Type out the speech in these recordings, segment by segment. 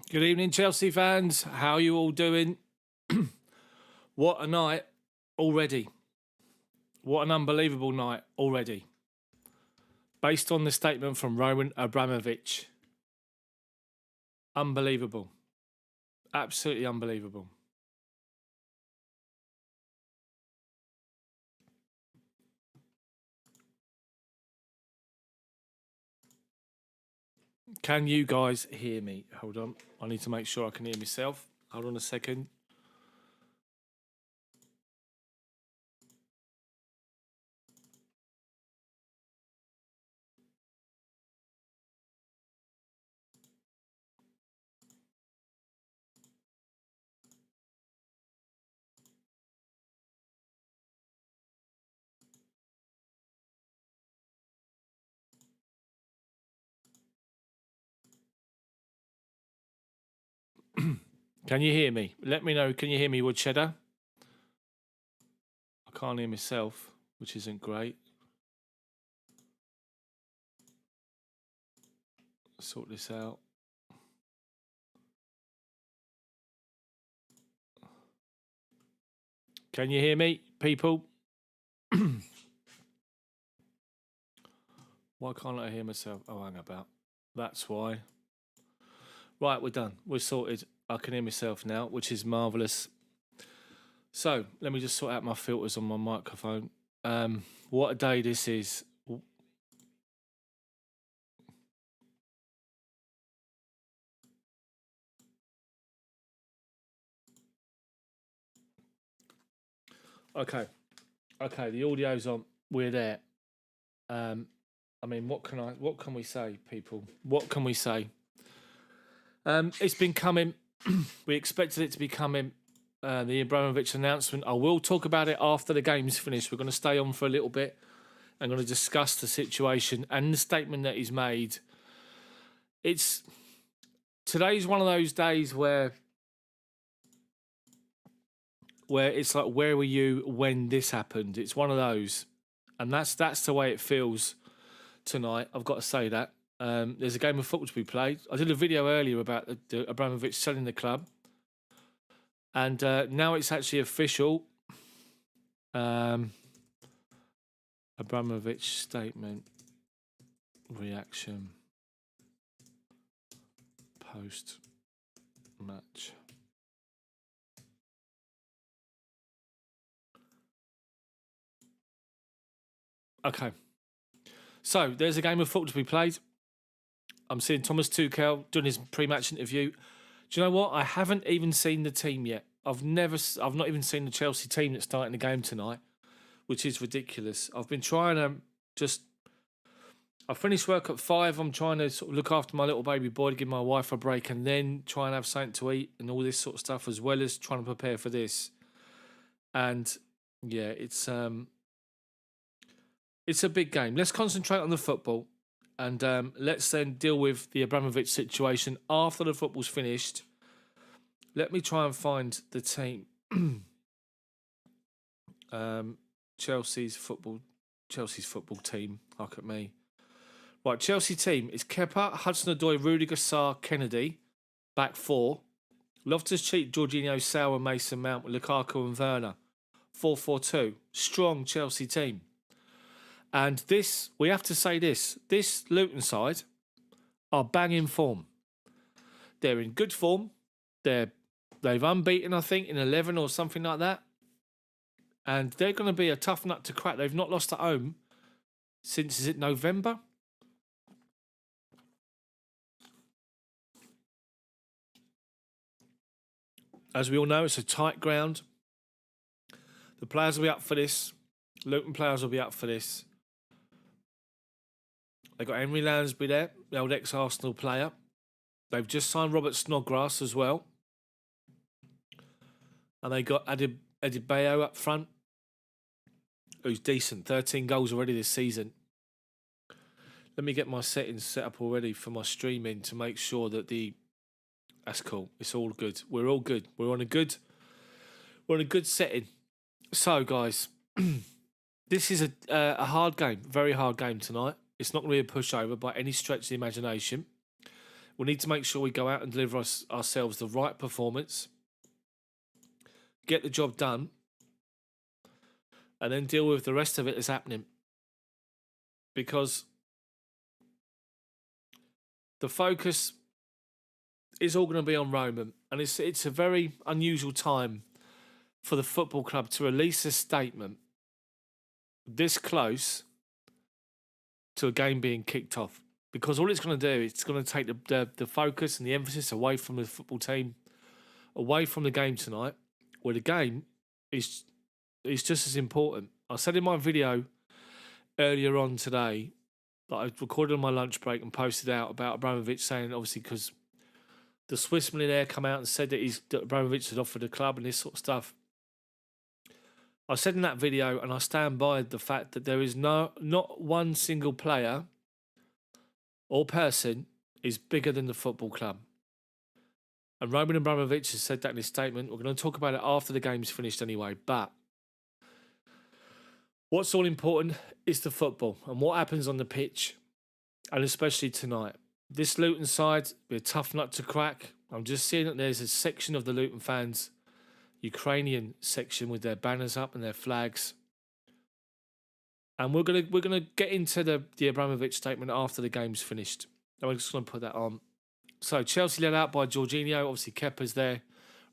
Good evening, Chelsea fans. How are you all doing? What a night already. What an unbelievable night already. Based on the statement from Roman Abramovich. Unbelievable. Absolutely unbelievable. Can you guys hear me? Hold on. I need to make sure I can hear myself. Hold on a second. Can you hear me? Let me know. Can you hear me, Wood Cheddar? I can't hear myself, which isn't great. Sort this out. Can you hear me, people? Why can't I hear myself? Oh, hang about. That's why. Right, we're done. We're sorted. I can hear myself now, which is marvellous. So, let me just sort out my filters on my microphone. What a day this is. Okay, the audio's on. We're there. I mean, what can we say, people? What can we say? It's been coming. We expected it to be coming. The Abramovich announcement. I will talk about it after the game's finished. We're going to stay on for a little bit. I'm going to discuss the situation and the statement that he's made. Today's one of those days where it's like, where were you when this happened? It's one of those, and that's the way it feels tonight. I've got to say that. There's a game of football to be played. I did a video earlier about the Abramovich selling the club, and now it's actually official. Abramovich statement, reaction, post match. Okay. So there's a game of football to be played. I'm seeing Thomas Tuchel doing his pre-match interview. Do you know what? I haven't even seen the team yet. I've not even seen the Chelsea team that's starting the game tonight, which is ridiculous. I've been trying to I finished work at 5. I'm trying to sort of look after my little baby boy to give my wife a break and then try and have something to eat and all this sort of stuff, as well as trying to prepare for this. And yeah, it's a big game. Let's concentrate on the football, and let's then deal with the Abramovich situation after the football's finished. Let me try and find the team. Chelsea's football team. Look at me. Right, Chelsea team is Kepa, Hudson-Odoi, Rudiger, Sarr, Kennedy, back 4. Loftus-Cheek, Jorginho, Sauer, Mason Mount, Lukaku and Werner. 4-4-2. Strong Chelsea team. And this, we have to say this Luton side are banging form. They're in good form. They've unbeaten, I think, in 11 or something like that. And they're going to be a tough nut to crack. They've not lost at home since, is it November? As we all know, it's a tight ground. The players will be up for this. Luton players will be up for this. They've got Henry Lansbury there, the old ex-Arsenal player. They've just signed Robert Snodgrass as well. And they got Adebayo up front, who's decent. 13 goals already this season. Let me get my settings set up already for my streaming to make sure that that's cool. It's all good. We're all good. We're on a good setting. So, guys, this is a hard game, very hard game tonight. It's not going to be a pushover by any stretch of the imagination. We need to make sure we go out and deliver ourselves the right performance, get the job done, and then deal with the rest of it that's happening. Because the focus is all going to be on Roman, and it's a very unusual time for the football club to release a statement this close to a game being kicked off. Because all it's going to do, it's going to take the focus and the emphasis away from the football team, away from the game tonight, where the game is just as important. I said in my video earlier on today that I recorded on my lunch break and posted out about Abramovich saying, obviously, because the Swiss millionaire come out and said that Abramovich had offered the club and this sort of stuff. I said in that video, and I stand by the fact that there is not one single player or person is bigger than the football club. And Roman Abramovich has said that in his statement. We're going to talk about it after the game's finished anyway. But what's all important is the football and what happens on the pitch, and especially tonight. This Luton side will be a tough nut to crack. I'm just seeing that there's a section of the Luton fans, Ukrainian section, with their banners up and their flags. And we're gonna get into the Abramovich statement after the game's finished. I'm just going to put that on. So Chelsea led out by Jorginho. Obviously Kepa's there,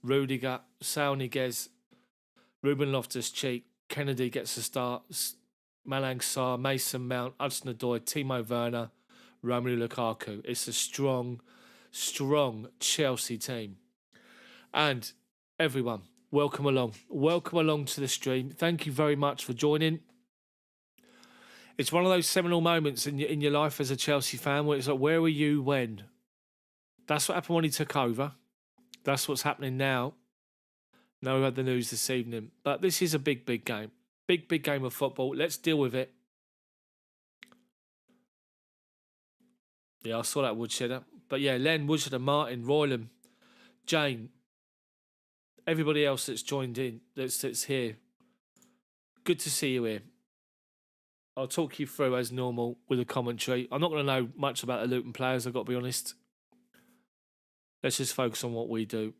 Rudiger, Saul Niguez, Ruben Loftus-Cheek, Kennedy gets a start, Malang Sarr, Mason Mount, Hudson-Odoi, Timo Werner, romelu Lukaku. It's a strong Chelsea team. And everyone, welcome along. Welcome along to the stream. Thank you very much for joining. It's one of those seminal moments in your life as a Chelsea fan where it's like, where were you when? That's what happened when he took over. That's what's happening now. Now we had the news this evening. But this is a big game. Big game of football. Let's deal with it. Yeah, I saw that Woodshedder. But yeah, Len, Woodshedder, Martin, Royland, Jane, everybody else that's joined in, that's here. Good to see you here. I'll talk you through as normal with a commentary. I'm not going to know much about the Luton players, I've got to be honest. Let's just focus on what we do.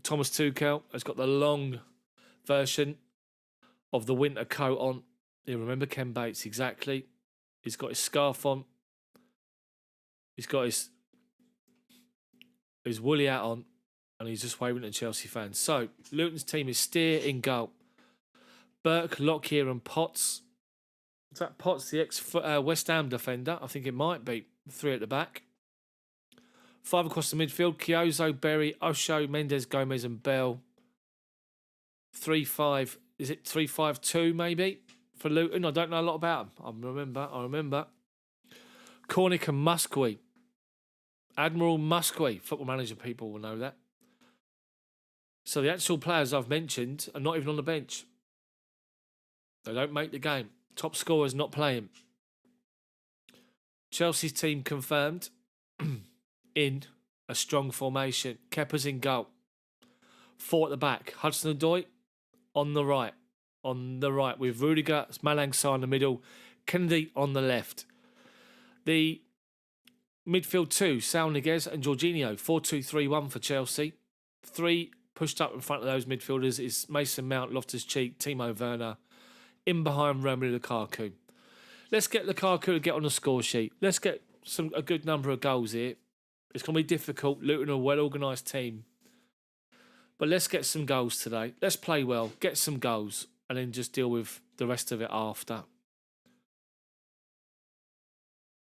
Thomas Tuchel has got the long version of the winter coat on. You remember Ken Bates, exactly. He's got his scarf on. He's got his woolly hat on. And he's just waving at Chelsea fans. So, Luton's team is Steer in goal. Burke, Lockyer and Potts. Is that Potts, the ex-West Ham defender? I think it might be. 3 at the back. 5 across the midfield. Chiozzo, Berry, Osho, Mendes, Gomez and Bell. 3-5. Is it 3-5-2 maybe for Luton? I don't know a lot about them. I remember. Cornick and Musquee. Admiral Musquee. Football Manager people will know that. So the actual players I've mentioned are not even on the bench. They don't make the game. Top scorer's not playing. Chelsea's team confirmed in a strong formation. Kepa's in goal. 4 at the back. Hudson-Odoi on the right. With Rudiger, Malang Sarr in the middle. Kennedy on the left. The midfield 2, Saul Niguez and Jorginho. 4-2-3-1 for Chelsea. 3 pushed up in front of those midfielders is Mason Mount, Loftus-Cheek, Timo Werner. In behind Romelu Lukaku. Let's get Lukaku to get on the score sheet. Let's get a good number of goals here. It's going to be difficult. Luton are a well-organised team. But let's get some goals today. Let's play well, get some goals, and then just deal with the rest of it after.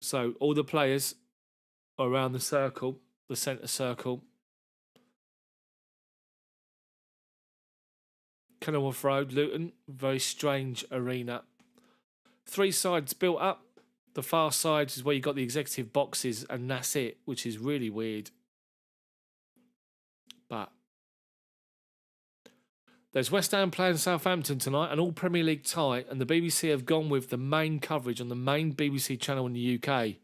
So all the players are around the circle, the centre circle. Kenilworth Road, Luton, very strange arena. 3 sides built up. The far side is where you got the executive boxes, and that's it, which is really weird. But there's West Ham playing Southampton tonight, an all Premier League tie, and the BBC have gone with the main coverage on the main BBC channel in the UK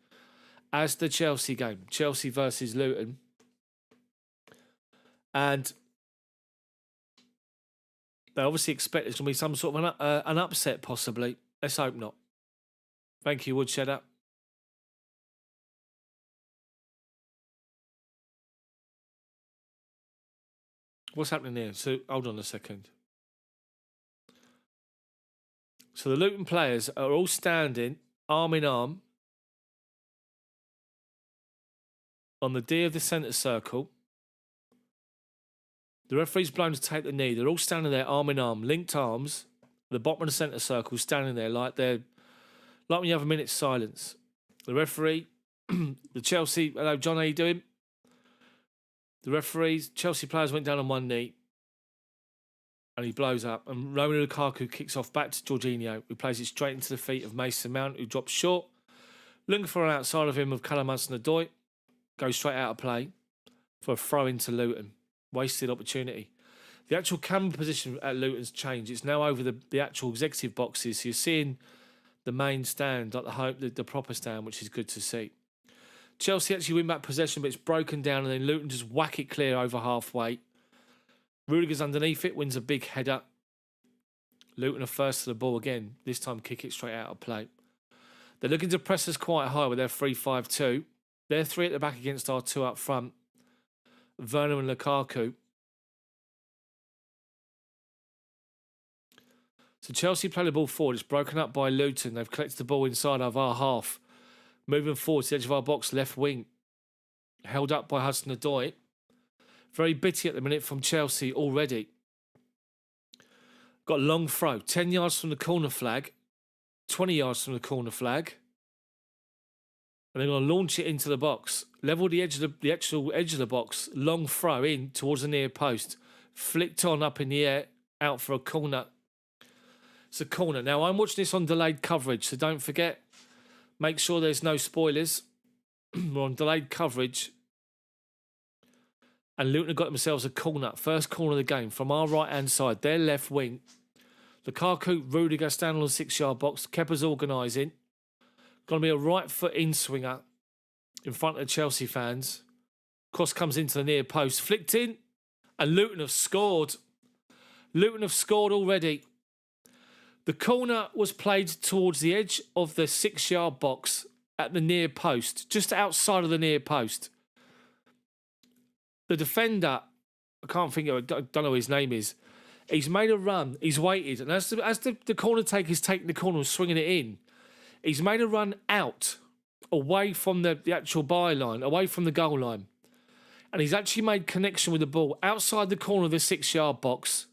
as the Chelsea game, Chelsea versus Luton. And they obviously expect there's going to be some sort of an upset, possibly. Let's hope not. Thank you, Woodshedder. What's happening here? So hold on a second. So the Luton players are all standing arm in arm on the D of the centre circle. The referee's blown to take the knee. They're all standing there arm in arm, linked arms. The bottom of the centre circle, standing there like when you have a minute's silence. The referee, the Chelsea, hello John, how you doing? The referees, Chelsea players went down on one knee. And he blows up. And Romelu Lukaku kicks off back to Jorginho, who plays it straight into the feet of Mason Mount, who drops short. Looking for an outside of him of Callum Hudson-Odoi. Goes straight out of play for a throw into Luton. Wasted opportunity. The actual camera position at Luton's changed. It's now over the actual executive boxes. So you're seeing the main stand, like the proper stand, which is good to see. Chelsea actually win back possession, but it's broken down, and then Luton just whack it clear over halfway. Rudiger's underneath it, wins a big header. Luton are first to the ball again. This time kick it straight out of play. They're looking to press us quite high with their 3-5-2. They're three at the back against our two up front. Werner and Lukaku. So Chelsea play the ball forward. It's broken up by Luton. They've collected the ball inside of our half. Moving forward to the edge of our box, left wing. Held up by Hudson-Odoi. Very bitty at the minute from Chelsea already. Got a long throw. 10 yards from the corner flag. 20 yards from the corner flag. And they're going to launch it into the box. Level the actual edge of the box. Long throw in towards the near post. Flicked on up in the air. Out for a corner. It's a corner. Now, I'm watching this on delayed coverage, so don't forget. Make sure there's no spoilers. We're on delayed coverage. And Luton have got themselves a corner. First corner of the game from our right-hand side. Their left wing. Lukaku, Rudiger standing on the 6-yard box. Kepa's organising. Going to be a right foot in-swinger in front of the Chelsea fans. Cross comes into the near post. Flicked in. And Luton have scored. Luton have scored already. The corner was played towards the edge of the 6-yard box at the near post. Just outside of the near post. The defender, I can't think of, I don't know what his name is. He's made a run. He's waited. And as the corner taker's taking the corner and swinging it in, he's made a run out, away from the actual byline, away from the goal line. And he's actually made connection with the ball outside the corner of the 6-yard box.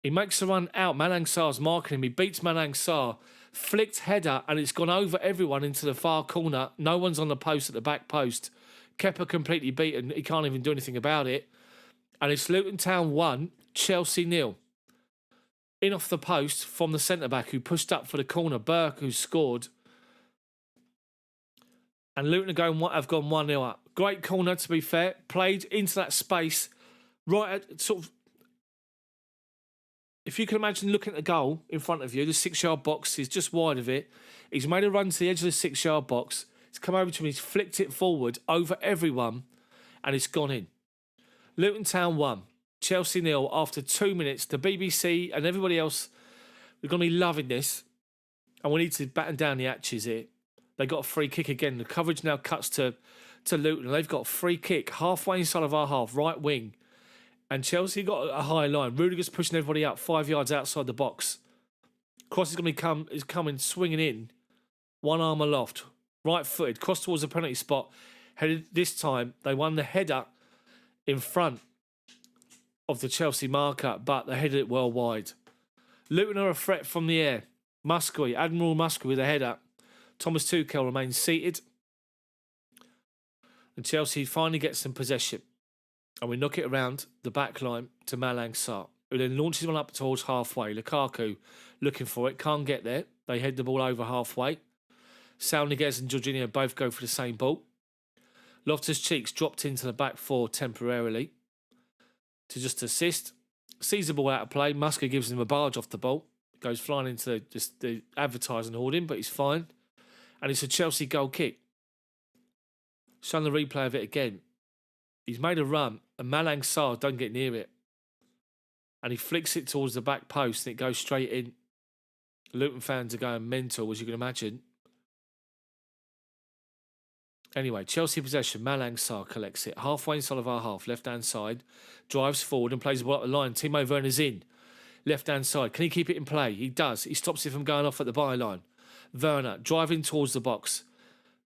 He makes a run out. Malang Sarr's marking him. He beats Malang Sarr. Flicked header, and it's gone over everyone into the far corner. No one's on the post at the back post. Kepa completely beaten. He can't even do anything about it. And it's Luton Town 1, Chelsea 0. In off the post from the centre-back who pushed up for the corner. Burke, who scored. And Luton have gone 1-0 up. Great corner, to be fair. Played into that space. Right at sort of... If you can imagine looking at the goal in front of you, the 6-yard box is just wide of it. He's made a run to the edge of the 6-yard box. He's come over to me, he's flicked it forward over everyone, and it's gone in. Luton Town 1, Chelsea 0 after 2 minutes. The BBC and everybody else, we're going to be loving this. And we need to batten down the hatches here. They got a free kick again. The coverage now cuts to Luton. They've got a free kick halfway inside of our half, right wing. And Chelsea got a high line. Rudiger's pushing everybody up 5 yards outside the box. Cross is going to is coming, swinging in. One arm aloft. Right footed. Cross towards the penalty spot. Headed this time. They won the header in front of the Chelsea marker, but they headed it well wide. Luton are a threat from the air. Muskie, Admiral Muskie with a header. Thomas Tuchel remains seated. And Chelsea finally gets some possession. And we knock it around the back line to Malang Sarr, who then launches one up towards halfway. Lukaku looking for it, can't get there. They head the ball over halfway. Saul Niguez and Jorginho both go for the same ball. Loftus-Cheek's dropped into the back four temporarily to just assist. Sees the ball out of play. Muskie gives him a barge off the ball. Goes flying into the advertising hoarding, but he's fine. And it's a Chelsea goal kick. Shown the replay of it again. He's made a run, and Malang Sarr don't get near it. And he flicks it towards the back post, and it goes straight in. Luton fans are going mental, as you can imagine. Anyway, Chelsea possession. Malang Sarr collects it. Halfway inside of our half, left-hand side. Drives forward and plays the ball up the line. Timo Werner's in. Left-hand side. Can he keep it in play? He does. He stops it from going off at the byline. Werner driving towards the box.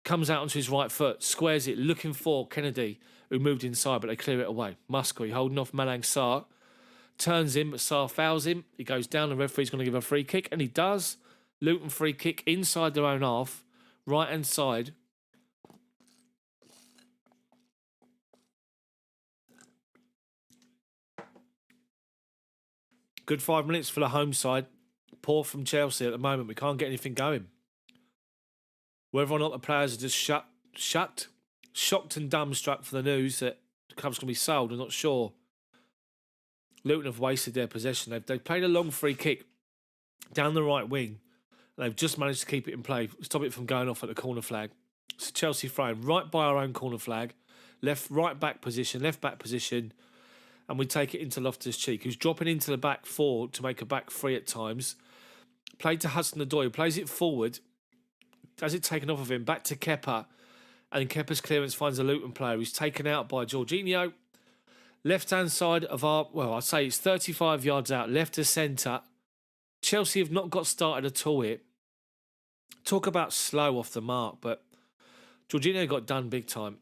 Comes out onto his right foot. Squares it. Looking for Kennedy, who moved inside, but they clear it away. Musgrave holding off Malang Sarr. Turns in, but Sarr fouls him. He goes down. The referee's going to give a free kick, and he does. Luton free kick inside their own half. Right-hand side. Good 5 minutes for the home side. Poor from Chelsea at the moment. We can't get anything going. Whether or not the players are just shocked and dumbstruck for the news that the club's going to be sold, I'm not sure. Luton have wasted their possession. They've played a long free kick down the right wing. And they've just managed to keep it in play, stop it from going off at the corner flag. So Chelsea throwing right by our own corner flag, left back position, and we take it into Loftus-Cheek, who's dropping into the back four to make a back three at times. Played to Hudson-Odoi, who plays it forward, has it taken off of him, back to Kepa, and Kepa's clearance finds a Luton player who's taken out by Jorginho. Left-hand side of our, well, I'd say it's 35 yards out, left to centre. Chelsea have not got started at all here. Talk about slow off the mark, but Jorginho got done big time.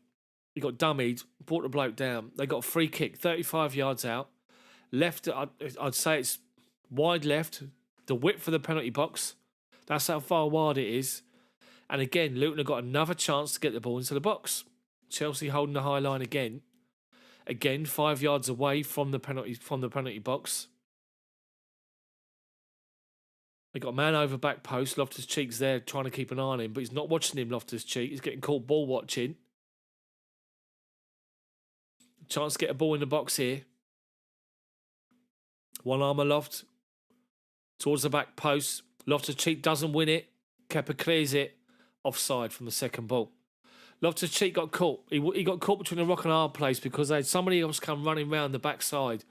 He got dummied, brought the bloke down. They got a free kick, 35 yards out. Left, I'd say it's wide left, the width of the penalty box. That's how far wide it is. And again, Luton have got another chance to get the ball into the box. Chelsea holding the high line again. Again, 5 yards away from the penalty box. They got a man over back post. Loftus-Cheek's there trying to keep an eye on him, but he's not watching him, Loftus-Cheek. He's getting caught ball watching. Chance to get a ball in the box here. One arm aloft. Towards the back post. Loftus-Cheek doesn't win it. Kepa clears it. Offside from the second ball. Loftus-Cheek got caught. He got caught between a rock and a hard place because they had somebody else come running round the backside,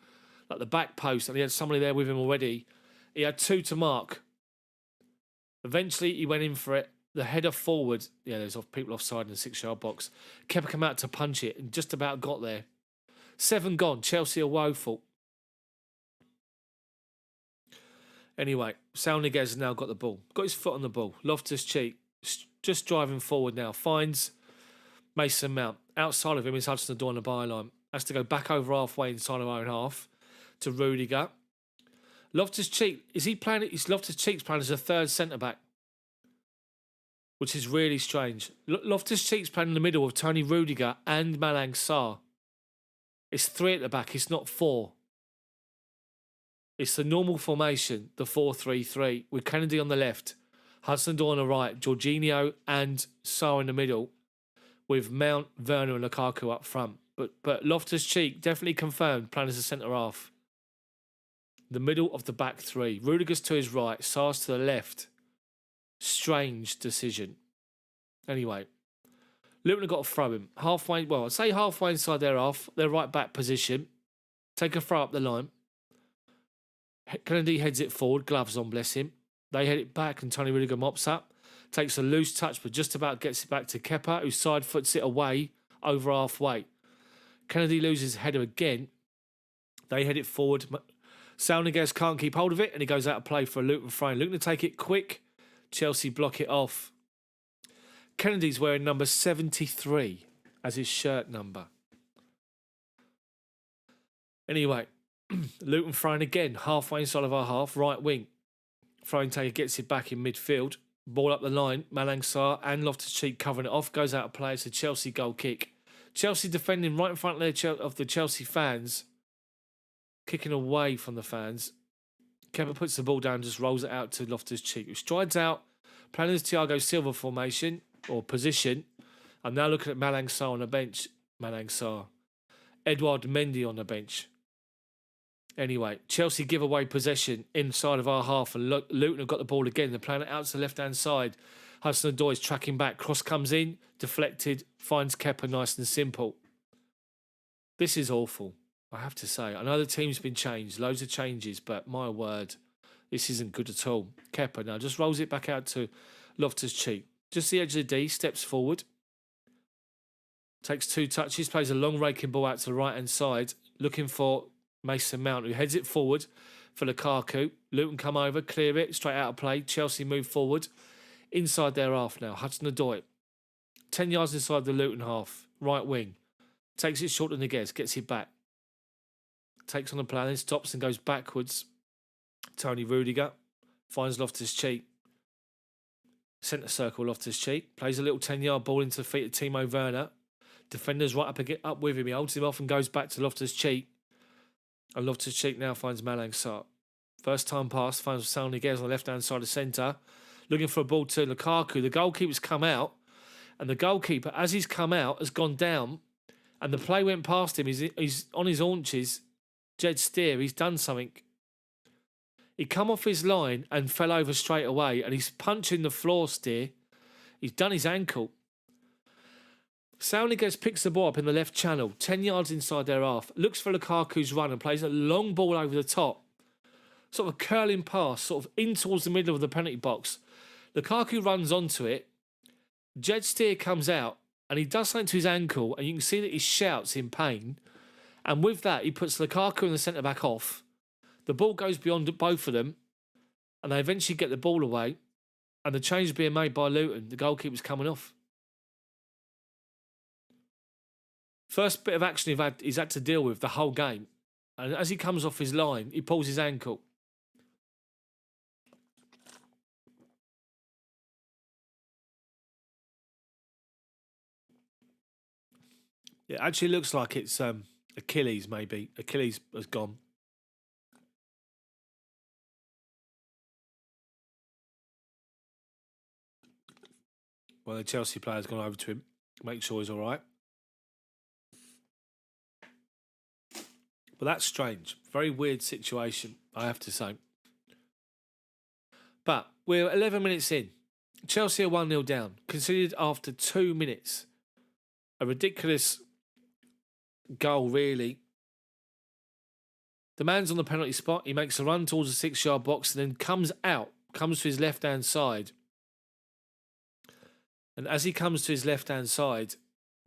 like the back post, and he had somebody there with him already. He had two to mark. Eventually, he went in for it. The header forward. Yeah, there's people offside in the 6-yard box. Kepa came out to punch it and just about got there. 7 gone. Chelsea are woeful. Anyway, Saúl has now got the ball. Got his foot on the ball. Loftus-Cheek just driving forward now. Finds Mason Mount. Outside of him is Hudson-Odoi on the byline. Has to go back over halfway inside of our own half to Rudiger. Loftus-Cheek, is he playing? Is Loftus-Cheek's playing as a third centre-back, which is really strange. Loftus-Cheek's playing in the middle of Tony Rudiger and Malang Sarr. It's 3 at the back, it's not 4. It's the normal formation, the 4-3-3, with Kennedy on the left, Hudson-Odoi on the right, Jorginho and Sarr in the middle, with Mount, Werner and Lukaku up front. But Loftus-Cheek definitely confirmed playing as a centre-half. The middle of the back 3. Rudiger's to his right, Sarr's to the left. Strange decision. Anyway, Luton have got to throw him. Halfway, well, I'd say halfway inside their half, their right back position. Take a throw up the line. Kennedy heads it forward, gloves on, bless him. They head it back and Tony Rudiger mops up. Takes a loose touch, but just about gets it back to Kepa, who side foots it away over halfway. Kennedy loses header again. They head it forward. Saúl can't keep hold of it, and he goes out of play for a Luton throw. Luton to take it quick. Chelsea block it off. Kennedy's wearing number 73 as his shirt number. Anyway, Luton throwing again, halfway inside of our half, right wing. Throwing taker gets it back in midfield. Ball up the line. Malang Sarr and Loftus-Cheek covering it off. Goes out of play. It's a Chelsea goal kick. Chelsea defending right in front of the Chelsea fans. Kicking away from the fans. Kepa puts the ball down, just rolls it out to Loftus-Cheek, who strides out, playing his Thiago Silva formation, or position. I'm now looking at Malang Sarr on the bench. Malang Sarr. Edouard Mendy on the bench. Anyway, Chelsea give away possession inside of our half, and Luton have got the ball again. They're playing it out to the left-hand side. Hudson-Odoi is tracking back. Cross comes in, deflected, finds Kepa nice and simple. This is awful, I have to say. I know the team's been changed, loads of changes, but my word, this isn't good at all. Kepa now just rolls it back out to Loftus-Cheek. Just the edge of the D, steps forward. Takes 2 touches, plays a long raking ball out to the right-hand side, looking for Mason Mount, who heads it forward for Lukaku. Luton come over, clear it, straight out of play. Chelsea move forward. Inside their half now. Hudson-Odoi, 10 yards inside the Luton half, right wing. Takes it short to Niguez, gets it back. Takes on the play, then stops and goes backwards. Tony Rudiger finds Loftus-Cheek. Centre circle Loftus-Cheek. Plays a little 10-yard ball into the feet of Timo Werner. Defender's right up with him. He holds him off and goes back to Loftus-Cheek. And Loftus-Cheek now finds Malang Sarr. First time pass, finds Sal Niguez on the left-hand side of centre. Looking for a ball to Lukaku. The goalkeeper's come out. And the goalkeeper, as he's come out, has gone down. And the play went past him. He's on his haunches. Jed Steer, he's done something. He come off his line and fell over straight away. And he's punching the floor, Steer. He's done his ankle. Sal Niguez picks the ball up in the left channel, 10 yards inside their half. Looks for Lukaku's run and plays a long ball over the top. Sort of a curling pass, sort of in towards the middle of the penalty box. Lukaku runs onto it. Jed Steer comes out and he does something to his ankle and you can see that he shouts in pain. And with that, he puts Lukaku and the centre-back off. The ball goes beyond both of them and they eventually get the ball away and the change is being made by Luton. The goalkeeper's coming off. First bit of action he's had to deal with the whole game. And as he comes off his line, he pulls his ankle. It actually looks like it's Achilles, maybe. Achilles has gone. Well, the Chelsea player's gone over to him, make sure he's all right. But that's strange. Very weird situation, I have to say. But we're 11 minutes in. Chelsea are 1-0 down. Conceded after 2 minutes. A ridiculous goal, really. The man's on the penalty spot. He makes a run towards the 6-yard box and then comes out. Comes to his left-hand side. And as he comes to his left-hand side,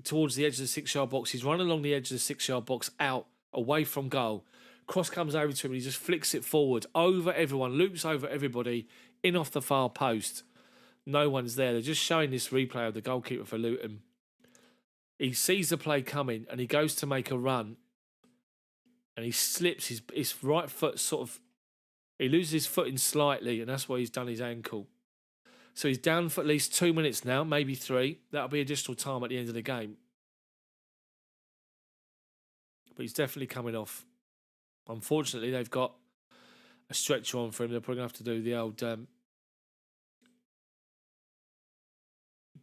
towards the edge of the 6-yard box, he's run along the edge of the 6-yard box out, away from goal. Cross comes over to him and he just flicks it forward, over everyone, loops over everybody, in off the far post. No one's there. They're just showing this replay of the goalkeeper for Luton. He sees the play coming and he goes to make a run. And he slips his right foot he loses his footing slightly and that's why he's done his ankle. So he's down for at least 2 minutes now, maybe 3. That'll be additional time at the end of the game. But he's definitely coming off. Unfortunately, they've got a stretcher on for him. They're probably going to have to do the old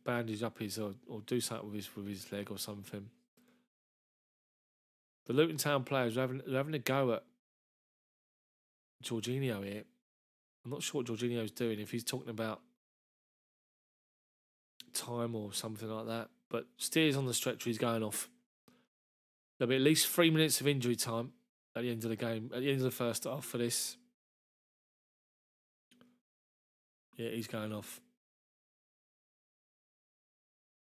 bandage up his or do something with his leg or something. The Luton Town players are having a go at Jorginho here. I'm not sure what Jorginho's doing, if he's talking about time or something like that. But Steer's on the stretcher, he's going off. There'll be at least 3 minutes of injury time at the end of the game, at the end of the first half for this. Yeah, he's going off.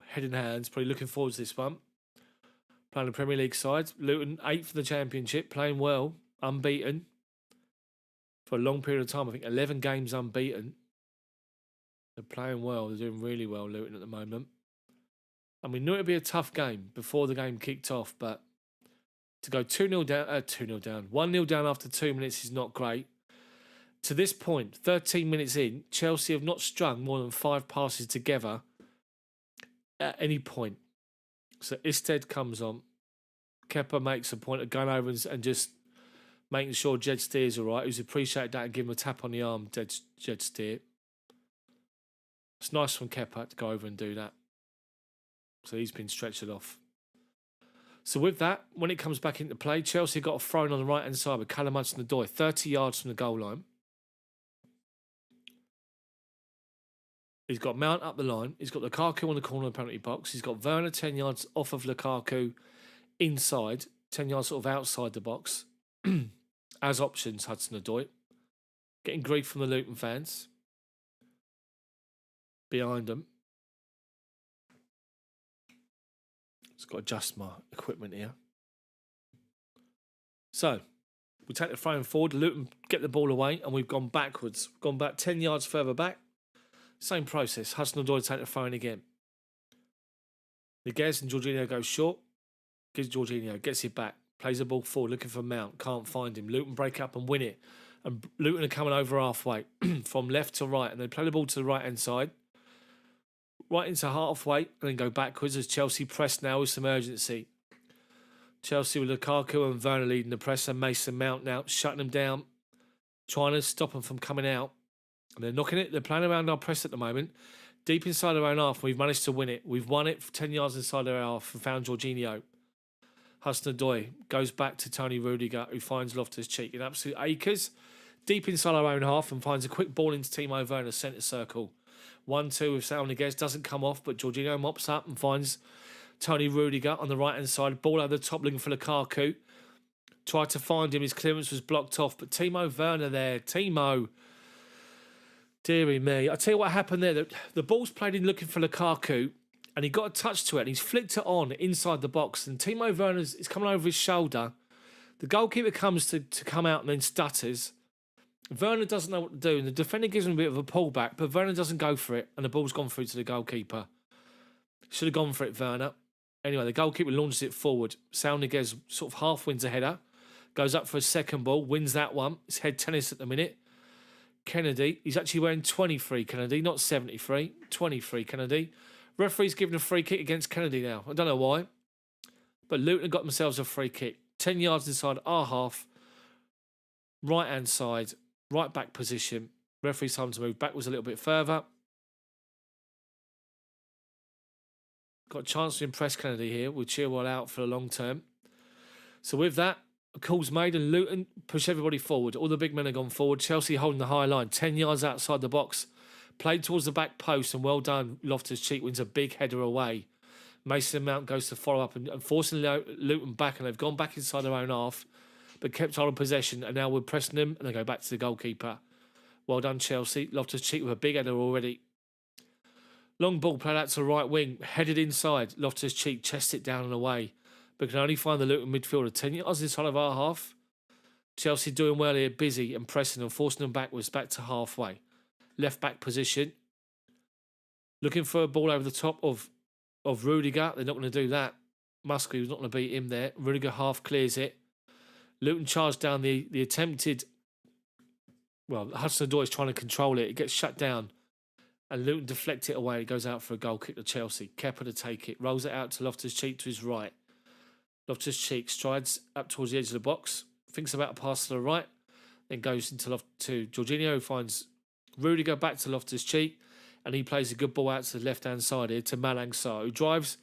Head in hands, probably looking forward to this one. Playing the Premier League side. Luton, 8th for the Championship, playing well, unbeaten. For a long period of time, I think 11 games unbeaten. They're playing well, they're doing really well, Luton, at the moment. And we knew it would be a tough game before the game kicked off, but to go 2-0 down, 1-0 down after 2 minutes is not great. To this point, 13 minutes in, Chelsea have not strung more than 5 passes together at any point. So Isted comes on. Kepa makes a point of going over and just making sure Jed Steer's all right. Who's appreciated that and give him a tap on the arm, Jed Steer. It's nice from Kepa to go over and do that. So he's been stretched off. So with that, when it comes back into play, Chelsea got a throw in on the right-hand side with Callum Hudson-Odoi, 30 yards from the goal line. He's got Mount up the line. He's got Lukaku on the corner of the penalty box. He's got Werner 10 yards off of Lukaku inside, 10 yards sort of outside the box. As options, Hudson-Odoi. Getting grief from the Luton fans. Behind them. Just got to adjust my equipment here. So, we take the throw forward, Luton get the ball away, and we've gone backwards. We've gone back 10 yards further back. Same process. Hudson-Odoi take the throw in again. Niguez and Jorginho go short. Gives Jorginho, gets it back. Plays the ball forward, looking for Mount. Can't find him. Luton break up and win it. And Luton are coming over halfway from left to right. And they play the ball to the right-hand side. Right into halfway and then go backwards as Chelsea press now with some urgency. Chelsea with Lukaku and Werner leading the press and Mason Mount now shutting them down. Trying to stop them from coming out. And they're knocking it. They're playing around our press at the moment. Deep inside our own half. We've managed to win it. We've won it 10 yards inside our half and found Jorginho. Hudson-Odoi goes back to Tony Rudiger, who finds Loftus-Cheek in absolute acres. Deep inside our own half and finds a quick ball into Timo Werner, centre circle. 1-2 with Saul Niguez, doesn't come off, but Jorginho mops up and finds Tony Rudiger on the right-hand side. Ball over the top looking for Lukaku. Tried to find him, his clearance was blocked off, but Timo Werner there. Timo. Deary me. I tell you what happened there. The ball's played in looking for Lukaku, and he got a touch to it, and he's flicked it on inside the box, and Timo Werner's is coming over his shoulder. The goalkeeper comes to come out and then stutters. Werner doesn't know what to do, and the defender gives him a bit of a pullback, but Werner doesn't go for it, and the ball's gone through to the goalkeeper. Should have gone for it, Werner. Anyway, the goalkeeper launches it forward. Saul Niguez sort of half wins a header, goes up for a second ball, wins that one. It's head tennis at the minute. Kennedy, he's actually wearing 23, Kennedy, not 73. 23, Kennedy. Referee's giving a free kick against Kennedy now. I don't know why. But Luton got themselves a free kick. 10 yards inside our half. Right-hand side. Right back position. Referee's time to move backwards a little bit further. Got a chance to impress Kennedy here with Chilwell out for the long term. So with that, a call's made and Luton push everybody forward. All the big men have gone forward. Chelsea holding the high line. 10 yards outside the box. Played towards the back post and well done. Loftus-Cheek wins a big header away. Mason Mount goes to follow up and forcing Luton back, and they've gone back inside their own half but kept hold of possession, and now we're pressing them and they go back to the goalkeeper. Well done, Chelsea. Loftus-Cheek with a big header already. Long ball played out to the right wing, headed inside. Loftus-Cheek chests it down and away, but can only find the Luton midfielder 10 yards inside of our half. Chelsea doing well here, busy and pressing and forcing them backwards, back to halfway. Left back position. Looking for a ball over the top of Rudiger. They're not going to do that. Muskie was not going to beat him there. Rudiger half clears it. Luton charged down the attempted... Well, Hudson-Odoi is trying to control it. It gets shut down. And Luton deflect it away. It goes out for a goal kick to Chelsea. Kepa to take it. Rolls it out to Loftus-Cheek to his right. Loftus-Cheek strides up towards the edge of the box. Thinks about a pass to the right. Then goes to Jorginho, who finds Rudiger back to Loftus-Cheek. And he plays a good ball out to the left-hand side here to Malang Sarr, who drives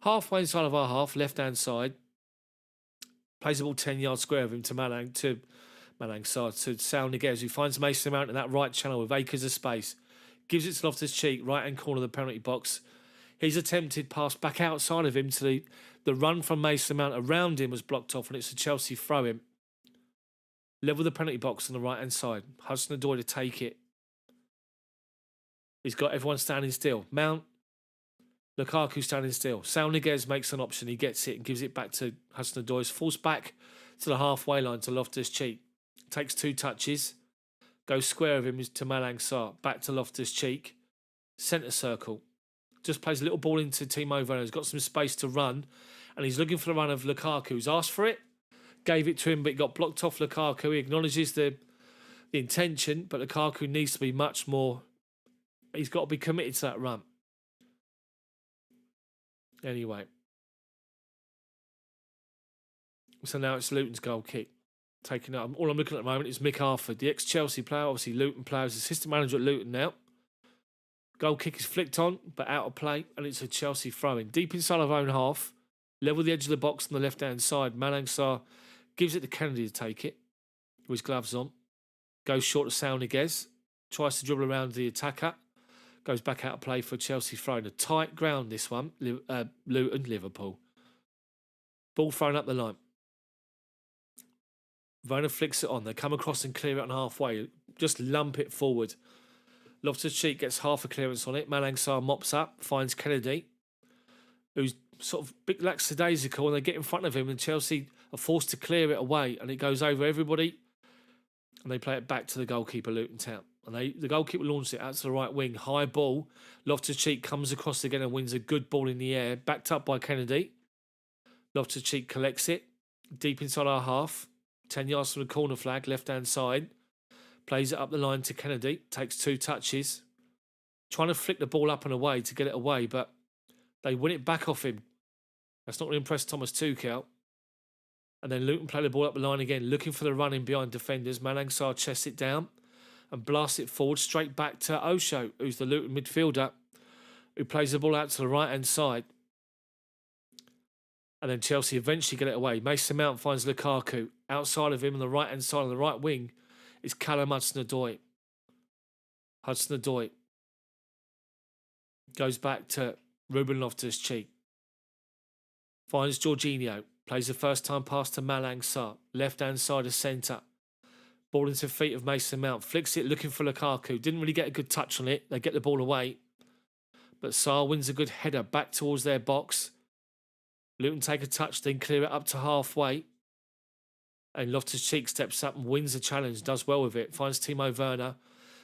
halfway inside of our half, left-hand side. Plays the ball 10 yards square of him to Malang Sarr, to Saul Niguez, who finds Mason Mount in that right channel with acres of space. Gives it to Loftus-Cheek, right-hand corner of the penalty box. He's attempted pass back outside of him to the run from Mason Mount around him was blocked off, and it's a Chelsea throw-in. Level the penalty box on the right-hand side. Hudson-Odoi to take it. He's got everyone standing still. Mount, Lukaku standing still. Saul Niguez makes an option. He gets it and gives it back to Hudson-Odoi. Forced back to the halfway line to Loftus-Cheek. Takes 2 touches. Goes square of him to Malang Sarr. Back to Loftus-Cheek. Centre circle. Just plays a little ball into Timo Werner. He's got some space to run. And he's looking for the run of Lukaku. He's asked for it. Gave it to him, but it got blocked off Lukaku. He acknowledges the intention, but Lukaku needs to be much more... He's got to be committed to that run. Anyway. So now it's Luton's goal kick. Taking up. All I'm looking at the moment is Mick Harford, the ex-Chelsea player, obviously Luton player, is assistant manager at Luton now. Goal kick is flicked on, but out of play, and it's a Chelsea throw-in. Deep inside of our own half, level the edge of the box on the left-hand side. Malang Sarr gives it to Kennedy to take it, with his gloves on. Goes short to Saul Niguez. Tries to dribble around the attacker. Goes back out of play for Chelsea throw-in. A tight ground, this one. Luton, Liverpool. Ball thrown up the line. Werner flicks it on. They come across and clear it on halfway. Just lump it forward. Loftus-Cheek gets half a clearance on it. Malang Sarr mops up, finds Kennedy, who's sort of bit lackadaisical, and they get in front of him, and Chelsea are forced to clear it away, and it goes over everybody, and they play it back to the goalkeeper, Luton Town. And the goalkeeper launches it out to the right wing, high ball. Loftus-Cheek comes across again and wins a good ball in the air, backed up by Kennedy. Loftus-Cheek collects it deep inside our half, 10 yards from the corner flag, left-hand side. Plays it up the line to Kennedy, takes 2 touches. Trying to flick the ball up and away to get it away, but they win it back off him. That's not going to impress Thomas Tuchel. And then Luton play the ball up the line again, looking for the run in behind defenders. Malang Sarr chests it down and blasts it forward straight back to Osho, who's the Luton midfielder, who plays the ball out to the right-hand side. And then Chelsea eventually get it away. Mason Mount finds Lukaku. Outside of him on the right-hand side on the right wing is Callum Hudson-Odoi. Hudson-Odoi goes back to Ruben Loftus-Cheek. Finds Jorginho. Plays the first time pass to Malang Sarr. Left-hand side of centre. Ball into the feet of Mason Mount. Flicks it looking for Lukaku. Didn't really get a good touch on it. They get the ball away. But Sarr wins a good header back towards their box. Luton take a touch, then clear it up to halfway. And Loftus-Cheek steps up and wins the challenge. Does well with it. Finds Timo Werner,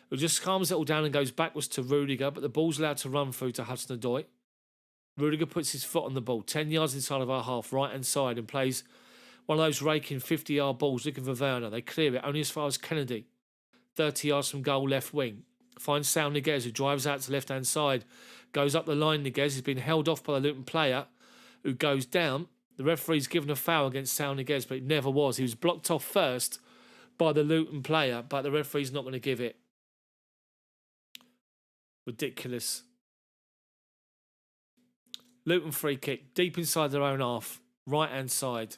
who just calms it all down and goes backwards to Rudiger. But the ball's allowed to run through to Hudson-Odoi. Rudiger puts his foot on the ball, 10 yards inside of our half, right-hand side, and plays one of those raking 50-yard balls looking for Werner. They clear it only as far as Kennedy, 30 yards from goal, left wing. Finds Sal Niguez, who drives out to the left-hand side, goes up the line. Niguez has been held off by the Luton player, who goes down. The referee's given a foul against Sal Niguez, but it never was. He was blocked off first by the Luton player, but the referee's not going to give it. Ridiculous. Luton free kick, deep inside their own half, right-hand side.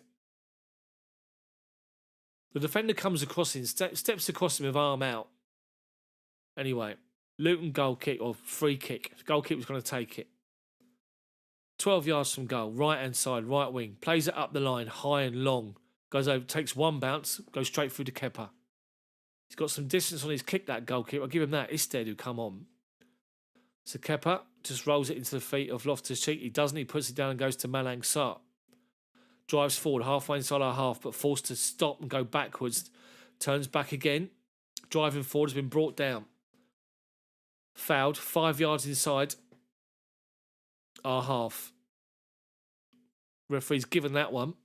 The defender comes across him, steps across him with arm out. Anyway, Luton goal kick or free kick. The goalkeeper's going to take it. 12 yards from goal, right-hand side, right wing. Plays it up the line, high and long. Goes over, takes one bounce, goes straight through to Kepa. He's got some distance on his kick, that goalkeeper. I'll give him that. Isted, who come on. So Kepa just rolls it into the feet of Loftus-Cheek. He doesn't. He puts it down and goes to Malang Sarr. Drives forward halfway inside our half, but forced to stop and go backwards. Turns back again. Driving forward, has been brought down. Fouled, 5 yards inside our half. Referee's given that one.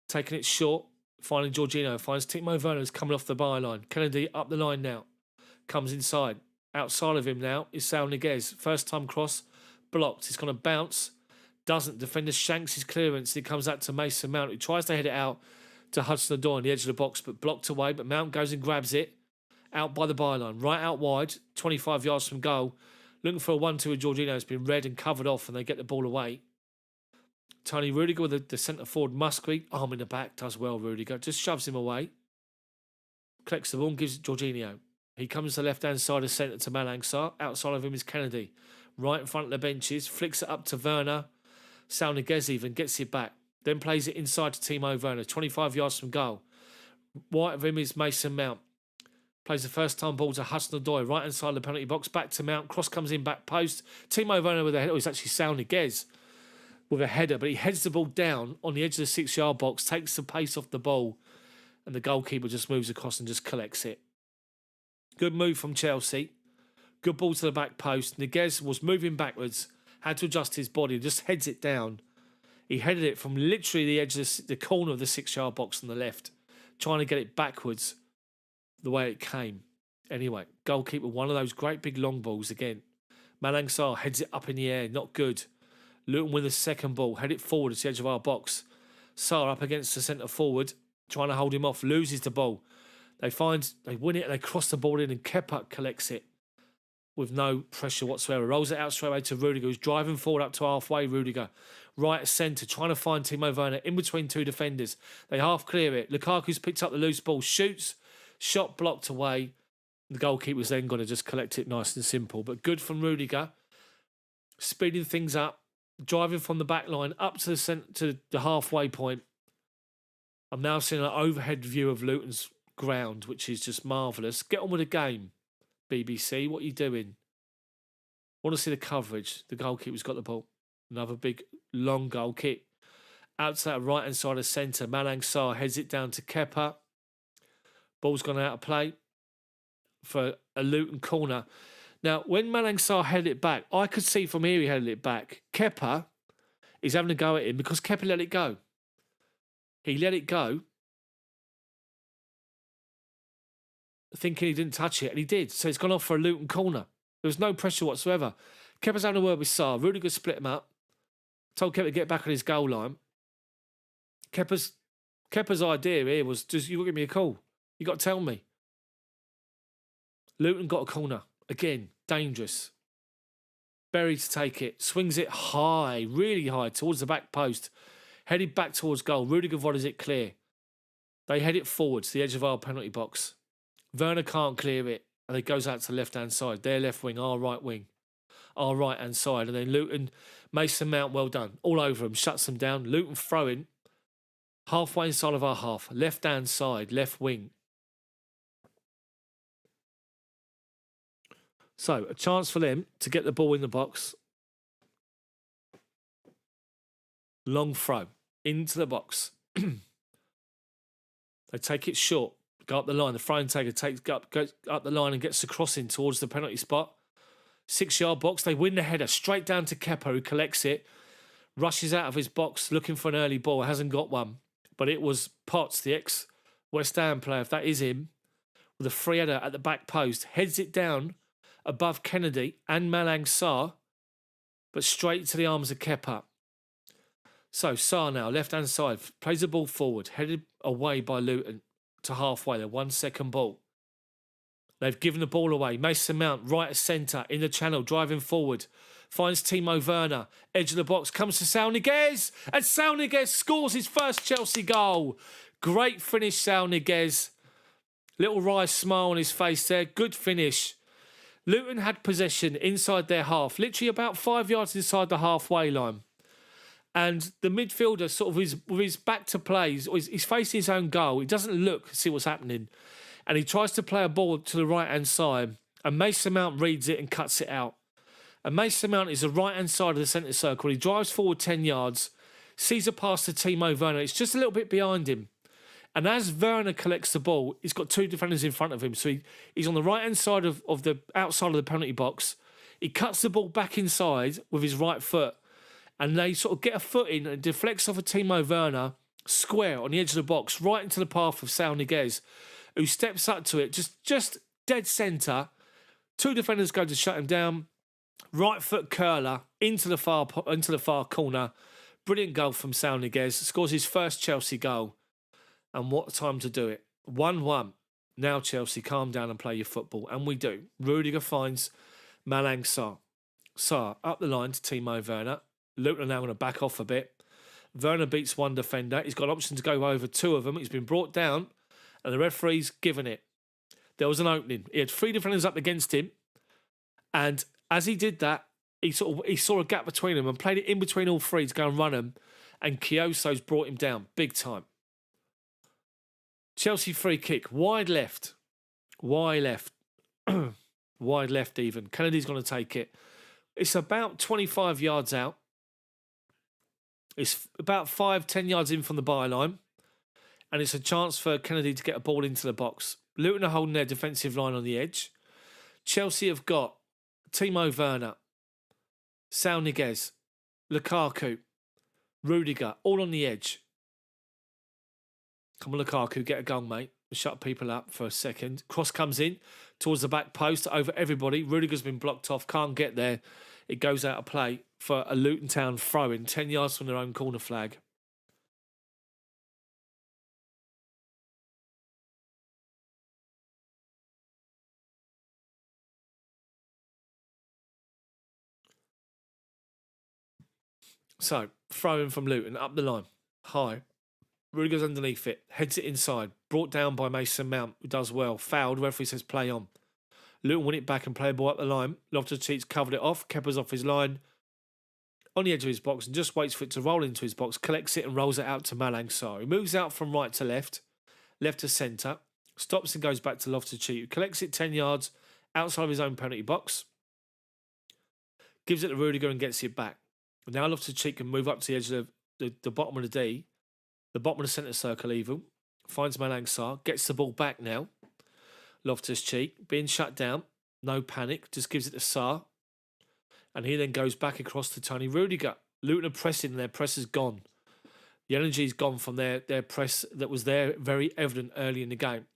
Taking it short. Finding Jorginho. Finds Timo Werner, who's coming off the byline. Kennedy up the line now. Comes inside. Outside of him now is Sal Niguez. First time cross, blocked. He's going to bounce. Doesn't. Defender shanks his clearance. He comes out to Mason Mount, who tries to head it out to Hudson-Odoi on the edge of the box, but blocked away. But Mount goes and grabs it. Out by the byline. Right out wide. 25 yards from goal. Looking for a 1-2 with Jorginho. It's been read and covered off, and they get the ball away. Tony Rudiger with the centre forward, Musgrave. Arm in the back. Does well, Rudiger. Just shoves him away. Collects the ball and gives it Jorginho. He comes to the left-hand side of centre to Malang Sarr. Outside of him is Kennedy. Right in front of the benches. Flicks it up to Werner. Sal Niguez even gets it back. Then plays it inside to Timo Werner. 25 yards from goal. Right of him is Mason Mount. Plays the first time ball to Hudson-Odoi. Right inside the penalty box. Back to Mount. Cross comes in back post. Timo Werner with a header. Oh, it's actually Sal Niguez with a header. But he heads the ball down on the edge of the 6-yard box. Takes the pace off the ball. And the goalkeeper just moves across and just collects it. Good move from Chelsea. Good ball to the back post. Niguez was moving backwards. Had to adjust his body. Just heads it down. He headed it from literally the edge of the corner of the 6-yard box on the left. Trying to get it backwards the way it came. Anyway, goalkeeper, one of those great big long balls again. Malang Sarr heads it up in the air. Not good. Luton win the second ball. Head it forward at the edge of our box. Sarr up against the centre forward. Trying to hold him off. Loses the ball. They win it, and they cross the ball in, and Kepa collects it with no pressure whatsoever. Rolls it out straight away to Rudiger, who's driving forward up to halfway. Rudiger, right centre, trying to find Timo Werner in between two defenders. They half clear it. Lukaku's picked up the loose ball, shoots, shot blocked away. The goalkeeper's then going to just collect it nice and simple. But good from Rudiger, speeding things up, driving from the back line up to the halfway point. I'm now seeing an overhead view of Luton's ground, which is just marvellous. Get on with the game, BBC. What are you doing? Want to see the coverage. The goalkeeper's got the ball. Another big long goal kick. Out to that right-hand side of centre. Malang Sarr heads it down to Kepa. Ball's gone out of play for a Luton corner. Now, when Malang Sarr headed it back, I could see from here he headed it back. Kepa is having a go at him because Kepa let it go. He let it go, thinking he didn't touch it, and he did. So it's gone off for a Luton corner. There was no pressure whatsoever. Kepa's having a word with Sarr. Rudiger split him up. Told Kepa to get back on his goal line. Kepa's idea here was just, you got to give me a call. You got to tell me. Luton got a corner. Again, dangerous. Berry to take it. Swings it high, really high, towards the back post. Headed back towards goal. Rudiger volleys it clear. They head it forward to the edge of our penalty box. Werner can't clear it. And it goes out to the left-hand side. Their left wing, our right wing. Our right-hand side. And then Luton, Mason Mount, well done. All over him, shuts them down. Luton throwing. Halfway inside of our half. Left-hand side, left wing. So, a chance for them to get the ball in the box. Long throw into the box. They take it short. Go up the line. The throwing taker goes up the line and gets the crossing towards the penalty spot. 6-yard box. They win the header straight down to Kepa, who collects it. Rushes out of his box looking for an early ball. Hasn't got one. But it was Potts, the ex-West Ham player, if that is him, with a free header at the back post. Heads it down above Kennedy and Malang Sarr, but straight to the arms of Kepa. So Sarr now, left-hand side, plays the ball forward, headed away by Luton to halfway. They're 1 second ball. They've given the ball away. Mason Mount, right of centre, in the channel, driving forward. Finds Timo Werner, edge of the box, comes to Saul Niguez, and Saul Niguez scores his first Chelsea goal. Great finish, Saul Niguez. Little wry smile on his face there. Good finish. Luton had possession inside their half, literally about 5 yards inside the halfway line. And the midfielder, sort of with his back to play, he's facing his own goal. He doesn't look, see what's happening. And he tries to play a ball to the right-hand side. And Mason Mount reads it and cuts it out. And Mason Mount is the right-hand side of the centre circle. He drives forward 10 yards, sees a pass to Timo Werner. It's just a little bit behind him. And as Werner collects the ball, he's got two defenders in front of him. So he's on the right-hand side of the outside of the penalty box. He cuts the ball back inside with his right foot. And they sort of get a foot in and deflects off of Timo Werner, square on the edge of the box, right into the path of Saul Niguez, who steps up to it, just dead centre. Two defenders go to shut him down. Right foot curler into the far corner. Brilliant goal from Saul Niguez. Scores his first Chelsea goal. And what time to do it? 1-1. Now Chelsea, calm down and play your football. And we do. Rudiger finds Malang Sarr. Sarr up the line to Timo Werner. Luton are now going to back off a bit. Werner beats one defender. He's got an option to go over two of them. He's been brought down and the referee's given it. There was an opening. He had three defenders up against him. And as he did that, he saw a gap between them and played it in between all three to go and run them. And Chioso's brought him down big time. Chelsea free kick. Wide left. Wide left. Wide left even. Kennedy's going to take it. It's about 25 yards out. It's about 5-10 yards in from the byline. And it's a chance for Kennedy to get a ball into the box. Luton are holding their defensive line on the edge. Chelsea have got Timo Werner, Saul Niguez, Lukaku, Rudiger, all on the edge. Come on, Lukaku, get a goal, mate. Shut people up for a second. Cross comes in towards the back post over everybody. Rudiger's been blocked off, can't get there. It goes out of play for a Luton Town throw-in, 10 yards from their own corner flag. So, throw-in from Luton, up the line, high. Rudiger's underneath it, heads it inside, brought down by Mason Mount, who does well. Fouled, referee says play on. Luton win it back and play a ball up the line. Loftus-Cheek's covered it off. Kepa's off his line, on the edge of his box, and just waits for it to roll into his box, collects it and rolls it out to Malang Sarr. He moves out from right to left, left to centre, stops and goes back to Loftus-Cheek, who collects it 10 yards outside of his own penalty box, gives it to Rudiger and gets it back. Now Loftus-Cheek can move up to the edge of the bottom of the D, the bottom of the centre circle even, finds Malang Sarr, gets the ball back now. Loftus-Cheek, being shut down, no panic, just gives it to Sarr. And he then goes back across to Tony Rudiger. Luton are pressing and their press is gone. The energy's gone from their press that was there, very evident early in the game.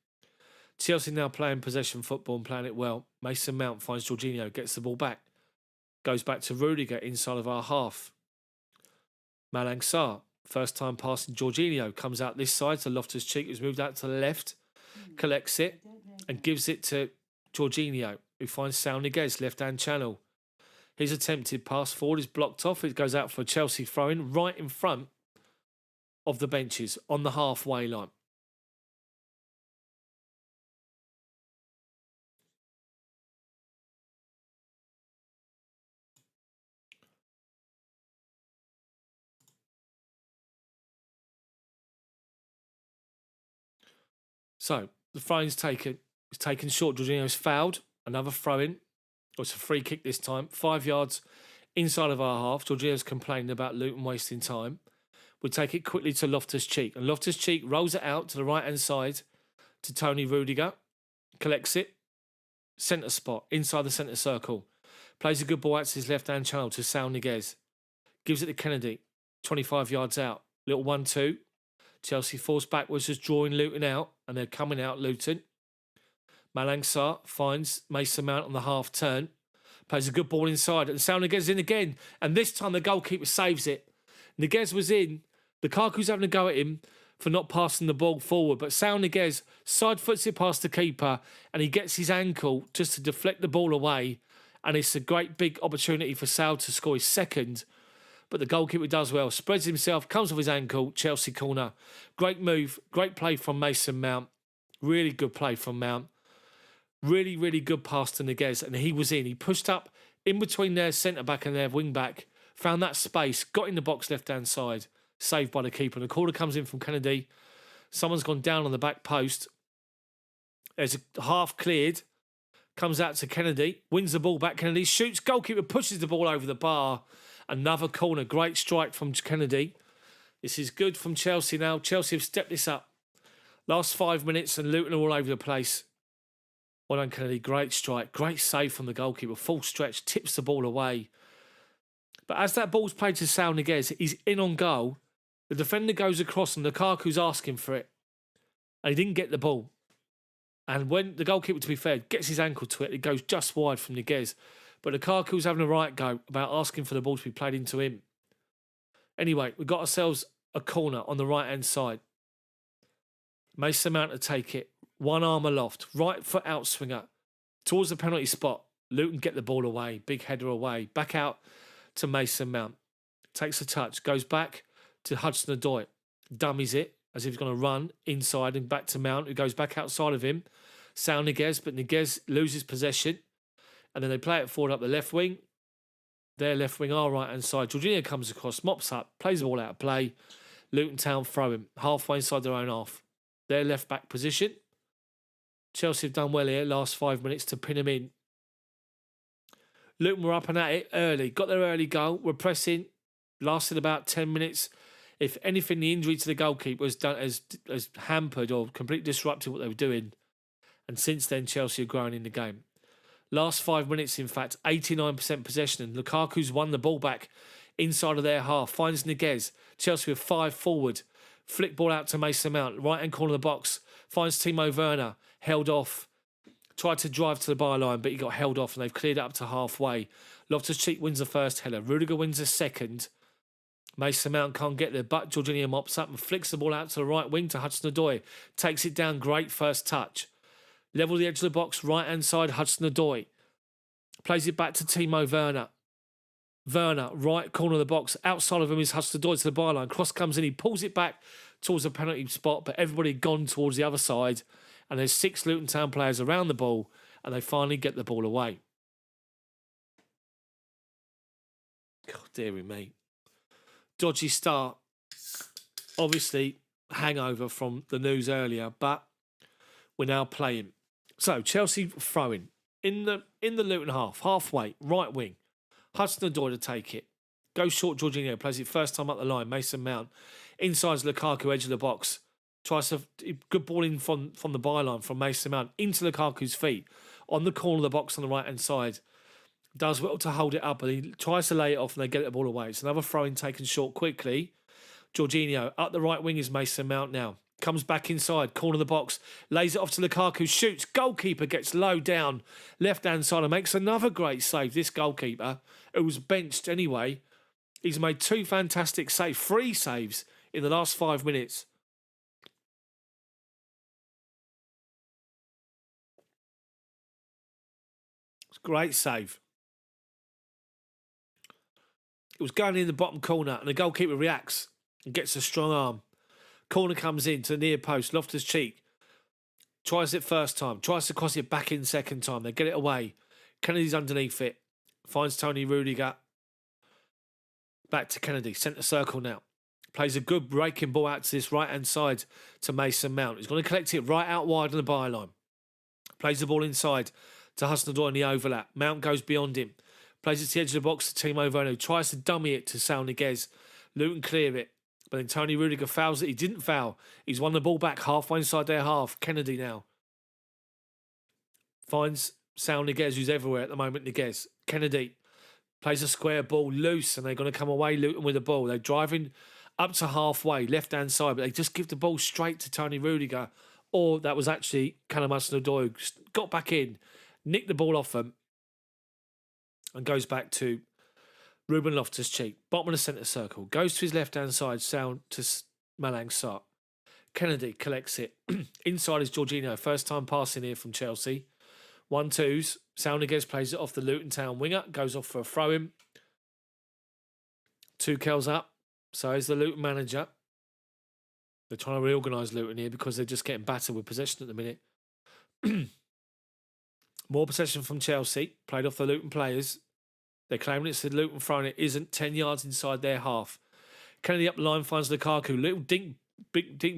Chelsea now playing possession football and playing it well. Mason Mount finds Jorginho, gets the ball back. Goes back to Rudiger inside of our half. Malang Sarr, first time passing Jorginho, comes out this side to Loftus-Cheek, who's moved out to the left, collects it and gives it to Jorginho, who finds Saul Niguez, left-hand channel. His attempted pass forward is blocked off. It goes out for a Chelsea throw-in right in front of the benches on the halfway line. So the throw-in's taken. It's taken short. Jorginho's fouled. Another throw-in. Oh, it's a free kick this time. 5 yards inside of our half. Jorginho's complaining about Luton wasting time. We'll take it quickly to Loftus-Cheek. And Loftus-Cheek rolls it out to the right-hand side to Tony Rudiger. Collects it. Centre spot. Inside the centre circle. Plays a good ball out to his left-hand channel to Saul Niguez. Gives it to Kennedy. 25 yards out. Little 1-2. Chelsea forced backwards, just drawing Luton out. And they're coming out, Luton. Malang Sarr finds Mason Mount on the half turn. Plays a good ball inside. And Saul Niguez in again. And this time the goalkeeper saves it. Niguez was in. Lukaku's having a go at him for not passing the ball forward. But Saul Niguez side foots it past the keeper. And he gets his ankle just to deflect the ball away. And it's a great big opportunity for Saul to score his second. But the goalkeeper does well. Spreads himself. Comes off his ankle. Chelsea corner. Great move. Great play from Mason Mount. Really good play from Mount. Really, really good pass to Niguez. And he was in. He pushed up in between their centre-back and their wing-back. Found that space. Got in the box left-hand side. Saved by the keeper. And the corner comes in from Kennedy. Someone's gone down on the back post. There's a half cleared. Comes out to Kennedy. Wins the ball back. Kennedy shoots. Goalkeeper pushes the ball over the bar. Another corner. Great strike from Kennedy. This is good from Chelsea now. Chelsea have stepped this up. Last 5 minutes and Luton are all over the place. Well done, Kennedy. Great strike. Great save from the goalkeeper. Full stretch. Tips the ball away. But as that ball's played to Saul Niguez, he's in on goal. The defender goes across and Lukaku's asking for it. And he didn't get the ball. And when the goalkeeper, to be fair, gets his ankle to it, it goes just wide from Niguez. But Lukaku's having a right go about asking for the ball to be played into him. Anyway, we've got ourselves a corner on the right-hand side. Mason Mount to take it. One arm aloft. Right foot outswinger. Towards the penalty spot. Luton get the ball away. Big header away. Back out to Mason Mount. Takes a touch. Goes back to Hudson-Odoi. Dummies it as if he's going to run inside and back to Mount, who goes back outside of him. Saul Niguez, but Niguez loses possession. And then they play it forward up the left wing. Their left wing, our right-hand side. Jorginho comes across, mops up, plays the ball out of play. Luton Town throw him halfway inside their own half. Their left-back position. Chelsea have done well here, last 5 minutes, to pin him in. Luton were up and at it early. Got their early goal. Were pressing. Lasted about 10 minutes. If anything, the injury to the goalkeeper has hampered or completely disrupted what they were doing. And since then, Chelsea have grown in the game. Last 5 minutes, in fact, 89% possession. And Lukaku's won the ball back inside of their half. Finds Niguez. Chelsea with 5 forward. Flick ball out to Mason Mount. Right-hand corner of the box. Finds Timo Werner. Held off. Tried to drive to the byline, but he got held off and they've cleared it up to halfway. Loftus-Cheek wins the first header. Rudiger wins the second. Mason Mount can't get there, but Jorginho mops up and flicks the ball out to the right wing to Hudson-Odoi. Takes it down. Great first touch. Level the edge of the box. Right-hand side, Hudson-Odoi. Plays it back to Timo Werner. Werner, right corner of the box. Outside of him is Hudson-Odoi to the byline. Cross comes in. He pulls it back towards the penalty spot, but everybody gone towards the other side. And there's 6 Luton Town players around the ball, and they finally get the ball away. God, dearie me. Dodgy start. Obviously, hangover from the news earlier, but we're now playing. So, Chelsea throwing in the Luton half, halfway, right wing. Hudson-Odoi to take it. Goes short, Jorginho plays it first time up the line. Mason Mount inside Lukaku, edge of the box. Tries to good ball in from the byline from Mason Mount into Lukaku's feet on the corner of the box on the right hand side. Does well to hold it up, but he tries to lay it off and they get the ball away. It's another throw in taken short quickly. Jorginho up the right wing is Mason Mount now. Comes back inside, corner of the box, lays it off to Lukaku, shoots. Goalkeeper gets low down, left hand side and makes another great save. This goalkeeper, who was benched anyway, he's made 2 fantastic saves, 3 saves in the last 5 minutes. It's a great save. It was going in the bottom corner and the goalkeeper reacts and gets a strong arm. Corner comes in to the near post, Loftus-Cheek. Tries it first time, tries to cross it back in second time. They get it away. Kennedy's underneath it. Finds Tony Rudiger. Back to Kennedy, centre circle now. Plays a good breaking ball out to this right-hand side to Mason Mount. He's going to collect it right out wide on the byline. Plays the ball inside to Hudson-Odoi in the overlap. Mount goes beyond him. Plays it to the edge of the box to Timo Werner. Tries to dummy it to Sal Niguez. Luton clear it. But then Tony Rudiger fouls it. He didn't foul. He's won the ball back halfway inside their half. Kennedy now finds Sal Niguez, who's everywhere at the moment. Niguez. Kennedy plays a square ball loose and they're going to come away Luton with the ball. They're driving up to halfway, left-hand side, but they just give the ball straight to Tony Rudiger. Or that was actually Callum Hudson-Odoi who got back in, nicked the ball off them and goes back to Ruben Loftus-Cheek, bottom of the centre circle, goes to his left-hand side, sound to Malang Sarr. Kennedy collects it. Inside is Jorginho, first time passing here from Chelsea. 1-2s. Sal Niguez plays it off the Luton Town winger, goes off for a throw-in. Tuchel's up, so is the Luton manager. They're trying to reorganise Luton here because they're just getting battered with possession at the minute. More possession from Chelsea, played off the Luton players. They're claiming it's the Luton throw and it isn't. 10 yards inside their half. Kennedy up the line finds Lukaku. Little dink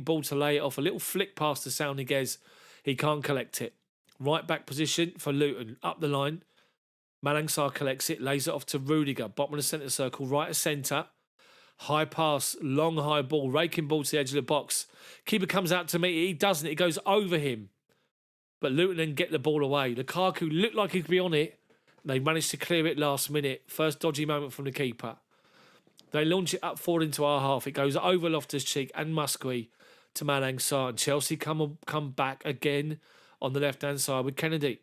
ball to lay it off. A little flick past to Sal Niguez. He can't collect it. Right back position for Luton. Up the line. Malang Sarr collects it. Lays it off to Rudiger. Bottom of the centre circle. Right of centre. High pass. Long high ball. Raking ball to the edge of the box. Keeper comes out to meet it. He doesn't. It goes over him. But Luton then get the ball away. Lukaku looked like he could be on it. They managed to clear it last minute. First dodgy moment from the keeper. They launch it up forward into our half. It goes over Loftus-Cheek and Musgrave to Malang Sarr. And Chelsea come back again on the left-hand side with Kennedy.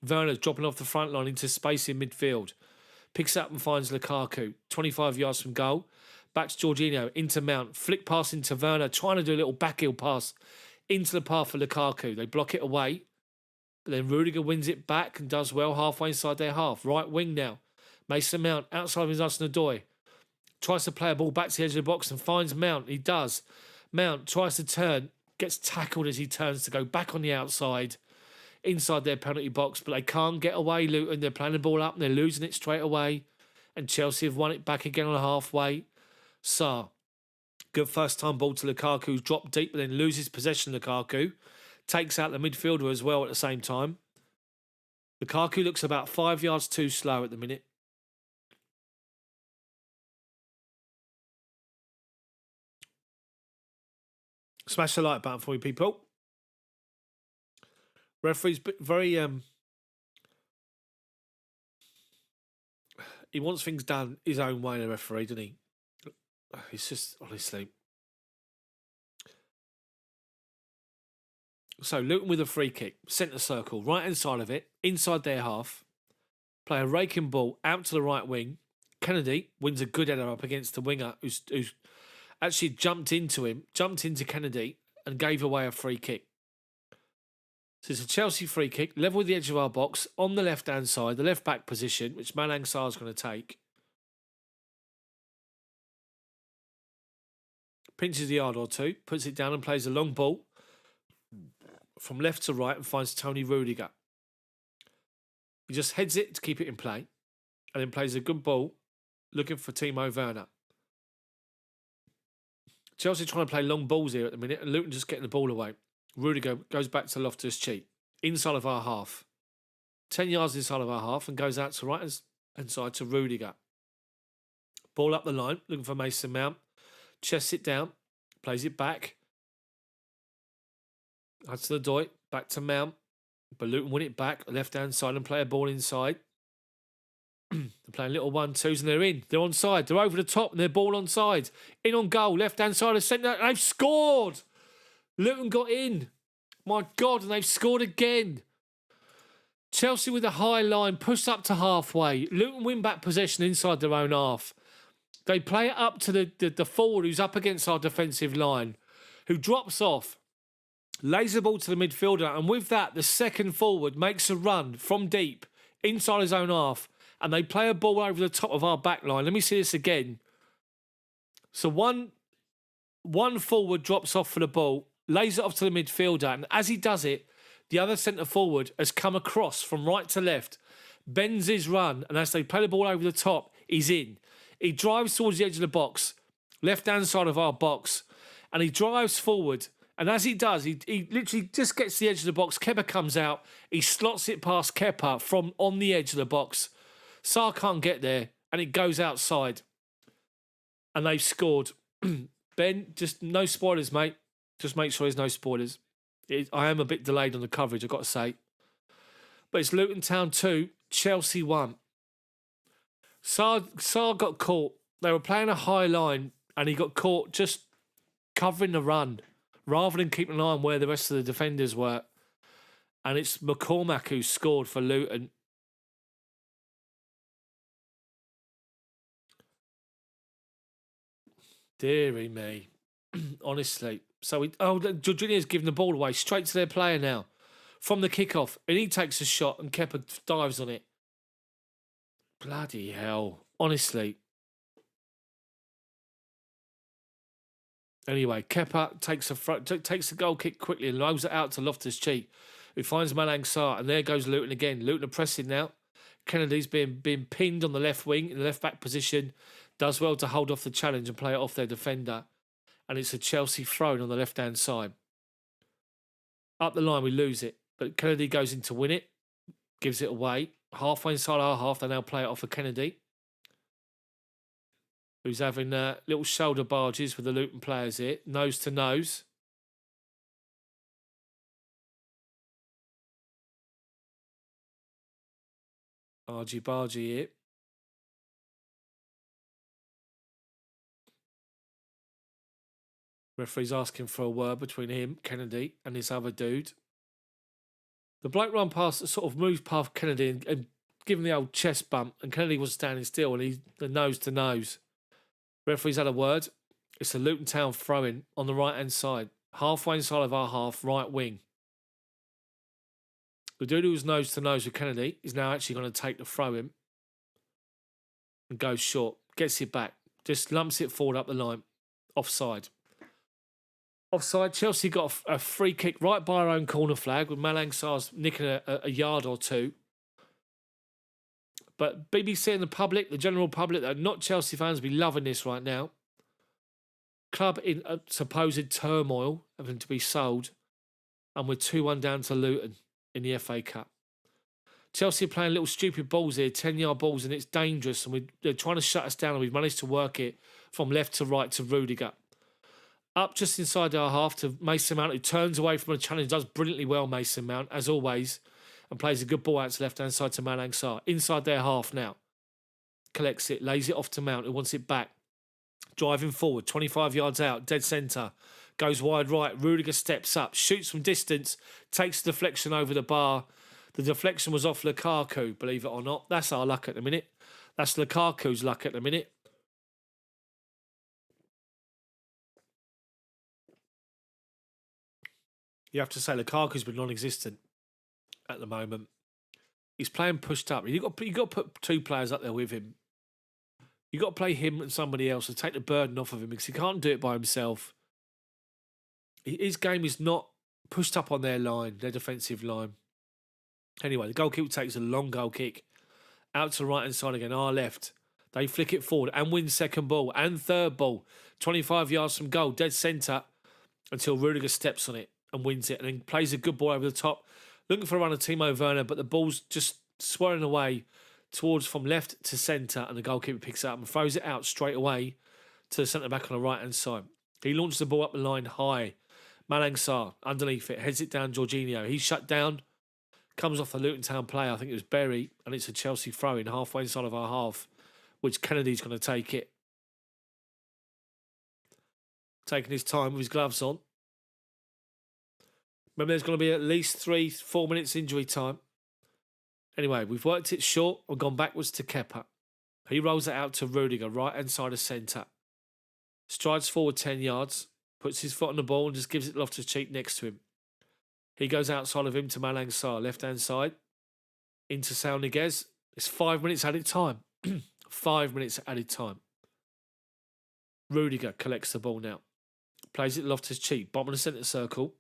Werner's dropping off the front line into space in midfield. Picks up and finds Lukaku. 25 yards from goal. Back to Jorginho. Into Mount. Flick pass into Werner. Trying to do a little backheel pass into the path for Lukaku. They block it away. But then Rudiger wins it back and does well halfway inside their half. Right wing now. Mason Mount outside of his Hudson-Odoi. Tries to play a ball back to the edge of the box and finds Mount. He does. Mount tries to turn. Gets tackled as he turns to go back on the outside. Inside their penalty box. But they can't get away, Luton. They're playing the ball up and they're losing it straight away. And Chelsea have won it back again on the halfway. Sarr. Good first time ball to Lukaku. Who's dropped deep but then loses possession Lukaku. Takes out the midfielder as well at the same time. Lukaku looks about 5 yards too slow at the minute. Smash the like button for me, people. Referee's very... he wants things done his own way, the referee, doesn't he? It's just, honestly... So, Luton with a free kick, centre circle, right hand side of it, inside their half. Play a raking ball out to the right wing. Kennedy wins a good header up against the winger who's actually jumped into Kennedy and gave away a free kick. So it's a Chelsea free kick, level with the edge of our box, on the left-hand side, the left-back position, which Malang Sarr is going to take. Pinches a yard or two, puts it down and plays a long ball from left to right and finds Tony Rudiger. He just heads it to keep it in play and then plays a good ball looking for Timo Werner. Chelsea trying to play long balls here at the minute and Luton just getting the ball away. Rudiger goes back to Loftus-Cheek, inside of our half. 10 yards inside of our half and goes out to right hand side to Rudiger. Ball up the line, looking for Mason Mount. Chests it down, plays it back. Hudson-Odoi, back to Mount. But Luton win it back, left-hand side, and play a ball inside. They're playing little 1-2s and they're in. They're onside. They're over the top and they're ball onside. In on goal, left-hand side of centre. They've scored. Luton got in. My God, and they've scored again. Chelsea with a high line, pushed up to halfway. Luton win back possession inside their own half. They play it up to the forward who's up against our defensive line, who drops off, lays the ball to the midfielder, and with that, the second forward makes a run from deep inside his own half, and they play a ball over the top of our back line. Let me see this again. So one forward drops off for the ball, lays it off to the midfielder, and as he does it, the other centre forward has come across from right to left, bends his run, and as they play the ball over the top, he's in. He drives towards the edge of the box, left-hand side of our box, and he drives forward. And as he does, he literally just gets to the edge of the box. Kepa comes out. He slots it past Kepa from on the edge of the box. Sarr can't get there, and it goes outside. And they've scored. Ben, just no spoilers, mate. Just make sure there's no spoilers. I am a bit delayed on the coverage, I've got to say. But it's Luton Town 2, Chelsea 1. Sarr got caught. They were playing a high line, and he got caught just covering the run rather than keeping an eye on where the rest of the defenders were. And it's McCormack who scored for Luton. Deary me. Honestly. So, Jorginho's giving the ball away straight to their player now. From the kickoff. And he takes a shot and Kepa dives on it. Bloody hell. Honestly. Anyway, Kepa takes the goal kick quickly and lows it out to Loftus-Cheek, who finds Malang Sarr, and there goes Luton again. Luton are pressing now. Kennedy's being pinned on the left wing in the left back position. Does well to hold off the challenge and play it off their defender. And it's a Chelsea throw on the left-hand side. Up the line, we lose it. But Kennedy goes in to win it. Gives it away. Halfway inside our half, they now play it off for Kennedy, who's having little shoulder barges with the Luton players here. Nose to nose. Bargy here. Referee's asking for a word between him, Kennedy, and this other dude. The bloke run past, sort of moves past Kennedy and give him the old chest bump, and Kennedy was standing still, and he's the nose to nose. Referee's had a word. It's a Luton Town throw-in on the right-hand side. Halfway inside of our half, right wing. The dude who was nose to nose with Kennedy is now actually going to take the throw-in and goes short. Gets it back. Just lumps it forward up the line. Offside. Offside. Chelsea got a free kick right by our own corner flag with Malang Sarr's nicking a yard or two. But BBC and the public, the general public that are not Chelsea fans, will be loving this right now. Club in a supposed turmoil, having to be sold. And we're 2-1 down to Luton in the FA Cup. Chelsea are playing little stupid balls here, 10-yard balls, and it's dangerous. And they're trying to shut us down, and we've managed to work it from left to right to Rudiger. Up just inside our half to Mason Mount, who turns away from a challenge, does brilliantly well, Mason Mount, as always, and plays a good ball out to left-hand side to Malang Sarr. Inside their half now. Collects it, lays it off to Mount, who wants it back. Driving forward, 25 yards out, dead centre. Goes wide right, Rudiger steps up, shoots from distance, takes the deflection over the bar. The deflection was off Lukaku, believe it or not. That's our luck at the minute. That's Lukaku's luck at the minute. You have to say Lukaku's been non-existent at the moment. He's playing pushed up. You've got to put two players up there with him. You've got to play him and somebody else to take the burden off of him because he can't do it by himself. His game is not pushed up on their line, their defensive line. Anyway, the goalkeeper takes a long goal kick out to the right-hand side again, our left. They flick it forward and win second ball and third ball. 25 yards from goal, dead centre, until Rudiger steps on it and wins it and then plays a good ball over the top. Looking for a run of Timo Werner, but the ball's just swirling away. towards from left to centre, and the goalkeeper picks it up and throws it out straight away to the centre back on the right hand side. He launches the ball up the line high. Malang Sarr underneath it, heads it down Jorginho. He's shut down, comes off the Luton Town player, I think it was Berry, and it's a Chelsea throw in halfway inside of our half, which Kennedy's going to take it. Taking his time with his gloves on. Remember, there's going to be at least 3-4 minutes injury time. Anyway, we've worked it short and gone backwards to Kepa. He rolls it out to Rudiger, right hand side of centre. Strides forward 10 yards, puts his foot on the ball and just gives it Loftus-Cheek next to him. He goes outside of him to Malang Sarr, left hand side, into Saul Niguez. It's 5 minutes added time. 5 minutes added time. Rudiger collects the ball now. Plays it Loftus-Cheek, bottom of the centre circle.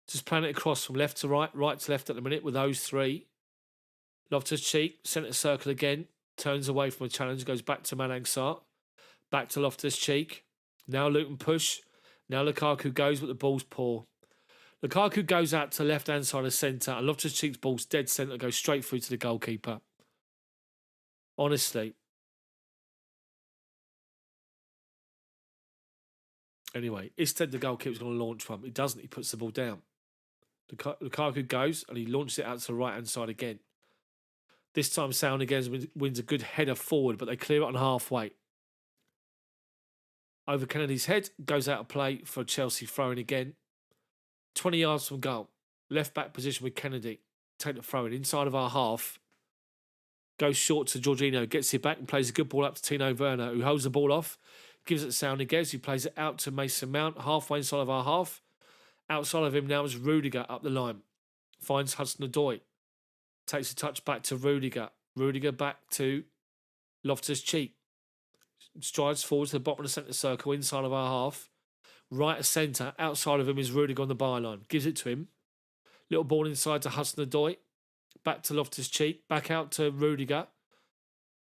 Just playing it across from left to right, right to left at the minute with those three. Loftus-Cheek, centre circle again. Turns away from a challenge, goes back to Malang Sarr. Back to Loftus-Cheek. Now Luton push. Now Lukaku goes, but the ball's poor. Lukaku goes out to left-hand side of centre, and Loftus-Cheek's ball's dead centre, goes straight through to the goalkeeper. Honestly. Anyway, instead the goalkeeper's going to launch one. He doesn't. He puts the ball down. Lukaku goes, and he launches it out to the right-hand side again. This time, Saul Niguez wins a good header forward, but they clear it on halfway. Over Kennedy's head, goes out of play for Chelsea throwing again. 20 yards from goal. Left back position with Kennedy. Take the throw in inside of our half. Goes short to Jorginho, gets it back and plays a good ball up to Timo Werner, who holds the ball off. Gives it to Saul Niguez, who plays it out to Mason Mount, halfway inside of our half. Outside of him now is Rudiger up the line. Finds Hudson-Odoi. Takes a touch back to Rudiger. Rudiger back to Loftus-Cheek. Strides forward to the bottom of the centre circle, inside of our half. Right of centre, outside of him is Rudiger on the byline. Gives it to him. Little ball inside to Hudson-Odoi. Back to Loftus-Cheek. Back out to Rudiger.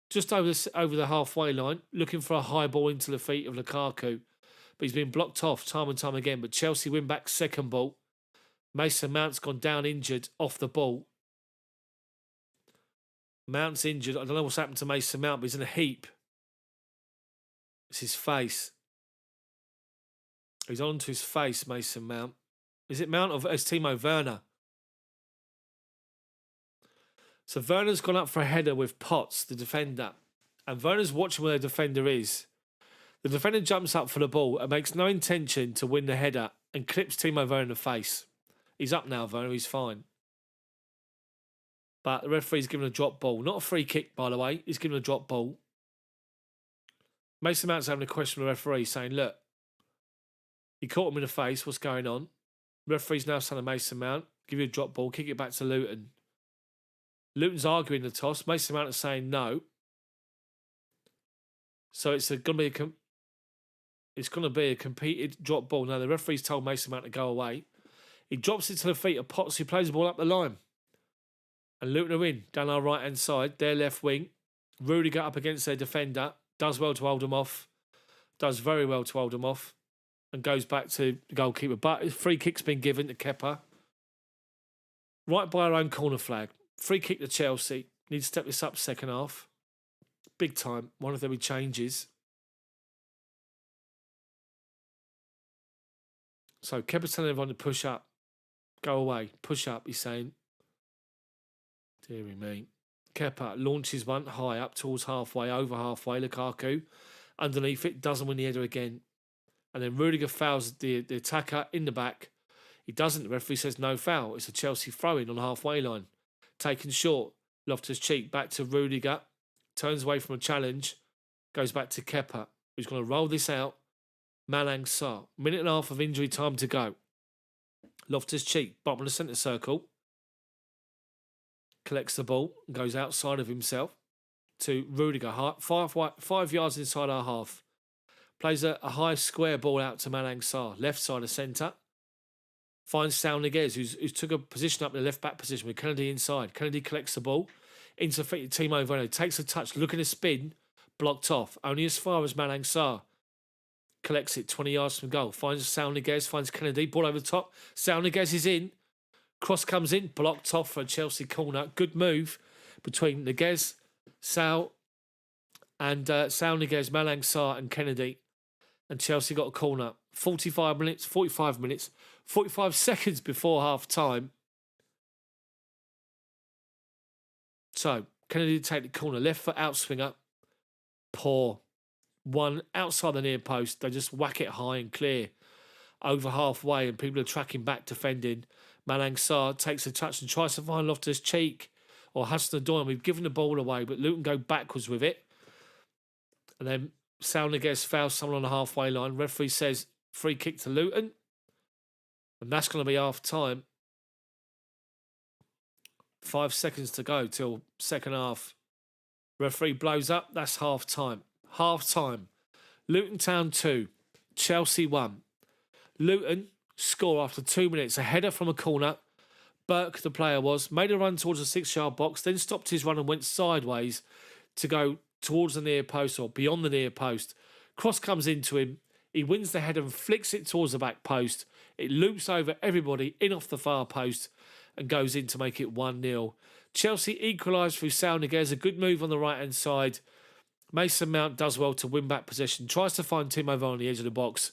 Just over the halfway line, looking for a high ball into the feet of Lukaku. But he's been blocked off time and time again. But Chelsea win back second ball. Mason Mount's gone down injured off the ball. Mount's injured. I don't know what's happened to Mason Mount, but he's in a heap. It's his face. He's onto his face, Mason Mount. Is it Mount or is Timo Werner? So Werner's gone up for a header with Potts, the defender. And Werner's watching where the defender is. The defender jumps up for the ball and makes no intention to win the header and clips Timo Werner in the face. He's up now, Werner. He's fine. But the referee's given a drop ball. Not a free kick, by the way. He's given a drop ball. Mason Mount's having a question with the referee saying, look, he caught him in the face. What's going on? The referee's now saying to Mason Mount, give you a drop ball, kick it back to Luton. Luton's arguing the toss. Mason Mount is saying no. So it's going to be a competed drop ball. Now, the referee's told Mason Mount to go away. He drops it to the feet of Potts, who plays the ball up the line. And Luton are in, down our right-hand side, their left wing. Rudiger up against their defender. Does well to hold him off. Does very well to hold him off. And goes back to the goalkeeper. But a free kick's been given to Kepa. Right by our own corner flag. Free kick to Chelsea. Need to step this up second half. Big time. One of them changes. So Kepa's telling everyone to push up. Go away. Push up, he's saying. Deary me. Kepa launches one high up towards halfway, over halfway. Lukaku underneath it, doesn't win the header again. And then Rudiger fouls the attacker in the back. He doesn't. The referee says no foul. It's a Chelsea throw-in on the halfway line. Taken short. Loftus-Cheek back to Rudiger. Turns away from a challenge. Goes back to Kepa, who's going to roll this out. Malang Sarr. Minute and a half of injury time to go. Loftus-Cheek, bottom of the centre circle. Collects the ball and goes outside of himself to Rudiger. 5 yards inside our half. Plays a high square ball out to Malang Sarr. Left side of centre. Finds Saul Niguez, who's took a position up in the left back position with Kennedy inside. Kennedy collects the ball. Into Timo Werner. Takes a touch. Looking to spin. Blocked off. Only as far as Malang Sarr. Collects it 20 yards from goal. Finds Saul Niguez. Finds Kennedy. Ball over the top. Saul Niguez is in. Cross comes in. Blocked off for a Chelsea corner. Good move between Niguez Sal and Sal Niguez, Malang Sarr and Kennedy. And Chelsea got a corner. 45 seconds before half time. So, Kennedy take the corner. Left foot outswinger. Poor. One outside the near post. They just whack it high and clear. Over halfway, and people are tracking back defending. Malang Sarr takes a touch and tries to find Loftus-Cheek or Hudson-Odoi. We've given the ball away, but Luton go backwards with it. And then Sal Niguez fouls someone on the halfway line. Referee says free kick to Luton. And that's going to be half time. 5 seconds to go till second half. Referee blows up. That's half time. Half time. Luton Town 2. Chelsea 1. Luton score after 2 minutes. A header from a corner. Burke, the player was, made a run towards the 6-yard box, then stopped his run and went sideways to go towards the near post or beyond the near post. Cross comes into him. He wins the header and flicks it towards the back post. It loops over everybody in off the far post and goes in to make it 1-0. Chelsea equalised through Sal Niguez. A good move on the right-hand side. Mason Mount does well to win back possession. Tries to find Timo Werner on the edge of the box.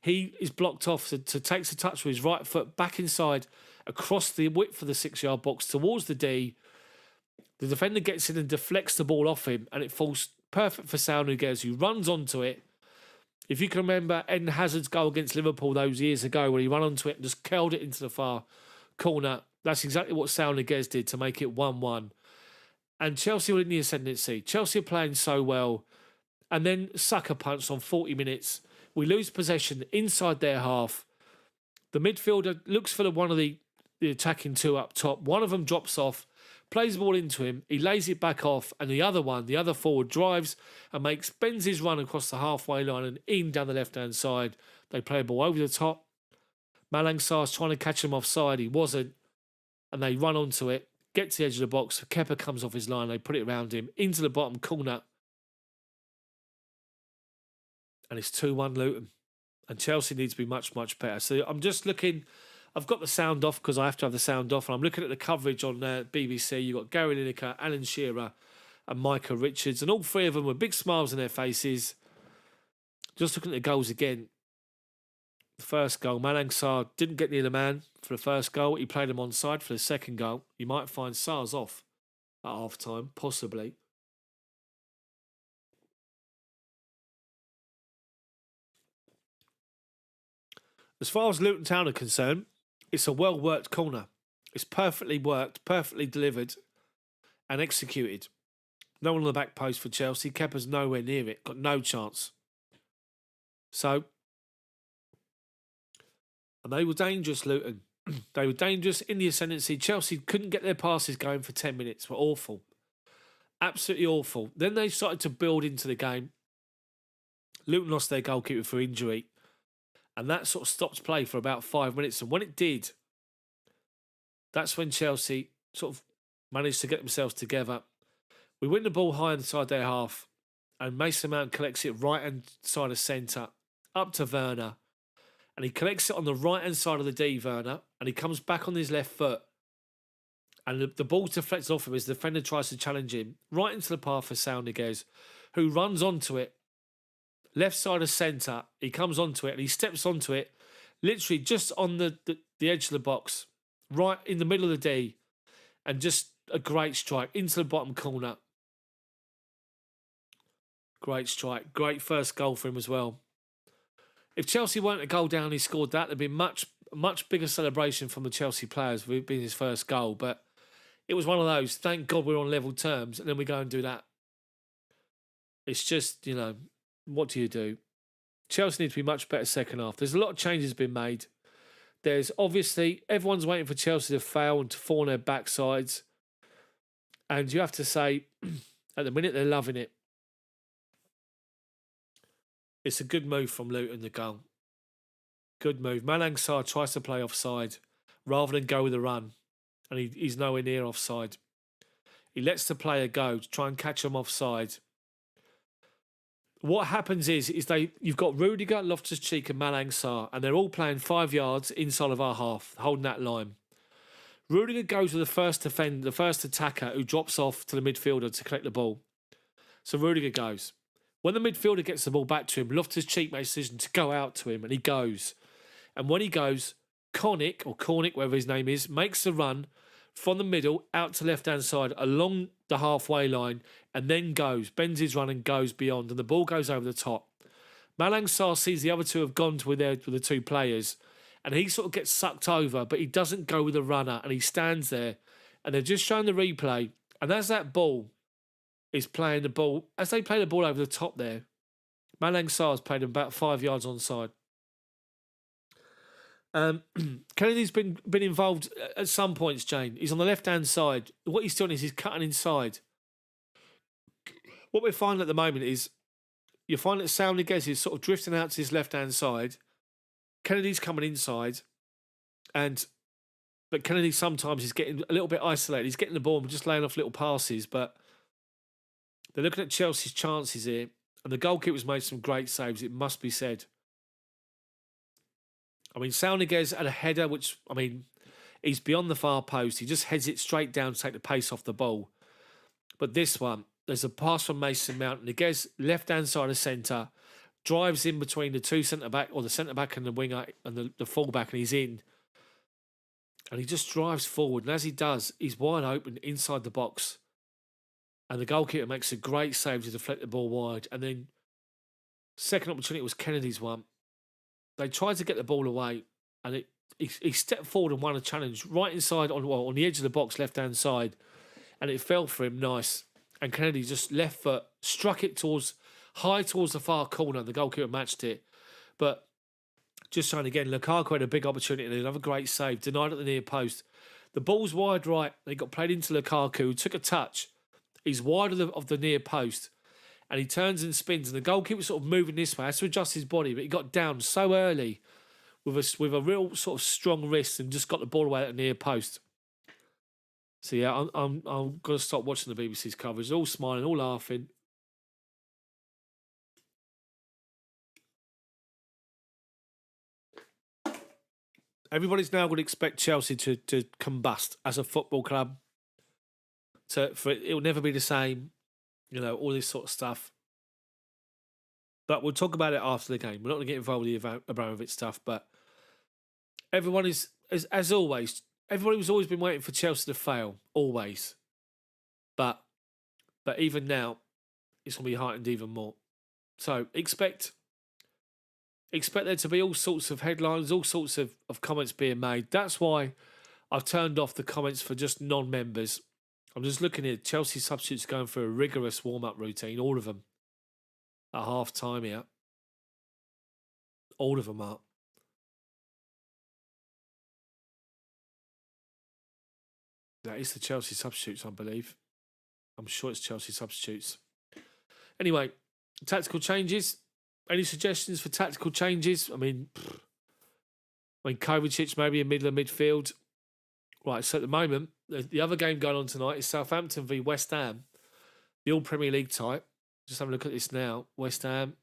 He is blocked off to takes a touch with his right foot back inside across the width of the 6-yard box towards the D. The defender gets in and deflects the ball off him, and it falls perfect for Sal Niguez, who runs onto it. If you can remember Eden Hazard's goal against Liverpool those years ago, when he ran onto it and just curled it into the far corner, that's exactly what Sal Niguez did to make it 1-1. And Chelsea were in the ascendancy. Chelsea are playing so well. And then sucker punch on 40 minutes. We lose possession inside their half. The midfielder looks for one of the attacking two up top. One of them drops off, plays the ball into him. He lays it back off, and the other forward, drives and bends his run across the halfway line and in down the left-hand side. They play a ball over the top. Malang Sarr's trying to catch him offside. He wasn't. And they run onto it, get to the edge of the box. Kepa comes off his line. They put it around him into the bottom corner. And it's 2-1 Luton. And Chelsea needs to be much, much better. So I'm just looking. I've got the sound off because I have to have the sound off. And I'm looking at the coverage on BBC. You've got Gary Lineker, Alan Shearer and Micah Richards. And all three of them with big smiles on their faces. Just looking at the goals again. The first goal, Malang Sarr didn't get near the man for the first goal. He played him onside for the second goal. You might find Sarr's off at half-time, possibly. As far as Luton Town are concerned, it's a well-worked corner. It's perfectly worked, perfectly delivered and executed. No one on the back post for Chelsea. Kepa's nowhere near it. Got no chance. So, and they were dangerous, Luton. They were dangerous in the ascendancy. Chelsea couldn't get their passes going for 10 minutes. Were awful. Absolutely awful. Then they started to build into the game. Luton lost their goalkeeper for injury. And that sort of stopped play for about 5 minutes. And when it did, that's when Chelsea sort of managed to get themselves together. We win the ball high inside their half. And Mason Mount collects it right-hand side of centre, up to Werner. And he collects it on the right-hand side of the D, Werner. And he comes back on his left foot. And the ball deflects off him as the defender tries to challenge him. Right into the path for Sal Niguez, who runs onto it. Left side of centre, he comes onto it and he steps onto it, literally just on the edge of the box, right in the middle of the D, and just a great strike into the bottom corner. Great strike. Great first goal for him as well. If Chelsea weren't a goal down, he scored that, there'd be much bigger celebration from the Chelsea players with it being his first goal. But it was one of those, thank God we're on level terms, and then we go and do that. It's just, what do you do? Chelsea need to be much better second half. There's a lot of changes been made. There's obviously, everyone's waiting for Chelsea to fail and to fall on their backsides. And you have to say, at the minute, they're loving it. It's a good move from Luton, the goal. Good move. Malang Sarr tries to play offside rather than go with a run. And he's nowhere near offside. He lets the player go to try and catch him offside. What happens is you've got Rudiger, Loftus-Cheek and Malang Sarr, and they're all playing 5 yards inside of our half, holding that line. Rudiger goes with the first attacker who drops off to the midfielder to collect the ball. So Rudiger goes. When the midfielder gets the ball back to him, Loftus-Cheek makes a decision to go out to him, and he goes. And when he goes, Cornick, whatever his name is, makes the run from the middle out to left-hand side along the halfway line, and then goes, bends his run and goes beyond, and the ball goes over the top. Malang Sarr sees the other two have gone with the two players, and he sort of gets sucked over, but he doesn't go with the runner, and he stands there, and they're just showing the replay, and as that ball is playing the ball, as they play the ball over the top there, Malang Sarr's played him about 5 yards onside. Kennedy's been involved at some points, Jane. He's on the left-hand side. What he's doing is he's cutting inside. What we're finding at the moment is you find that Saul Niguez is sort of drifting out to his left-hand side. Kennedy's coming inside. But Kennedy sometimes is getting a little bit isolated. He's getting the ball and just laying off little passes. But they're looking at Chelsea's chances here. And the goalkeeper's made some great saves, it must be said. I mean, Saul Niguez had a header, which, I mean, he's beyond the far post. He just heads it straight down to take the pace off the ball. But this one, there's a pass from Mason Mount. Niguez, left-hand side of centre, drives in between the two centre-back, or the centre-back and the winger and the full-back, and he's in. And he just drives forward. And as he does, he's wide open inside the box. And the goalkeeper makes a great save to deflect the ball wide. And then second opportunity was Kennedy's one. They tried to get the ball away, and he stepped forward and won a challenge right inside on the edge of the box, left-hand side, and it fell for him nice. And Kennedy just left foot, struck it high towards the far corner. The goalkeeper matched it. But just showing again, Lukaku had a big opportunity and another great save, denied at the near post. The ball's wide right. They got played into Lukaku, who took a touch. He's wide of the near post. And he turns and spins, and the goalkeeper's sort of moving this way. Has to adjust his body, but he got down so early with a real sort of strong wrist and just got the ball away at the near post. So yeah, I'm going to stop watching the BBC's coverage. All smiling, all laughing. Everybody's now going to expect Chelsea to combust as a football club. It will never be the same. You know, all this sort of stuff. But we'll talk about it after the game. We're not going to get involved with the Abramovich stuff, but everyone is, as always, everybody was always been waiting for Chelsea to fail, always. But even now, it's going to be heightened even more. So expect there to be all sorts of headlines, all sorts of comments being made. That's why I've turned off the comments for just non-members. I'm just looking at Chelsea substitutes going for a rigorous warm-up routine, all of them, at half-time here. All of them are. That is the Chelsea substitutes, I believe. I'm sure it's Chelsea substitutes. Anyway, tactical changes. Any suggestions for tactical changes? I mean, Kovacic maybe in middle of midfield. Right, so at the moment, the other game going on tonight is Southampton v West Ham, the all Premier League type. Just having a look at this now. West Ham,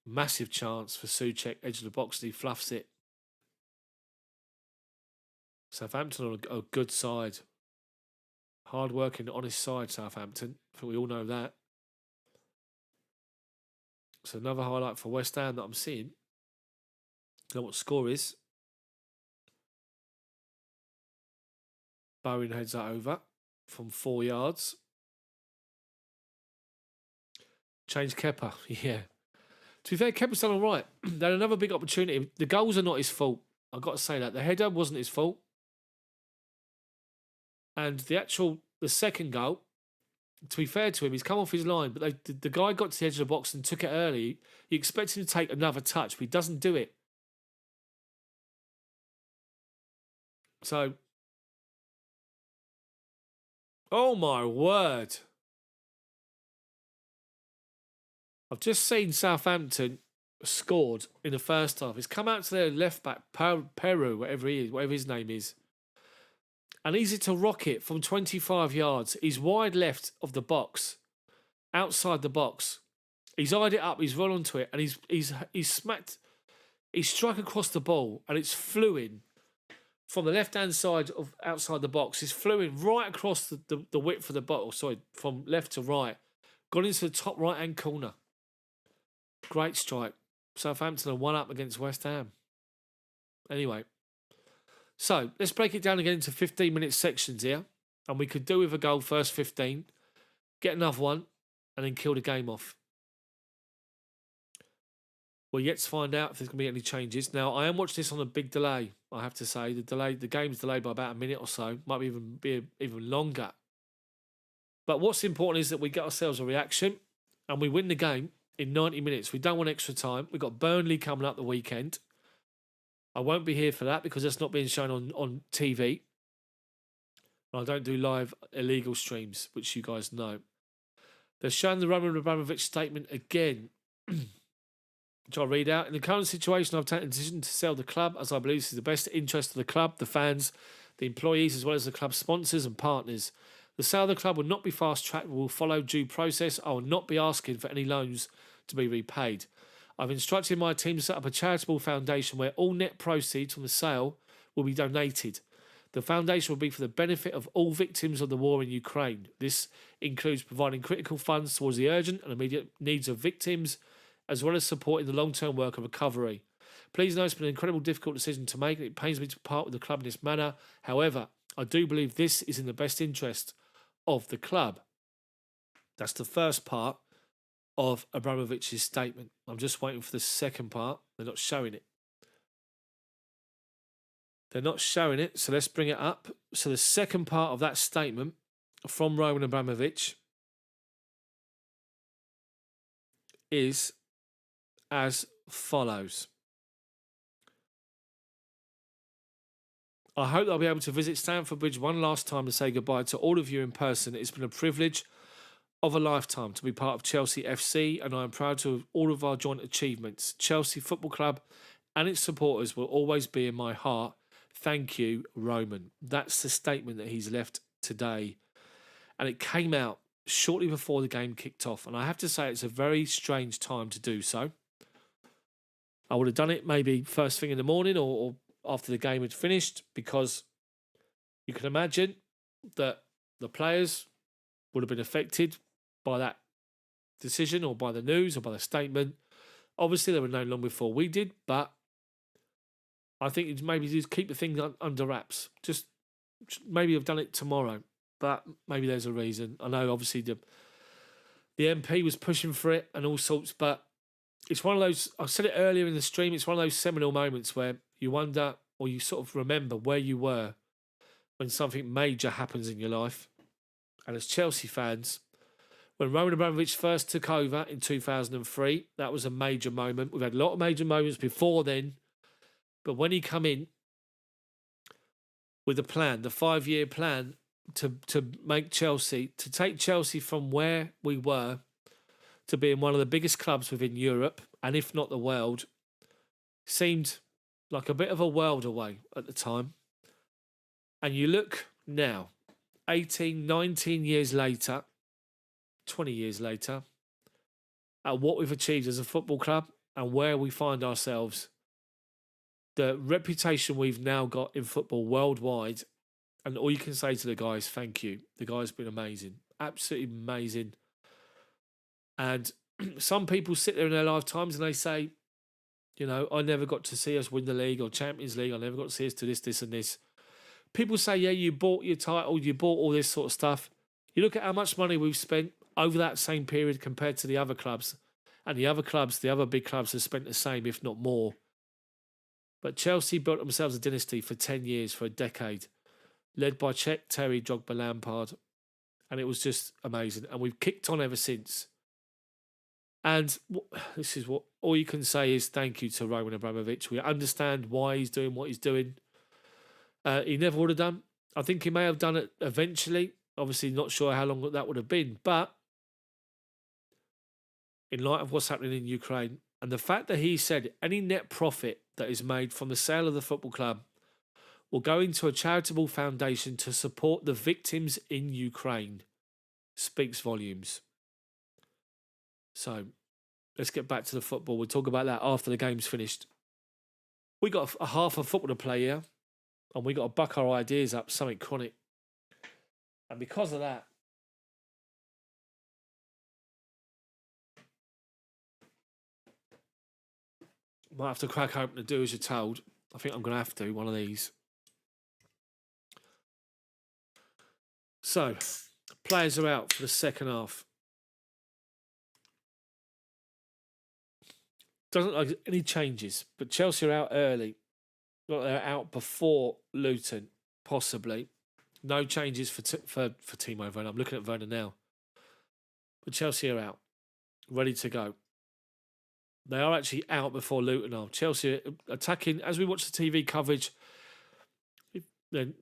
massive chance for Ziyech, edge of the box, and he fluffs it. Southampton are a good side. Hard-working, honest side, Southampton. I think we all know that. So another highlight for West Ham that I'm seeing. Know what score is. Bowen heads that over from 4 yards. Change Kepa, yeah. To be fair, Kepa's done all right. They had another big opportunity. The goals are not his fault. I've got to say that. The header wasn't his fault. And the second goal, to be fair to him, he's come off his line, but the guy got to the edge of the box and took it early. You expect him to take another touch, but he doesn't do it. So, oh my word. I've just seen Southampton scored in the first half. He's come out to their left back, Peru, whatever he is, whatever his name is. And easy to rock it from 25 yards. He's wide left of the box, outside the box. He's eyed it up, he's run onto it, and he's smacked, he's struck across the ball, and it's flew in. from the left-hand side of outside the box. He's flew in right across the width of the bottle, sorry, from left to right. Gone into the top right-hand corner. Great strike. Southampton are 1-up against West Ham. Anyway, so let's break it down again into 15-minute sections here. And we could do with a goal first 15, get another one, and then kill the game off. We're yet to find out if there's going to be any changes. Now, I am watching this on a big delay, I have to say. The game's delayed by about a minute or so. Might be even longer. But what's important is that we get ourselves a reaction and we win the game in 90 minutes. We don't want extra time. We've got Burnley coming up the weekend. I won't be here for that because that's not being shown on TV. I don't do live illegal streams, which you guys know. They're showing the Roman Abramovich statement again, which I'll read out. In the current situation, I've taken a decision to sell the club as I believe this is the best interest of the club, the fans, the employees, as well as the club's sponsors and partners. The sale of the club will not be fast-tracked, will follow due process. I will not be asking for any loans to be repaid. I've instructed my team to set up a charitable foundation where all net proceeds from the sale will be donated. The foundation will be for the benefit of all victims of the war in Ukraine. This includes providing critical funds towards the urgent and immediate needs of victims, as well as supporting the long-term work of recovery. Please know it's been an incredibly difficult decision to make, and it pains me to part with the club in this manner. However, I do believe this is in the best interest of the club. That's the first part of Abramovich's statement. I'm just waiting for the second part. They're not showing it. So let's bring it up. So the second part of that statement from Roman Abramovich is as follows. I hope I'll be able to visit Stamford Bridge one last time to say goodbye to all of you in person. It's been a privilege of a lifetime to be part of Chelsea FC, and I am proud of all of our joint achievements. Chelsea Football Club and its supporters will always be in my heart. Thank you, Roman. That's the statement that he's left today. And it came out shortly before the game kicked off. And I have to say, it's a very strange time to do so. I would have done it maybe first thing in the morning or after the game had finished, because you can imagine that the players would have been affected by that decision or by the news or by the statement. Obviously, they were known long before we did, but I think it's maybe just keep the thing under wraps. Just maybe have done it tomorrow, but maybe there's a reason. I know obviously the MP was pushing for it and all sorts, but it's one of those, I said it earlier in the stream, it's one of those seminal moments where you wonder or you sort of remember where you were when something major happens in your life. And as Chelsea fans, when Roman Abramovich first took over in 2003, that was a major moment. We've had a lot of major moments before then, but when he come in with a plan, the 5-year plan to make Chelsea, to take Chelsea from where we were to being one of the biggest clubs within Europe, and if not the world, seemed like a bit of a world away at the time. And you look now, 18, 19 years later, 20 years later, at what we've achieved as a football club and where we find ourselves, the reputation we've now got in football worldwide, and all you can say to the guys, thank you. The guy's been amazing, absolutely amazing. And some people sit there in their lifetimes and they say, you know, I never got to see us win the league or Champions League. I never got to see us do this, this and this. People say, yeah, you bought your title, you bought all this sort of stuff. You look at how much money we've spent over that same period compared to the other clubs. And the other clubs, the other big clubs have spent the same, if not more. But Chelsea built themselves a dynasty for 10 years, for a decade, led by Cech, Terry, Drogba, Lampard. And it was just amazing. And we've kicked on ever since. And this is what all you can say is thank you to Roman Abramovich. We understand why he's doing what he's doing. He never would have done. I think he may have done it eventually. Obviously, not sure how long that would have been. But in light of what's happening in Ukraine, and the fact that he said any net profit that is made from the sale of the football club will go into a charitable foundation to support the victims in Ukraine, speaks volumes. So let's get back to the football. We'll talk about that after the game's finished. We got a half of football to play here. And we got to buck our ideas up, something chronic. And because of that, might have to crack open the do as you're told. I think I'm going to have to, one of these. So, players are out for the second half. Doesn't look like any changes, but Chelsea are out early. Not they're out before Luton, possibly. No changes for Timo Werner. I'm looking at Werner now. But Chelsea are out, ready to go. They are actually out before Luton are. Chelsea attacking, as we watch the TV coverage, then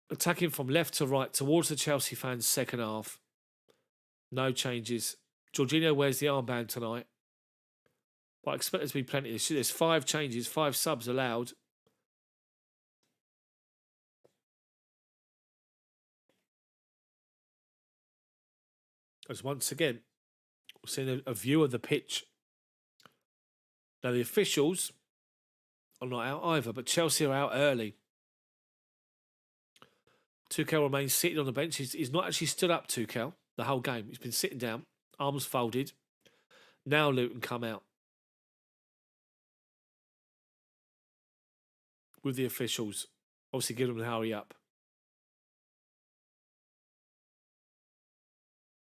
attacking from left to right towards the Chelsea fans' second half. No changes. Jorginho wears the armband tonight. But I expect there to be plenty. There's 5 changes, 5 subs allowed. As once again, we're seeing a view of the pitch. Now, the officials are not out either, but Chelsea are out early. Tuchel remains sitting on the bench. He's not actually stood up, Tuchel, the whole game. He's been sitting down, arms folded. Now Luton come out with the officials. Obviously, give them the hurry up.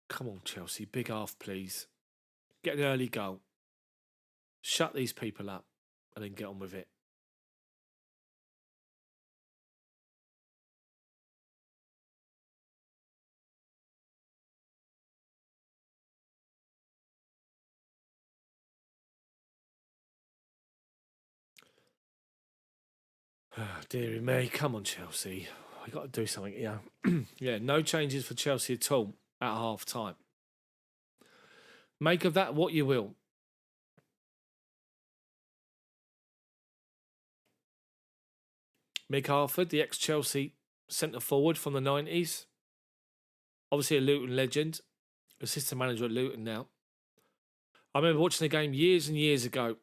Come on, Chelsea. Big half, please. Get an early goal. Shut these people up and then get on with it. Dearie me. Come on, Chelsea. We've got to do something here. Yeah, no changes for Chelsea at all at half time. Make of that what you will. Mick Harford, the ex-Chelsea centre forward from the 90s. Obviously a Luton legend. Assistant manager at Luton now. I remember watching the game years and years ago.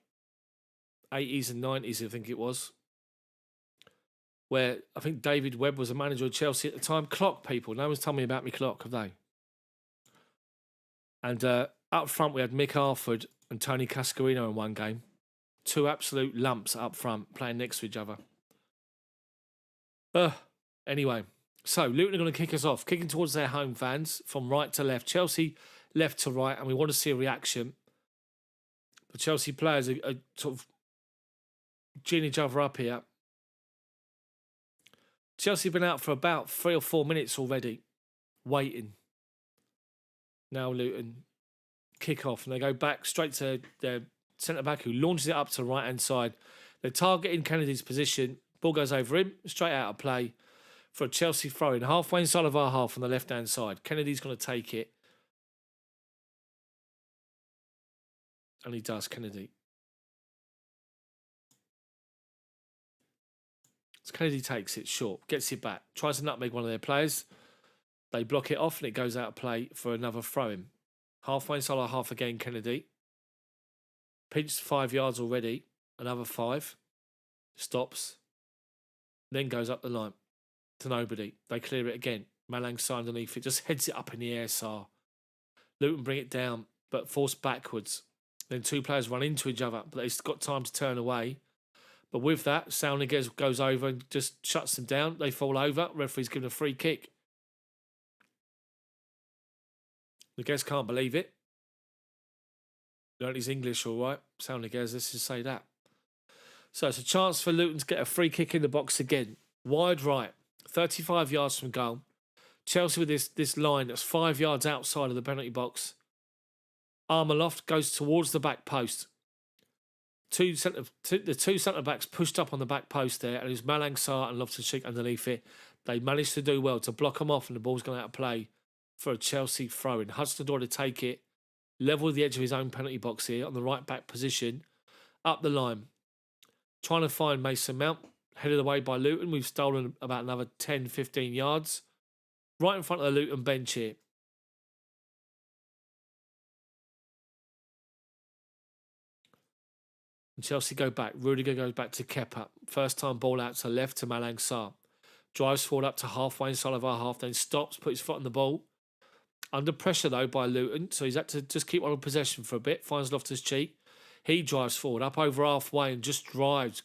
80s and 90s, I think it was. Where I think David Webb was a manager of Chelsea at the time. Clock people. No one's told me about me clock, have they? And up front, we had Mick Harford and Tony Cascarino in one game. 2 absolute lumps up front, playing next to each other. Anyway, so Luton are going to kick us off, kicking towards their home fans from right to left. Chelsea left to right, and we want to see a reaction. The Chelsea players are sort of geeing each other up here. Chelsea have been out for about 3 or 4 minutes already, waiting. Now Luton kick off, and they go back straight to their centre-back, who launches it up to the right-hand side. They're targeting Kennedy's position. Ball goes over him, straight out of play for a Chelsea throw-in. Halfway inside of our half on the left-hand side. Kennedy's going to take it. And he does, Kennedy. So Kennedy takes it short, gets it back, tries to nutmeg one of their players. They block it off and it goes out of play for another throw-in. Halfway inside our half again, Kennedy. Pinched 5 yards already. Another 5. Stops. Then goes up the line to nobody. They clear it again. Malang Sarr underneath it. Just heads it up in the air, Sarr. Luton bring it down, but forced backwards. Then 2 players run into each other, but they've got time to turn away. But with that, Salniguez goes over and just shuts them down. They fall over. Referee's given a free kick. The guests can't believe it. Learned his English all right. Salniguez, let's just say that. So it's a chance for Luton to get a free kick in the box again. Wide right, 35 yards from goal. Chelsea with this line that's 5 yards outside of the penalty box. Arm aloft, goes towards the back post. The 2 centre-backs pushed up on the back post there, and it was Malang Sarr and Loftus-Cheek underneath it. They managed to do well to block them off, and the ball's gone out of play for a Chelsea throw-in. Hudson-Odoi to take it, level the edge of his own penalty box here on the right-back position, up the line. Trying to find Mason Mount, headed away by Luton. We've stolen about another 10, 15 yards. Right in front of the Luton bench here. And Chelsea go back. Rudiger goes back to Kepa. First time ball out to left to Malang Sarr. Drives forward up to halfway inside of our half, then stops, puts his foot on the ball. Under pressure, though, by Luton, so he's had to just keep on possession for a bit. Finds Loftus-Cheek. He drives forward, up over halfway, and just glides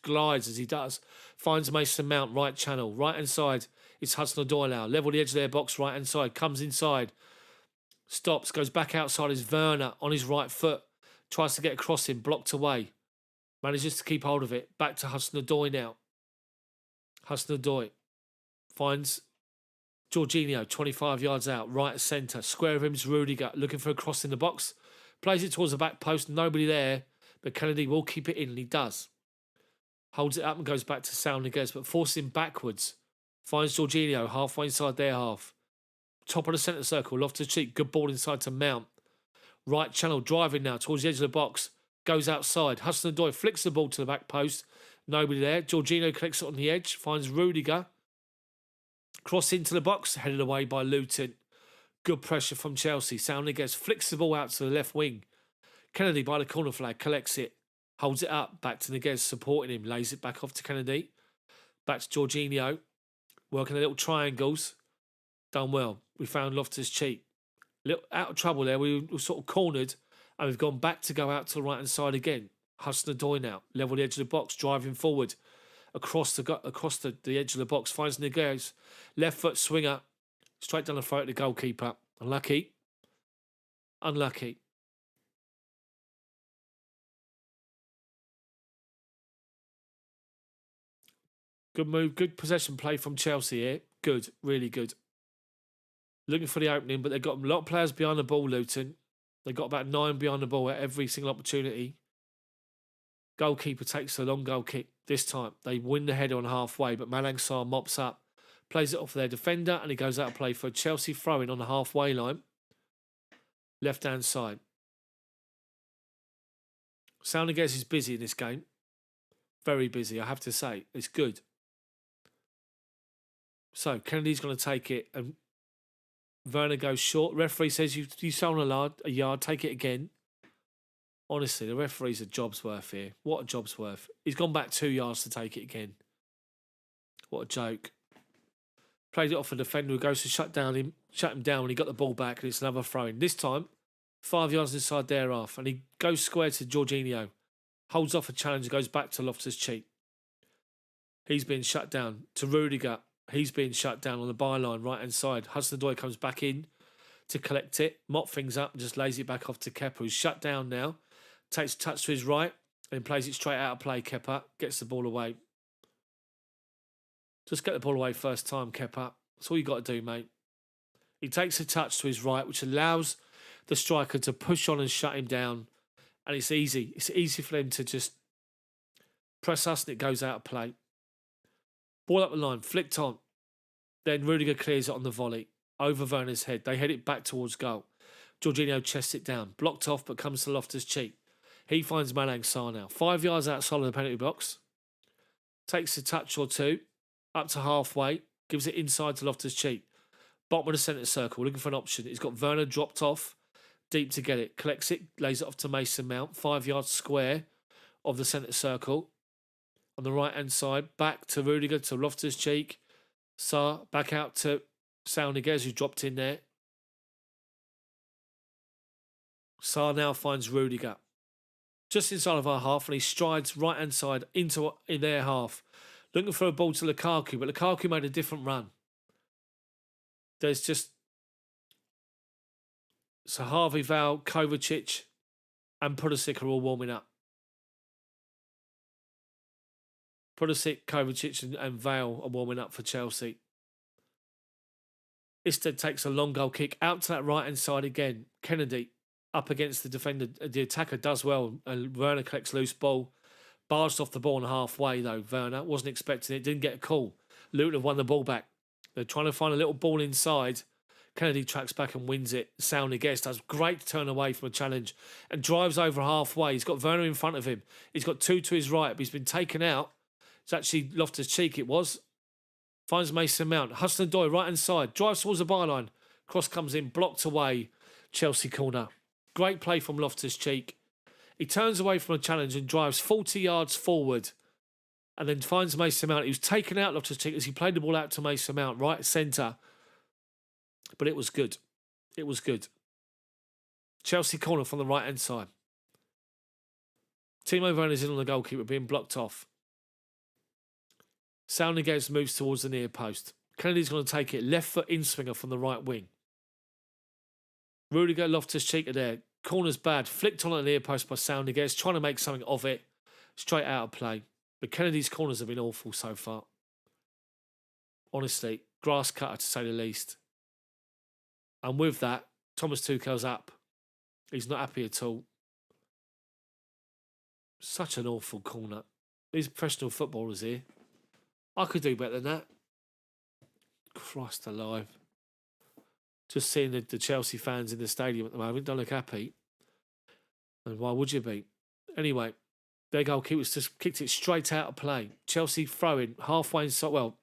as he does. Finds Mason Mount, right channel. Right-hand side, it's Hudson-Odoi now. Level the edge of their box, right-hand side. Comes inside. Stops, goes back outside. Is Werner on his right foot. Tries to get across him, blocked away. Manages to keep hold of it. Back to Hudson-Odoi now. Hudson-Odoi finds Jorginho, 25 yards out, right centre. Square of him is Rudiger, looking for a cross in the box. Plays it towards the back post, nobody there, but Kennedy will keep it in, and he does. Holds it up and goes back to Soundinguez, but forces him backwards. Finds Jorginho halfway inside their half. Top of the centre circle, Loftus-Cheek, good ball inside to Mount. Right channel, driving now towards the edge of the box. Goes outside. Hudson-Odoi flicks the ball to the back post. Nobody there. Jorginho collects it on the edge. Finds Rudiger. Cross into the box. Headed away by Luton. Good pressure from Chelsea. Soundinguez flicks the ball out to the left wing. Kennedy by the corner flag. Collects it. Holds it up. Back to Niguez supporting him. Lays it back off to Kennedy. Back to Jorginho. Working the little triangles. Done well. We found Loftus-Cheek. Little out of trouble there. We were sort of cornered. And we've gone back to go out to the right-hand side again. Hudson-Odoi now. Level the edge of the box. Driving forward. Across the edge of the box. Finds Niguez. Left foot swinger. Straight down the throat of the goalkeeper. Unlucky. Good move. Good possession play from Chelsea here. Good. Really good. Looking for the opening, but they've got a lot of players behind the ball, Luton. They've got about 9 behind the ball at every single opportunity. Goalkeeper takes a long goal kick this time. They win the header on halfway, but Malang Sarr mops up. Plays it off their defender, and he goes out of play for a Chelsea throw-in on the halfway line. Left-hand side. Soundinguez is busy in this game. Very busy, I have to say. It's good. So, Kennedy's going to take it, and Werner goes short. Referee says, you sound a yard, take it again. Honestly, the referee's a job's worth here. What a job's worth. He's gone back 2 yards to take it again. What a joke. Played it off a defender who goes to shut him down when he got the ball back, and it's another throw-in. This time, 5 yards inside their half, and he goes square to Jorginho. Holds off a challenge and goes back to Loftus-Cheek. He's been shut down. To Rudiger. He's being shut down on the byline, right-hand side. Hudson-Odoi comes back in to collect it, mop things up, and just lays it back off to Kepa, who's shut down now. Takes a touch to his right, and plays it straight out of play, Kepa. Gets the ball away. Just get the ball away first time, Kepa. That's all you got to do, mate. He takes a touch to his right, which allows the striker to push on and shut him down. And it's easy. It's easy for them to just press us, and it goes out of play. Ball up the line, flicked on. Then Rudiger clears it on the volley. Over Werner's head. They head it back towards goal. Jorginho chests it down. Blocked off, but comes to Loftus-Cheek. He finds Malang Sarr now. 5 yards outside of the penalty box. Takes a touch or two. Up to halfway. Gives it inside to Loftus-Cheek. Bottom of the centre circle. Looking for an option. He's got Werner dropped off. Deep to get it. Collects it. Lays it off to Mason Mount. 5 yards square of the centre circle. On the right-hand side. Back to Rudiger, to Loftus-Cheek. Sarr back out to Soundinguez, who dropped in there. Sarr now finds Rudiger. Just inside of our half, and he strides right-hand side in their half. Looking for a ball to Lukaku, but Lukaku made a different run. There's just Sahavi, Val, Kovacic, and Pulisic are all warming up. Pulisic, Kovacic, and Vale are warming up for Chelsea. Isted takes a long goal kick out to that right-hand side again. Kennedy up against the defender. The attacker does well, and Werner collects loose ball. Barged off the ball on halfway, though. Werner wasn't expecting it, didn't get a call. Luton have won the ball back. They're trying to find a little ball inside. Kennedy tracks back and wins it. Soundinguez does great to turn away from a challenge and drives over halfway. He's got Werner in front of him. He's got two to his right, but he's been taken out. It's actually Loftus-Cheek, it was. Finds Mason Mount. Hudson-Odoi, right-hand side. Drives towards the byline. Cross comes in, blocked away. Chelsea corner. Great play from Loftus-Cheek. He turns away from a challenge and drives 40 yards forward and then finds Mason Mount. He was taken out Loftus-Cheek as he played the ball out to Mason Mount, right centre. But it was good. It was good. Chelsea corner from the right-hand side. Timo Werner's in on the goalkeeper, being blocked off. Saul Niguez moves towards the near post. Kennedy's going to take it. Left foot in-swinger from the right wing. Rudiger, Loftus-Cheek are there. Corner's bad. Flicked on at the near post by Saul Niguez, trying to make something of it. Straight out of play. But Kennedy's corners have been awful so far. Honestly, grass cutter to say the least. And with that, Thomas Tuchel's up. He's not happy at all. Such an awful corner. These professional footballers here. I could do better than that. Christ alive. Just seeing the Chelsea fans in the stadium at the moment don't look happy. And why would you be? Anyway, their goalkeeper's just kicked it straight out of play. Chelsea throwing halfway inside,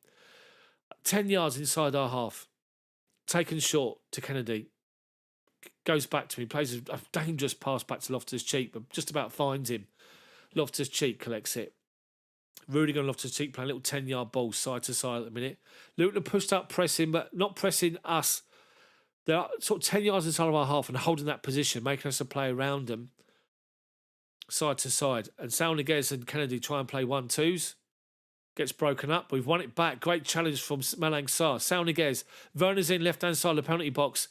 10 yards inside our half. Taken short to Kennedy. Goes back to him, plays a dangerous pass back to Loftus-Cheek, but just about finds him. Loftus-Cheek collects it. Rudiger and Loftus-Cheek playing a little 10-yard ball side to side at the minute. Luton pushed up pressing, but not pressing us. They're sort of 10 yards inside of our half and holding that position, making us to play around them side to side. And Saul Niguez and Kennedy try and play 1-2s. Gets broken up. We've won it back. Great challenge from Malang Sarr. Saul Niguez. Werner's in left-hand side of the penalty box.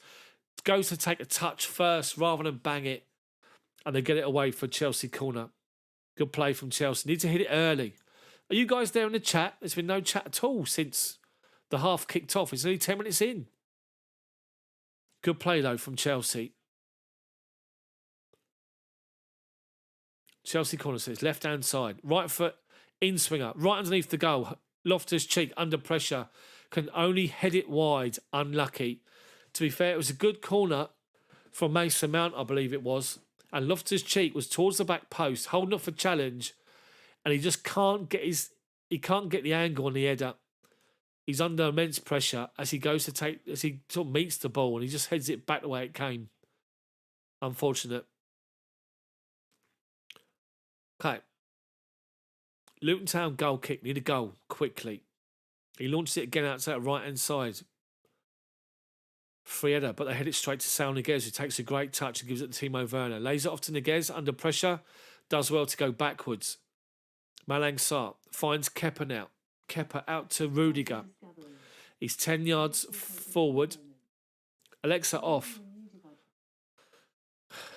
Goes to take a touch first rather than bang it. And they get it away for Chelsea corner. Good play from Chelsea. Need to hit it early. Are you guys there in the chat? There's been no chat at all since the half kicked off. It's only 10 minutes in. Good play, though, from Chelsea. Chelsea corner says left-hand side. Right foot in swinger. Right underneath the goal. Loftus-Cheek under pressure. Can only head it wide. Unlucky. To be fair, it was a good corner from Mason Mount, I believe it was. And Loftus-Cheek was towards the back post, holding up for challenge. And he just can't get the angle on the header. He's under immense pressure as he goes to as he sort of meets the ball and he just heads it back the way it came. Unfortunate. Okay. Luton Town goal kick. Need a goal quickly. He launches it again out to that right-hand side. Free header, but they head it straight to Saul Niguez, who takes a great touch and gives it to Timo Werner. Lays it off to Niguez under pressure. Does well to go backwards. Malang Sarr finds Kepa now. Kepa out to Rudiger. He's 10 yards forward. Alexa off.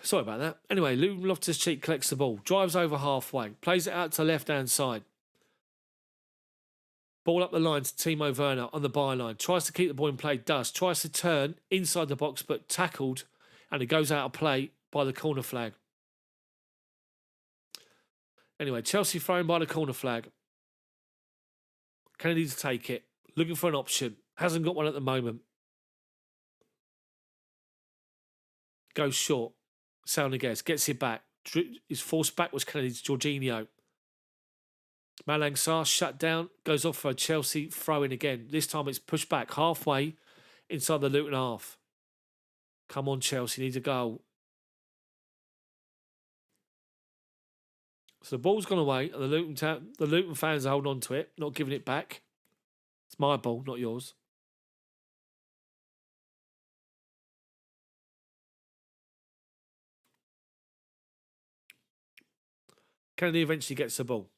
Sorry about that. Anyway, Loftus-Cheek collects the ball. Drives over halfway. Plays it out to left-hand side. Ball up the line to Timo Werner on the byline. Tries to keep the ball in play. Does. Tries to turn inside the box, but tackled. And it goes out of play by the corner flag. Anyway, Chelsea thrown by the corner flag. Kennedy to take it. Looking for an option. Hasn't got one at the moment. Goes short. Saul Niguez gets it back. His force back was Kennedy's Jorginho. Malang Sarr shut down. Goes off for a Chelsea throw-in again. This time it's pushed back halfway inside the Luton half. Come on, Chelsea. Needs a goal. So the ball's gone away, and the Luton fans are holding on to it, not giving it back. It's my ball, not yours. Kennedy eventually gets the ball.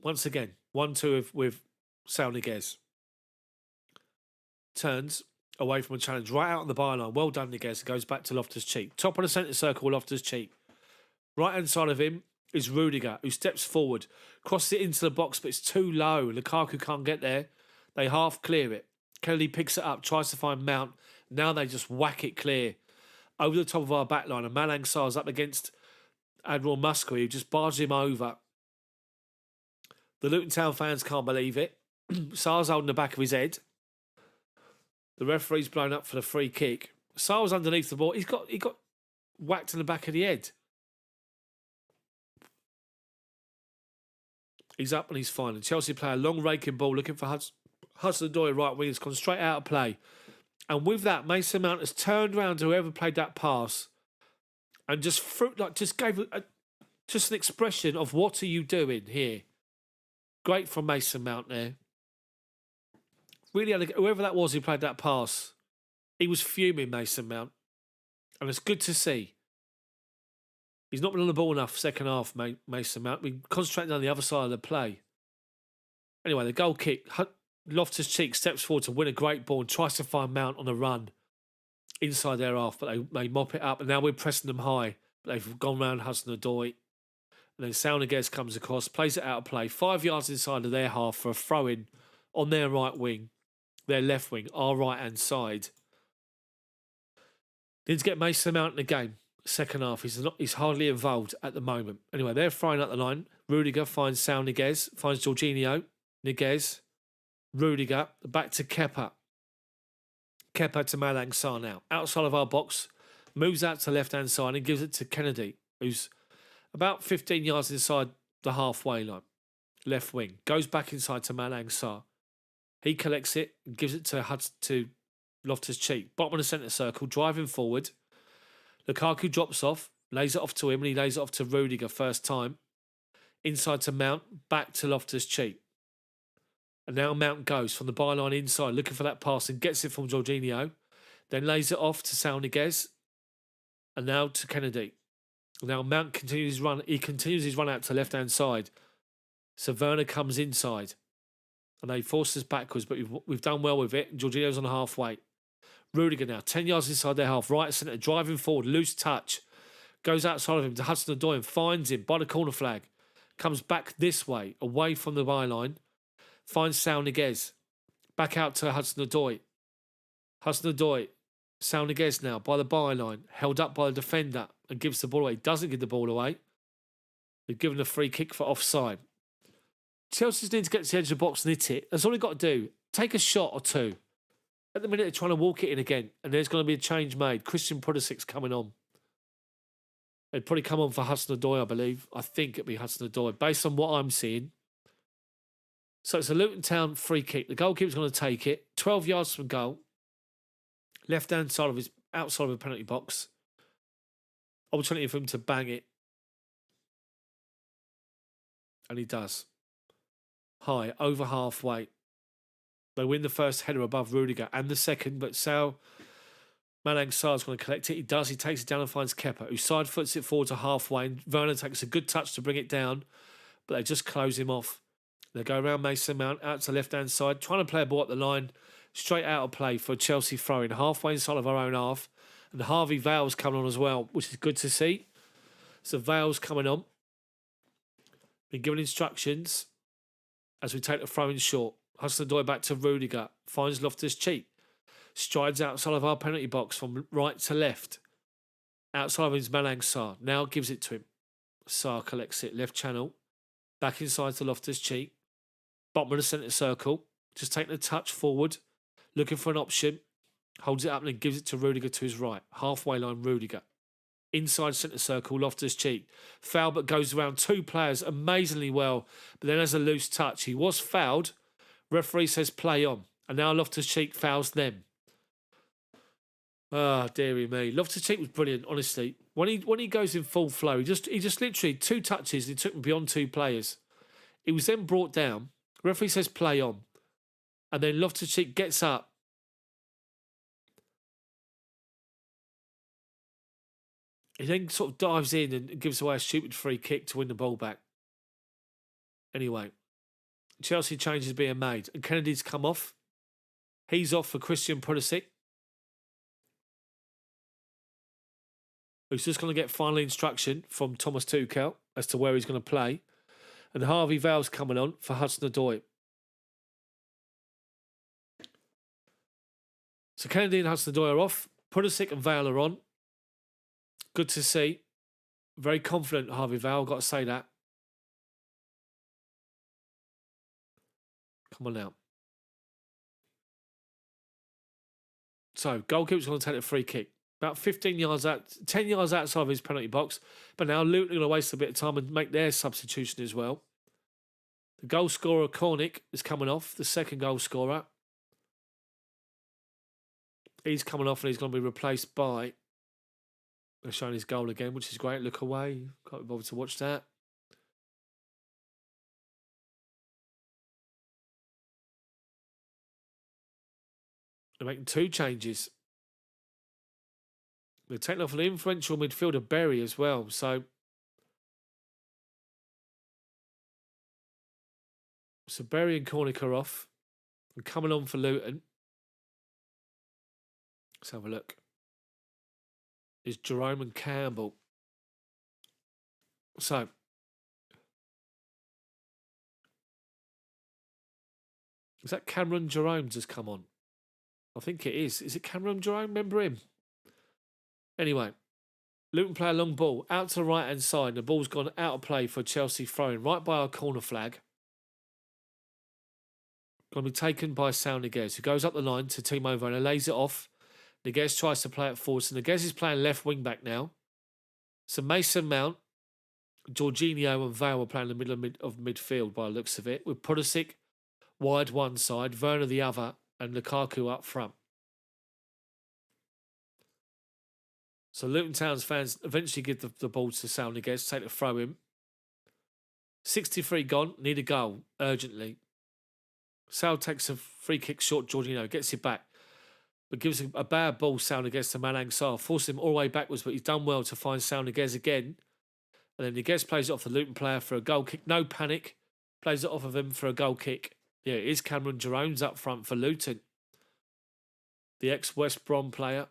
Once again, 1-2 with Saul Niguez. Turns away from a challenge, right out on the byline. Well done, Niguez. Goes back to Loftus-Cheek. Top of the centre circle, Loftus-Cheek. Right-hand side of him is Rudiger, who steps forward, crosses it into the box, but it's too low. Lukaku can't get there. They half clear it. Kennedy picks it up, tries to find Mount. Now they just whack it clear over the top of our back line. And Malang Sarr's up against Admiral Musgrave, who just barges him over. The Luton Town fans can't believe it. Sarr's holding the back of his head. The referee's blown up for the free kick. Sarr was underneath the ball. He got whacked in the back of the head. He's up and he's fine. And Chelsea play a long raking ball looking for Hudson-Odoi right wing. It's gone straight out of play. And with that, Mason Mount has turned around to whoever played that pass and just gave just an expression of what are you doing here? Great from Mason Mount there. Really, whoever that was who played that pass, he was fuming, Mason Mount. And it's good to see. He's not been on the ball enough second half, Mason Mount. We concentrating on the other side of the play. Anyway, the goal kick. Loftus-Cheek steps forward to win a great ball and tries to find Mount on the run inside their half, but they mop it up. And now we're pressing them high. But they've gone round Hudson-Odoi. And then Soundiguez comes across, plays it out of play, 5 yards inside of their half for a throw-in on their right wing, their left wing, our right-hand side. Need to get Mason Mount in the game. Second half, he's hardly involved at the moment. Anyway, they're throwing up the line. Rudiger finds Soundiguez, finds Jorginho, Niguez, Rudiger, back to Kepa. Kepa to Malang Sarr now. Outside of our box, moves out to left-hand side and gives it to Kennedy, who's about 15 yards inside the halfway line. Left wing. Goes back inside to Malang Sarr. He collects it and gives it to Loftus-Cheek. Bottom of the centre circle, driving forward. Lukaku drops off, lays it off to him, and he lays it off to Rudiger first time. Inside to Mount, back to Loftus-Cheek. And now Mount goes from the byline inside, looking for that pass and gets it from Jorginho. Then lays it off to Soundiguez. And now to Kennedy. Now Mount continues his run. He continues his run out to left-hand side. So Werner comes inside. And they force us backwards, but we've done well with it. Jorginho's on the halfway. Rudiger now, 10 yards inside their half, right centre, driving forward, loose touch. Goes outside of him to Hudson-Odoi and finds him by the corner flag. Comes back this way, away from the byline. Finds Soundiguez. Back out to Hudson-Odoi. Hudson-Odoi, Soundiguez now by the byline, held up by the defender and gives the ball away. Doesn't give the ball away. They've given a free kick for offside. Chelsea need to get to the edge of the box and hit it. That's all they've got to do. Take a shot or two. At the minute, they're trying to walk it in again, and there's going to be a change made. Christian Pulisic's coming on. They'd probably come on for Hudson-Odoi, I believe. I think it'd be Hudson-Odoi, based on what I'm seeing. So it's a Luton Town free kick. The goalkeeper's going to take it. 12 yards from goal. Left-hand side of his, outside of the penalty box. Opportunity for him to bang it. And he does. High, over halfway. They win the first header above Rudiger and the second, but Malang Sarr is going to collect it. He does. He takes it down and finds Kepa, who side foots it forward to halfway. And Werner takes a good touch to bring it down, but they just close him off. They go around Mason Mount out to the left-hand side, trying to play a ball at the line, straight out of play for a Chelsea throw-in, halfway inside of our own half. And Harvey Vale's coming on as well, which is good to see. So Vale's coming on. Been given instructions as we take the throw-in short. Hudson-Odoi back to Rudiger. Finds Loftus-Cheek. Strides outside of our penalty box from right to left. Outside of his Malang Sarr. Now gives it to him. Sarr collects it. Left channel. Back inside to Loftus-Cheek. Bottom of the centre circle. Just taking a touch forward. Looking for an option. Holds it up and then gives it to Rudiger to his right. Halfway line Rudiger. Inside centre circle, Loftus-Cheek. Foul but goes around two players amazingly well. But then has a loose touch. He was fouled. Referee says play on. And now Loftus-Cheek fouls them. Ah, dearie me. Loftus-Cheek was brilliant, honestly. When he goes in full flow, he just literally 2 touches and he took him beyond 2 players. He was then brought down. Referee says play on. And then Loftus-Cheek gets up. He then sort of dives in and gives away a stupid free kick to win the ball back. Anyway, Chelsea changes being made. And Kennedy's come off. He's off for Christian Pulisic, who's just going to get final instruction from Thomas Tuchel as to where he's going to play. And Harvey Vale's coming on for Hudson-Odoi. So Kennedy and Hudson-Odoi are off. Pulisic and Vale are on. Good to see. Very confident, Harvey Vale, got to say that. Come on now. So, goalkeeper's going to take a free kick. About 15 yards out, 10 yards outside of his penalty box. But now Luton are going to waste a bit of time and make their substitution as well. The goal scorer, Cornick, is coming off. The second goal scorer. He's coming off and he's going to be replaced by... They're showing his goal again, which is great. Look away. Can't be bothered to watch that. They're making 2 changes. They're taking off an influential midfielder, Berry, as well. So Berry and Cornick are off. And coming on for Luton. Let's have a look. Is Jerome and Campbell. So is that Cameron Jerome just come on? I think it is. Is it Cameron Jerome? Remember him? Anyway, Luton play a long ball out to the right-hand side. The ball's gone out of play for Chelsea throwing right by our corner flag. Going to be taken by Sal Niguez, who goes up the line to Timo Werner, lays it off. Niguez tries to play it forward. So Niguez is playing left wing back now. So Mason Mount, Jorginho and Vale are playing in the middle of midfield by the looks of it, with Pulisic wide one side, Werner the other, and Lukaku up front. So Luton Town's fans eventually give the ball to Sal Niguez, take the throw in. 63 gone, need a goal urgently. Sal takes a free kick short, Jorginho gets it back, but gives a bad ball, Sal Niguez, to Malang Sarr, forcing him all the way backwards, but he's done well to find Sal Niguez again. And then Niguez plays it off the Luton player for a goal kick. No panic. Plays it off of him for a goal kick. Yeah, it is Cameron Jerome's up front for Luton. The ex-West Brom player.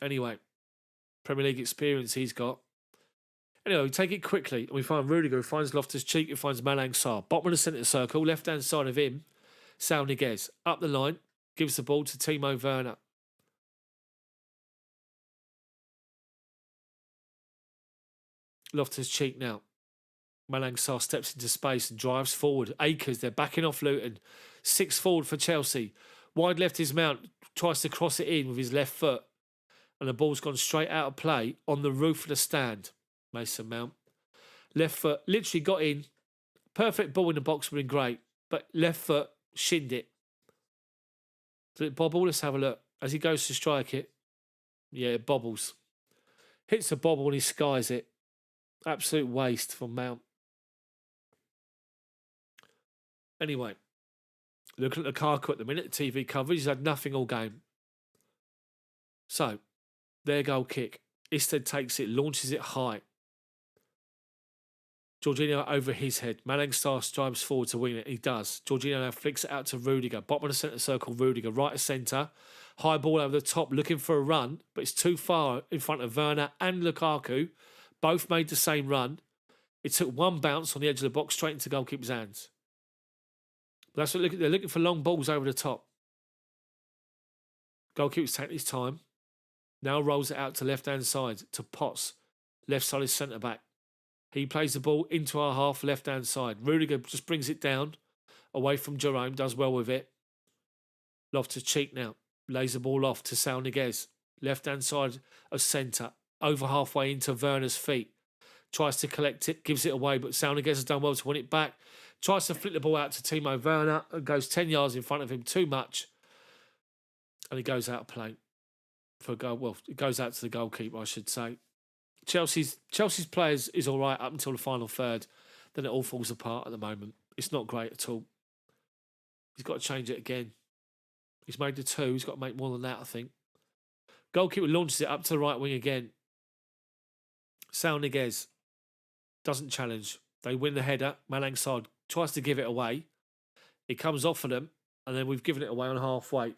Anyway, Premier League experience he's got. Anyway, we take it quickly. And we find Rudiger, who finds Loftus-Cheek, who finds Malang Sarr. Bottom of the centre circle, left-hand side of him, Sal Niguez. Up the line, gives the ball to Timo Werner. Loftus-Cheek now. Malang Sarr steps into space and drives forward. Akers, they're backing off Luton. 6 forward for Chelsea. Wide left is Mount, tries to cross it in with his left foot. And the ball's gone straight out of play on the roof of the stand. Mason Mount. Left foot, literally got in. Perfect ball in the box, would have been great. But left foot, shinned it. Did it bobble? Let's have a look. As he goes to strike it. Yeah, it bobbles. Hits the bobble and he skies it. Absolute waste from Mount. Anyway, looking at Lukaku at the minute, TV coverage, he's had nothing all game. So, their goal kick. Isted takes it, launches it high. Jorginho over his head. Malang Sarr strives forward to win it. He does. Jorginho now flicks it out to Rudiger. Bottom of the centre circle, Rudiger. Right of centre. High ball over the top, looking for a run, but it's too far in front of Werner and Lukaku. Both made the same run. It took one bounce on the edge of the box straight into goalkeeper's hands. That's what they're looking for, long balls over the top. Goalkeeper's taking his time. Now rolls it out to left-hand side to Potts. Left side is centre-back. He plays the ball into our half, left-hand side. Rudiger just brings it down, away from Jerome, does well with it. Loftus-Cheek now. Lays the ball off to Sal Niguez. Left-hand side of centre. Over halfway into Werner's feet. Tries to collect it, gives it away, but Sal Niguez has done well to win it back. Tries to flick the ball out to Timo Werner and goes 10 yards in front of him, too much. And he goes out of play for a goal. Well, it goes out to the goalkeeper, I should say. Chelsea's players is all right up until the final third. Then it all falls apart at the moment. It's not great at all. He's got to change it again. He's made the 2. He's got to make more than that, I think. Goalkeeper launches it up to the right wing again. Sal Niguez doesn't challenge. They win the header. Malang Sarr tries to give it away. It comes off of them, and then we've given it away on halfway.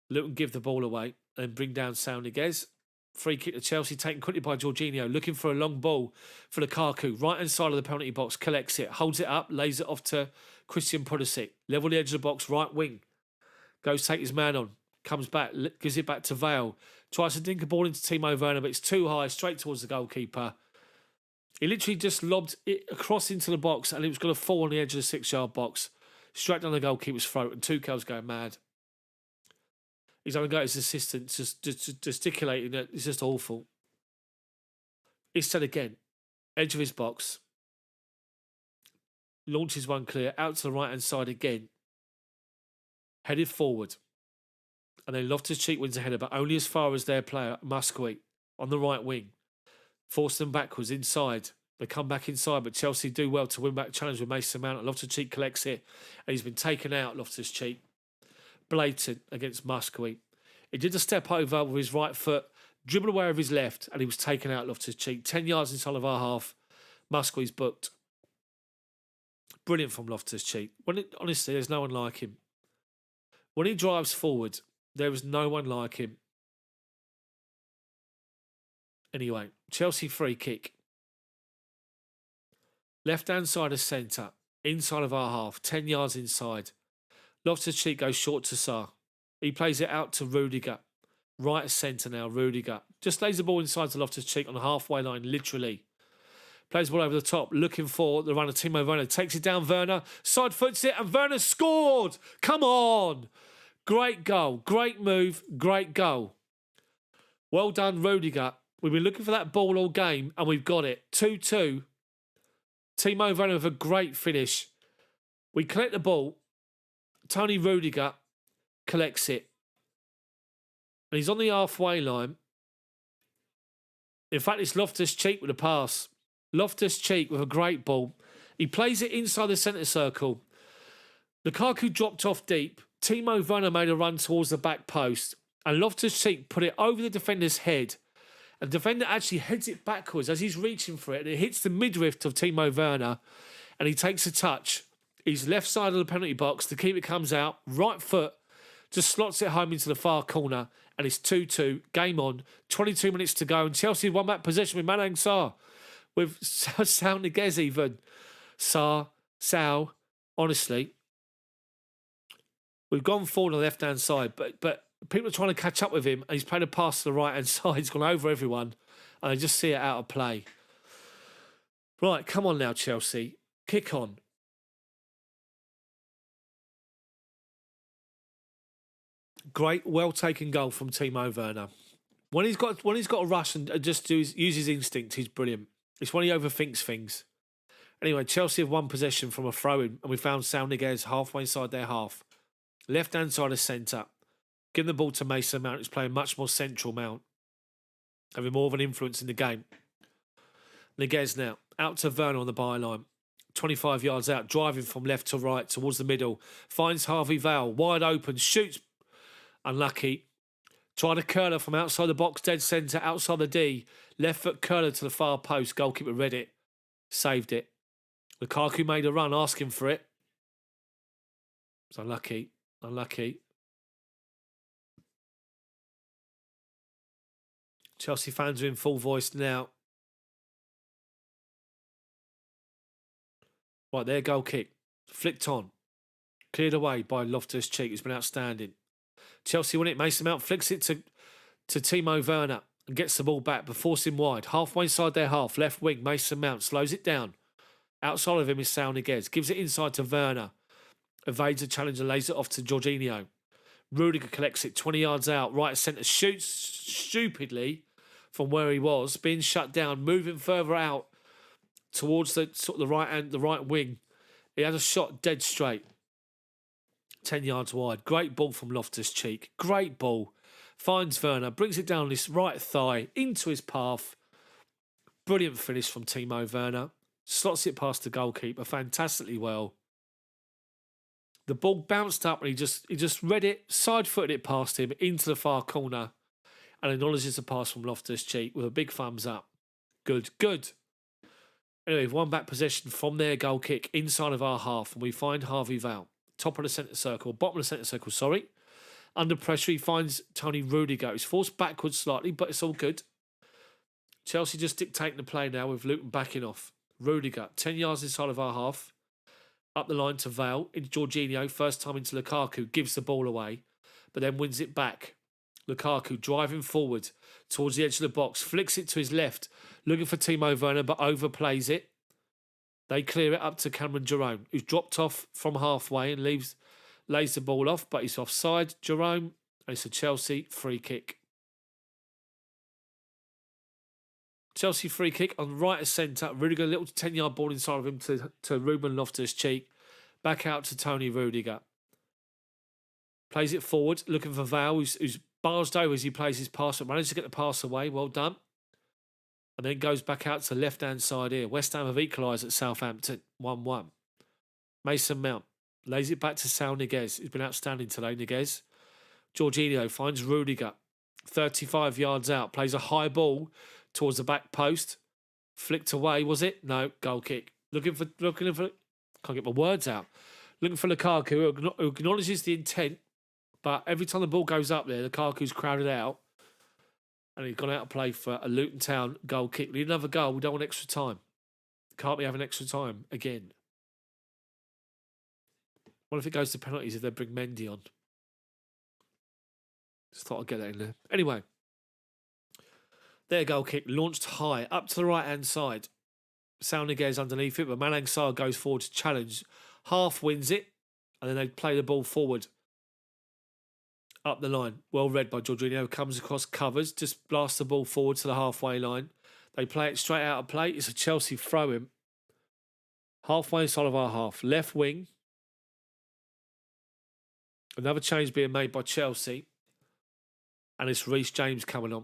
Luton give the ball away and bring down Sal Niguez. Free kick to Chelsea, taken quickly by Jorginho, looking for a long ball for Lukaku. Right-hand side of the penalty box, collects it, holds it up, lays it off to Christian Pulisic. Level the edge of the box, right wing. Goes take his man on. Comes back, gives it back to Vale. Tries to dink a ball into Timo Werner, but it's too high, straight towards the goalkeeper. He literally just lobbed it across into the box and it was going to fall on the edge of the 6-yard box. Straight down the goalkeeper's throat, and Tuchel's going mad. He's only got his assistant just gesticulating that it's just awful. He said again, edge of his box. Launches one clear, out to the right-hand side again. Headed forward. And then Loftus-Cheek wins a header, but only as far as their player, Musquet, on the right wing. Forced them backwards inside. They come back inside, but Chelsea do well to win back challenge with Mason Mount. Loftus-Cheek collects it, and he's been taken out, Loftus-Cheek. Blatant against Muscovy. He did a step over with his right foot, dribbled away with his left, and he was taken out, Loftus-Cheek. 10 yards inside of our half. Muscovy's booked. Brilliant from Loftus-Cheek. Honestly, there's no one like him. When he drives forward, there is no one like him. Anyway, Chelsea free kick. Left-hand side of centre, inside of our half, 10 yards inside. Loftus-Cheek goes short to Sarr. He plays it out to Rudiger. Right of centre now, Rudiger. Just lays the ball inside to Loftus-Cheek on the halfway line, literally. Plays the ball over the top, looking for the runner, Timo Werner. Takes it down, Werner. Side foots it, and Werner scored! Come on! Great goal, great move, great goal. Well done, Rudiger. We've been looking for that ball all game, and we've got it. 2-2. Timo Werner with a great finish. We collect the ball. Tony Rudiger collects it. And he's on the halfway line. In fact, it's Loftus-Cheek with a pass. Loftus-Cheek with a great ball. He plays it inside the centre circle. Lukaku dropped off deep. Timo Werner made a run towards the back post. And Loftus-Cheek put it over the defender's head. And the defender actually heads it backwards as he's reaching for it. And it hits the midriff of Timo Werner. And he takes a touch. He's left side of the penalty box. The keeper comes out. Right foot. Just slots it home into the far corner. And it's 2-2. Game on. 22 minutes to go. And Chelsea won back possession with Malang Sarr. With Sal Niguez even. Sal. Honestly. We've gone forward on the left-hand side. But people are trying to catch up with him. And he's played a pass to the right-hand side. He's gone over everyone. And they just see it out of play. Right, come on now, Chelsea. Kick on. Great, well-taken goal from Timo Werner. When he's got a rush and just use his instinct, he's brilliant. It's when he overthinks things. Anyway, Chelsea have won possession from a throw-in, and we found Sal Niguez halfway inside their half. Left-hand side of centre. Giving the ball to Mason Mount, who's playing much more central Mount. Having more of an influence in the game. Niguez now. Out to Werner on the byline. 25 yards out, driving from left to right towards the middle. Finds Harvey Vale, wide open, shoots. Unlucky. Tried a curler from outside the box, dead centre, outside the D. Left foot curler to the far post. Goalkeeper read it. Saved it. Lukaku made a run, asking for it. It's unlucky. Unlucky. Chelsea fans are in full voice now. Right, their goal kick. Flicked on. Cleared away by Loftus-Cheek, who's been outstanding. Chelsea win it. Mason Mount flicks it to Timo Werner and gets the ball back, but force him wide. Halfway inside their half. Left wing, Mason Mount slows it down. Outside of him is Sal Niguez. Gives it inside to Werner. Evades the challenge and lays it off to Jorginho. Rudiger collects it 20 yards out. Right centre. Shoots stupidly from where he was. Being shut down. Moving further out towards the right wing. He has a shot dead straight. 10 yards wide. Great ball from Loftus-Cheek. Great ball. Finds Werner. Brings it down his right thigh. Into his path. Brilliant finish from Timo Werner. Slots it past the goalkeeper fantastically well. The ball bounced up and he just read it, side-footed it past him into the far corner and acknowledges the pass from Loftus-Cheek with a big thumbs up. Good, good. Anyway, we've won back possession from their goal kick inside of our half and we find Harvey Vale. Top of the centre circle, bottom of the centre circle, sorry. Under pressure, he finds Tony Rudiger. He's forced backwards slightly, but it's all good. Chelsea just dictating the play now with Luton backing off. Rudiger, 10 yards inside of our half. Up the line to Vale. Into Jorginho, first time into Lukaku. Gives the ball away, but then wins it back. Lukaku driving forward towards the edge of the box. Flicks it to his left. Looking for Timo Werner, but overplays it. They clear it up to Cameron Jerome, who's dropped off from halfway and lays the ball off, but he's offside. Jerome, and it's a Chelsea free kick. Chelsea free kick on right of centre. Rudiger, a little 10-yard ball inside of him to Ruben Loftus-Cheek. Back out to Tony Rudiger. Plays it forward, looking for Vale, who's barged over as he plays his pass, but managed to get the pass away. Well done. and then goes back out to the left-hand side here. West Ham have equalised at Southampton, 1-1. Mason Mount lays it back to Sal Niguez. He's been outstanding today, Niguez. Jorginho finds Rudiger, 35 yards out, plays a high ball towards the back post. Flicked away, was it? No, goal kick. Looking for, can't get my words out. Looking for Lukaku, who acknowledges the intent, but every time the ball goes up there, Lukaku's crowded out, and he's gone out of play for a Luton Town goal kick. We need another goal. We don't want extra time. Can't be having extra time again. What if it goes to penalties if they bring Mendy on? Just thought I'd get that in there. Anyway, their goal kick launched high up to the right-hand side. Sal Niguez underneath it, but Malang Sarr goes forward to challenge. Half wins it, and then they play the ball forward. Up the line. Well read by Jorginho. Comes across, covers, just blasts the ball forward to the halfway line. They play it straight out of play. It's a Chelsea throw-in. Halfway side of our half. Left wing. Another change being made by Chelsea. And it's Reece James coming on.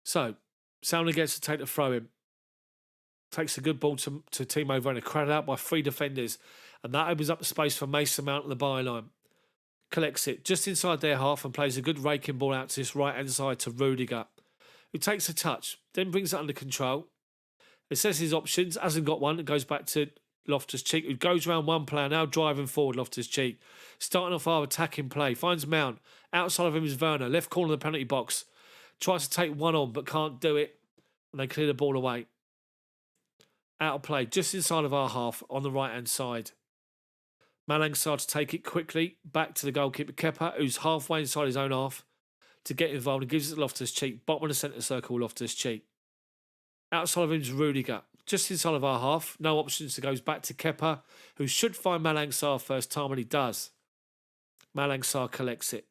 So, Sal gets to take the throw-in. Takes a good ball to Timo Werner. Crowded out by 3 defenders. And that opens up the space for Mason Mount on the byline. Collects it just inside their half and plays a good raking ball out to this right-hand side to Rudiger, who takes a touch, then brings it under control. Assesses his options, hasn't got one. It goes back to Loftus-Cheek, who goes around one player, now driving forward Loftus-Cheek. Starting off our attacking play. Finds Mount. Outside of him is Werner. Left corner of the penalty box. Tries to take one on, but can't do it. And they clear the ball away. Out of play, just inside of our half, on the right-hand side. Malang Sarr to take it quickly. Back to the goalkeeper, Kepa, who's halfway inside his own half, to get involved and gives it to Loftus-Cheek. Bottom of the centre circle, Loftus-Cheek. Outside of him is Rudiger. Just inside of our half. No options. It goes back to Kepa, who should find Malang Sarr first time, and he does. Malang Sarr collects it.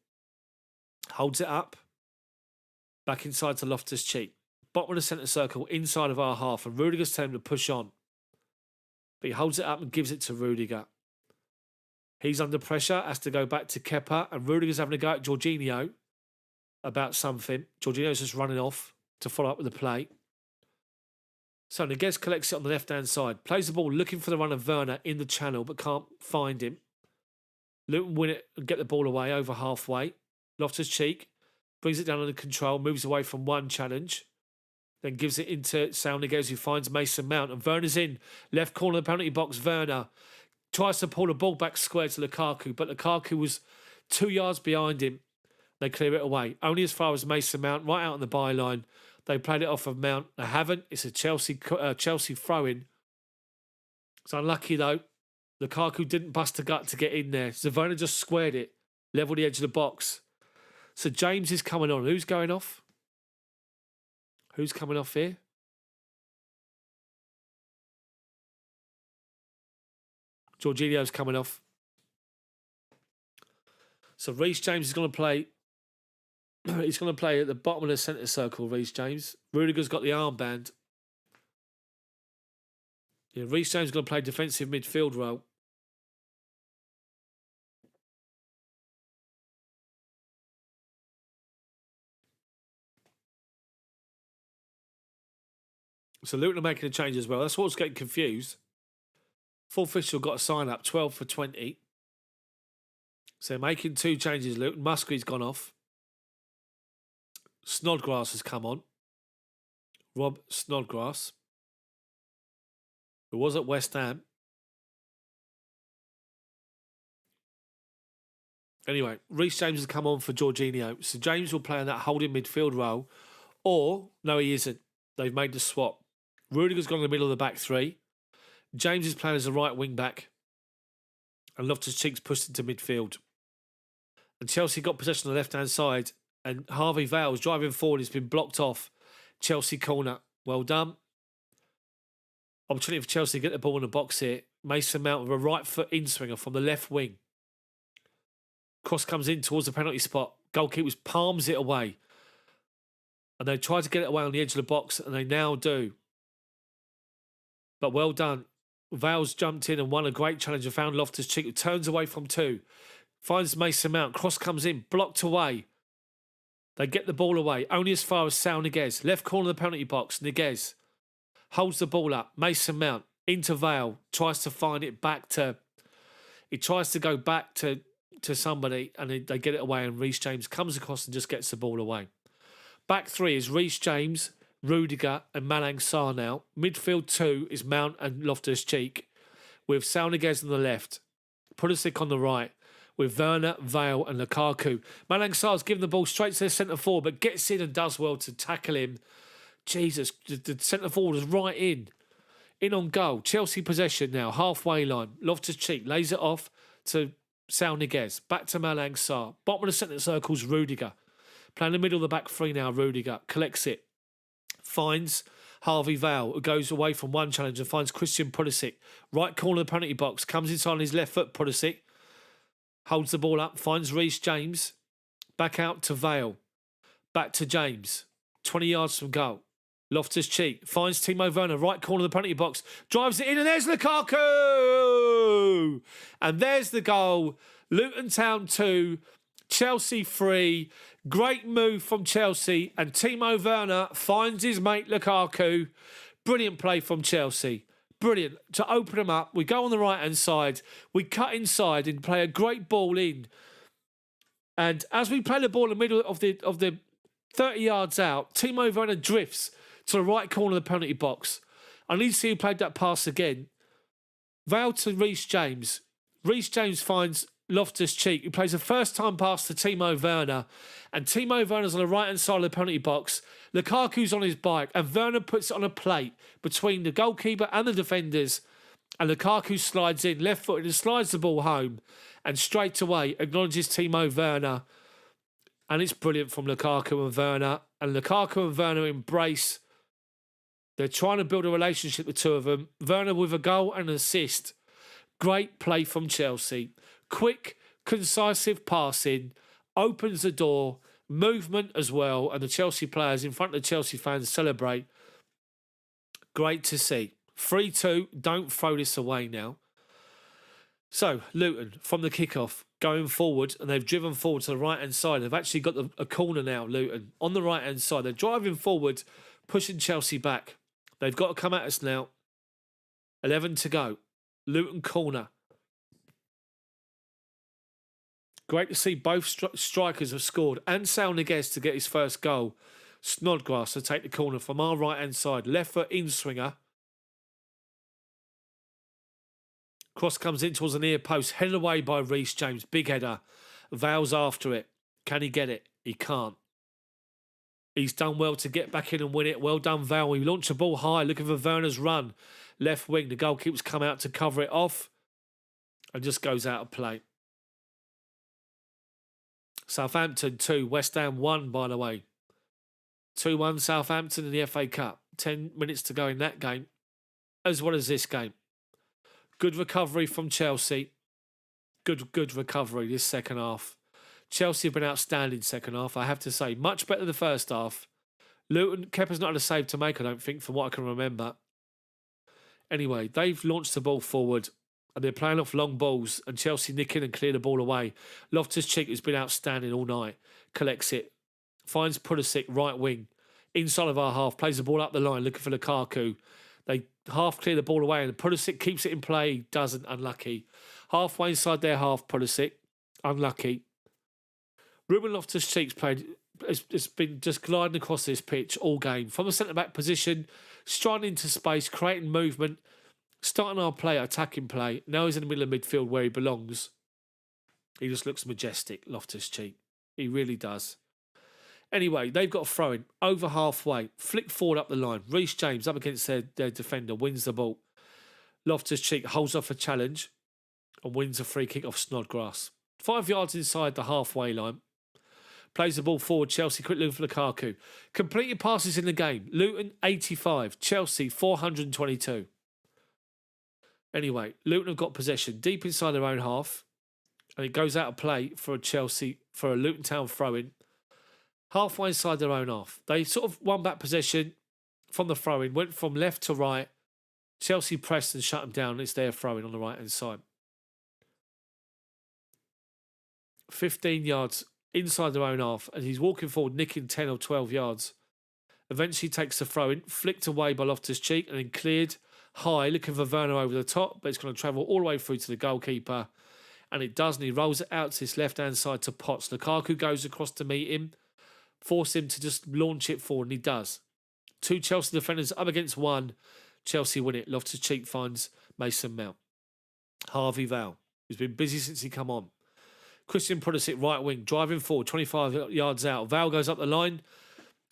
Holds it up. Back inside to Loftus-Cheek. Bottom of the centre circle, inside of our half, and Rudiger's telling him to push on. But he holds it up and gives it to Rudiger. He's under pressure, has to go back to Kepa, and Rudiger's having a go at Jorginho about something. Jorginho's just running off to follow up with the play. So Niguez collects it on the left-hand side. Plays the ball looking for the run of Werner in the channel, but can't find him. Luton win it and get the ball away over halfway. Loftus-Cheek brings it down under control, moves away from one challenge. Then gives it into Sal Niguez, who finds Mason Mount. And Werner's in. Left corner of the penalty box, Werner. Tries to pull the ball back square to Lukaku, but Lukaku was 2 yards behind him. They clear it away. Only as far as Mason Mount, right out on the byline. They played it off of Mount. They haven't. It's a Chelsea throw-in. It's unlucky, though. Lukaku didn't bust a gut to get in there. Werner just squared it. Leveled the edge of the box. So James is coming on. Who's going off? Who's coming off here? Jorginho's coming off. So Reece James is going to play. He's going to play at the bottom of the centre circle, Reece James. Rudiger's got the armband. Yeah, Reece James is going to play defensive midfield role. So Luton are making a change as well. That's what's getting confused. Full official got a sign up, 12 for 20. So making 2 changes, Luton. Musgrave's gone off. Snodgrass has come on. Rob Snodgrass, who was at West Ham. Anyway, Reece James has come on for Jorginho. So James will play in that holding midfield role. Or, no, he isn't. They've made the swap. Rudiger's gone in the middle of the back 3. James is playing as a right wing back. And Loftus-Cheek's pushed into midfield. And Chelsea got possession on the left-hand side. And Harvey Vale's driving forward. He's been blocked off. Chelsea corner. Well done. Opportunity for Chelsea to get the ball in the box here. Mason Mount with a right foot in-swinger from the left wing. Cross comes in towards the penalty spot. Goalkeeper palms it away. And they tried to get it away on the edge of the box, and they now do. But well done. Vale's jumped in and won a great challenge and found Loftus-Cheek, who turns away from 2. Finds Mason Mount. Cross comes in, blocked away. They get the ball away, only as far as Sal Niguez. Left corner of the penalty box, Niguez holds the ball up. Mason Mount into Vale, tries to find it back to... He tries to go back to somebody, and they get it away, and Reece James comes across and just gets the ball away. Back three is Reece James, Rudiger and Malang Sarr now. Midfield two is Mount and Loftus-Cheek, with Sal Niguez on the left, Pulisic on the right, with Werner, Vale and Lukaku. Malang Sarr's given the ball straight to the centre forward, but gets in and does well to tackle him. Jesus, the centre forward is right in on goal. Chelsea possession now, halfway line. Loftus-Cheek lays it off to Sal Niguez. Back to Malang Sarr. Bottom of the centre circle's Rudiger. Playing the middle of the back three now, Rudiger. Collects it. Finds Harvey Vale, who goes away from one challenge and finds Christian Pulisic. Right corner of the penalty box. Comes inside on his left foot, Pulisic. Holds the ball up. Finds Reece James. Back out to Vale. Back to James. 20 yards from goal. Loftus-Cheek finds Timo Werner, right corner of the penalty box, drives it in, and there's Lukaku! And there's the goal. Luton Town 2, Chelsea 3. Great move from Chelsea, and Timo Werner finds his mate Lukaku. Brilliant play from Chelsea. Brilliant. To open them up, we go on the right-hand side, we cut inside and play a great ball in. And as we play the ball in the middle of the 30 yards out, Timo Werner drifts to the right corner of the penalty box. I need to see who played that pass again. Vale to Reece James. Reece James finds Loftus-Cheek, who plays a first-time pass to Timo Werner. And Timo Werner's on the right-hand side of the penalty box. Lukaku's on his bike, and Werner puts it on a plate between the goalkeeper and the defenders. And Lukaku slides in, left-footed, and slides the ball home. And straight away acknowledges Timo Werner. And it's brilliant from Lukaku and Werner. And Lukaku and Werner embrace. They're trying to build a relationship, the two of them. Werner with a goal and an assist. Great play from Chelsea. Quick, concisive passing. Opens the door. Movement as well. And the Chelsea players in front of the Chelsea fans celebrate. Great to see. 3-2. Don't throw this away now. So, Luton, from the kickoff, going forward, and they've driven forward to the right-hand side. They've actually got a corner now, Luton, on the right-hand side. They're driving forward, pushing Chelsea back. They've got to come at us now. 11 to go. Luton corner. Great to see both strikers have scored. And Sal Niguez to get his first goal. Snodgrass to take the corner from our right-hand side. Left foot in swinger. Cross comes in towards the near post. Headed away by Reece James. Big header. Vale's after it. Can he get it? He can't. He's done well to get back in and win it. Well done, Vale. We launch the ball high, looking for Werner's run. Left wing. The goalkeeper's come out to cover it off. And just goes out of play. Southampton 2. West Ham 1, by the way. 2-1 Southampton in the FA Cup. 10 minutes to go in that game. As well as this game. Good recovery from Chelsea. Good recovery this second half. Chelsea have been outstanding second half, I have to say. Much better than the first half. Luton, Kepa's not had a save to make, I don't think, from what I can remember. Anyway, they've launched the ball forward and they're playing off long balls and Chelsea nick in and clear the ball away. Loftus-Cheek has been outstanding all night. Collects it. Finds Pulisic, right wing. Inside of our half, plays the ball up the line, looking for Lukaku. They half clear the ball away and Pulisic keeps it in play. Doesn't. Unlucky. Halfway inside their half, Pulisic. Unlucky. Ruben Loftus-Cheek's has been just gliding across this pitch all game. From the centre-back position, striding into space, creating movement, starting our play, attacking play. Now he's in the middle of midfield where he belongs. He just looks majestic, Loftus-Cheek. He really does. Anyway, they've got a throw-in over halfway. Flick forward up the line. Reece James up against their defender, wins the ball. Loftus-Cheek holds off a challenge and wins a free kick off Snodgrass. 5 yards inside the halfway line. Plays the ball forward. Chelsea quick looking for Lukaku. Completed passes in the game. Luton 85. Chelsea 422. Anyway, Luton have got possession deep inside their own half. And it goes out of play for a Luton Town throw-in. Halfway inside their own half. They sort of won back possession from the throw-in. Went from left to right. Chelsea pressed and shut them down. It's their throw-in on the right-hand side. 15 yards inside their own half, and he's walking forward, nicking 10 or 12 yards. Eventually takes the throw in, flicked away by Loftus-Cheek, and then cleared high, looking for Werner over the top, but it's going to travel all the way through to the goalkeeper. And it does, and he rolls it out to his left-hand side to Potts. Lukaku goes across to meet him, force him to just launch it forward, and he does. 2 Chelsea defenders up against 1. Chelsea win it. Loftus-Cheek finds Mason Mount. Harvey Vale, who's been busy since he come on. Christian Pulisic, right wing, driving forward, 25 yards out. Vale goes up the line.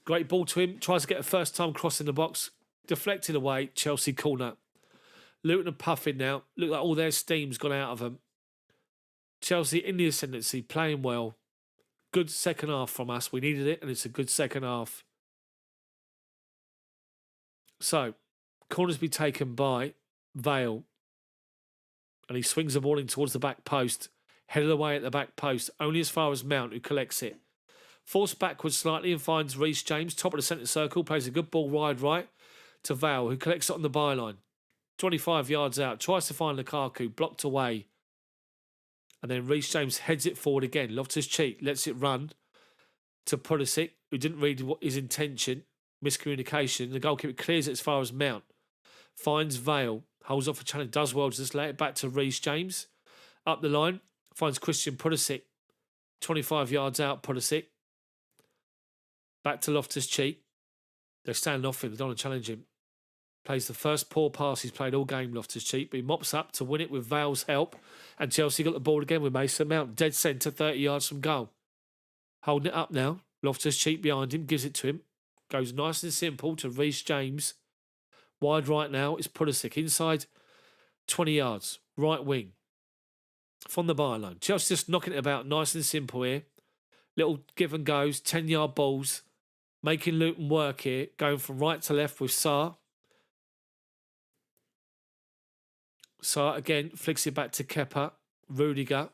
Great ball to him. Tries to get a first-time cross in the box. Deflected away. Chelsea corner. Luton are puffing now. Look like all their steam's gone out of them. Chelsea in the ascendancy, playing well. Good second half from us. We needed it, and it's a good second half. So, corners be taken by Vale. And he swings the ball in towards the back post. Headed away at the back post, only as far as Mount, who collects it. Forced backwards slightly and finds Reece James, top of the centre circle, plays a good ball wide right to Vale, who collects it on the byline. 25 yards out, tries to find Lukaku, blocked away. And then Reece James heads it forward again. Loftus-Cheek lets it run to Pulisic, who didn't read his intention. Miscommunication. The goalkeeper clears it as far as Mount. Finds Vale, holds off a challenge, does well to just lay it back to Reece James. Up the line, finds Christian Pulisic. 25 yards out, Pulisic. Back to Loftus-Cheek. They're standing off him, they don't want to challenge him. Plays the first poor pass he's played all game, Loftus-Cheek, but he mops up to win it with Vale's help. And Chelsea got the ball again with Mason Mount. Dead centre, 30 yards from goal. Holding it up now. Loftus-Cheek behind him, gives it to him. Goes nice and simple to Reece James. Wide right now is Pulisic. Inside, 20 yards. Right wing. From the byline. Chelsea just knocking it about nice and simple here. Little give and goes, 10-yard balls. Making Luton work here. Going from right to left with Sarr. Sarr again flicks it back to Kepa. Rudiger.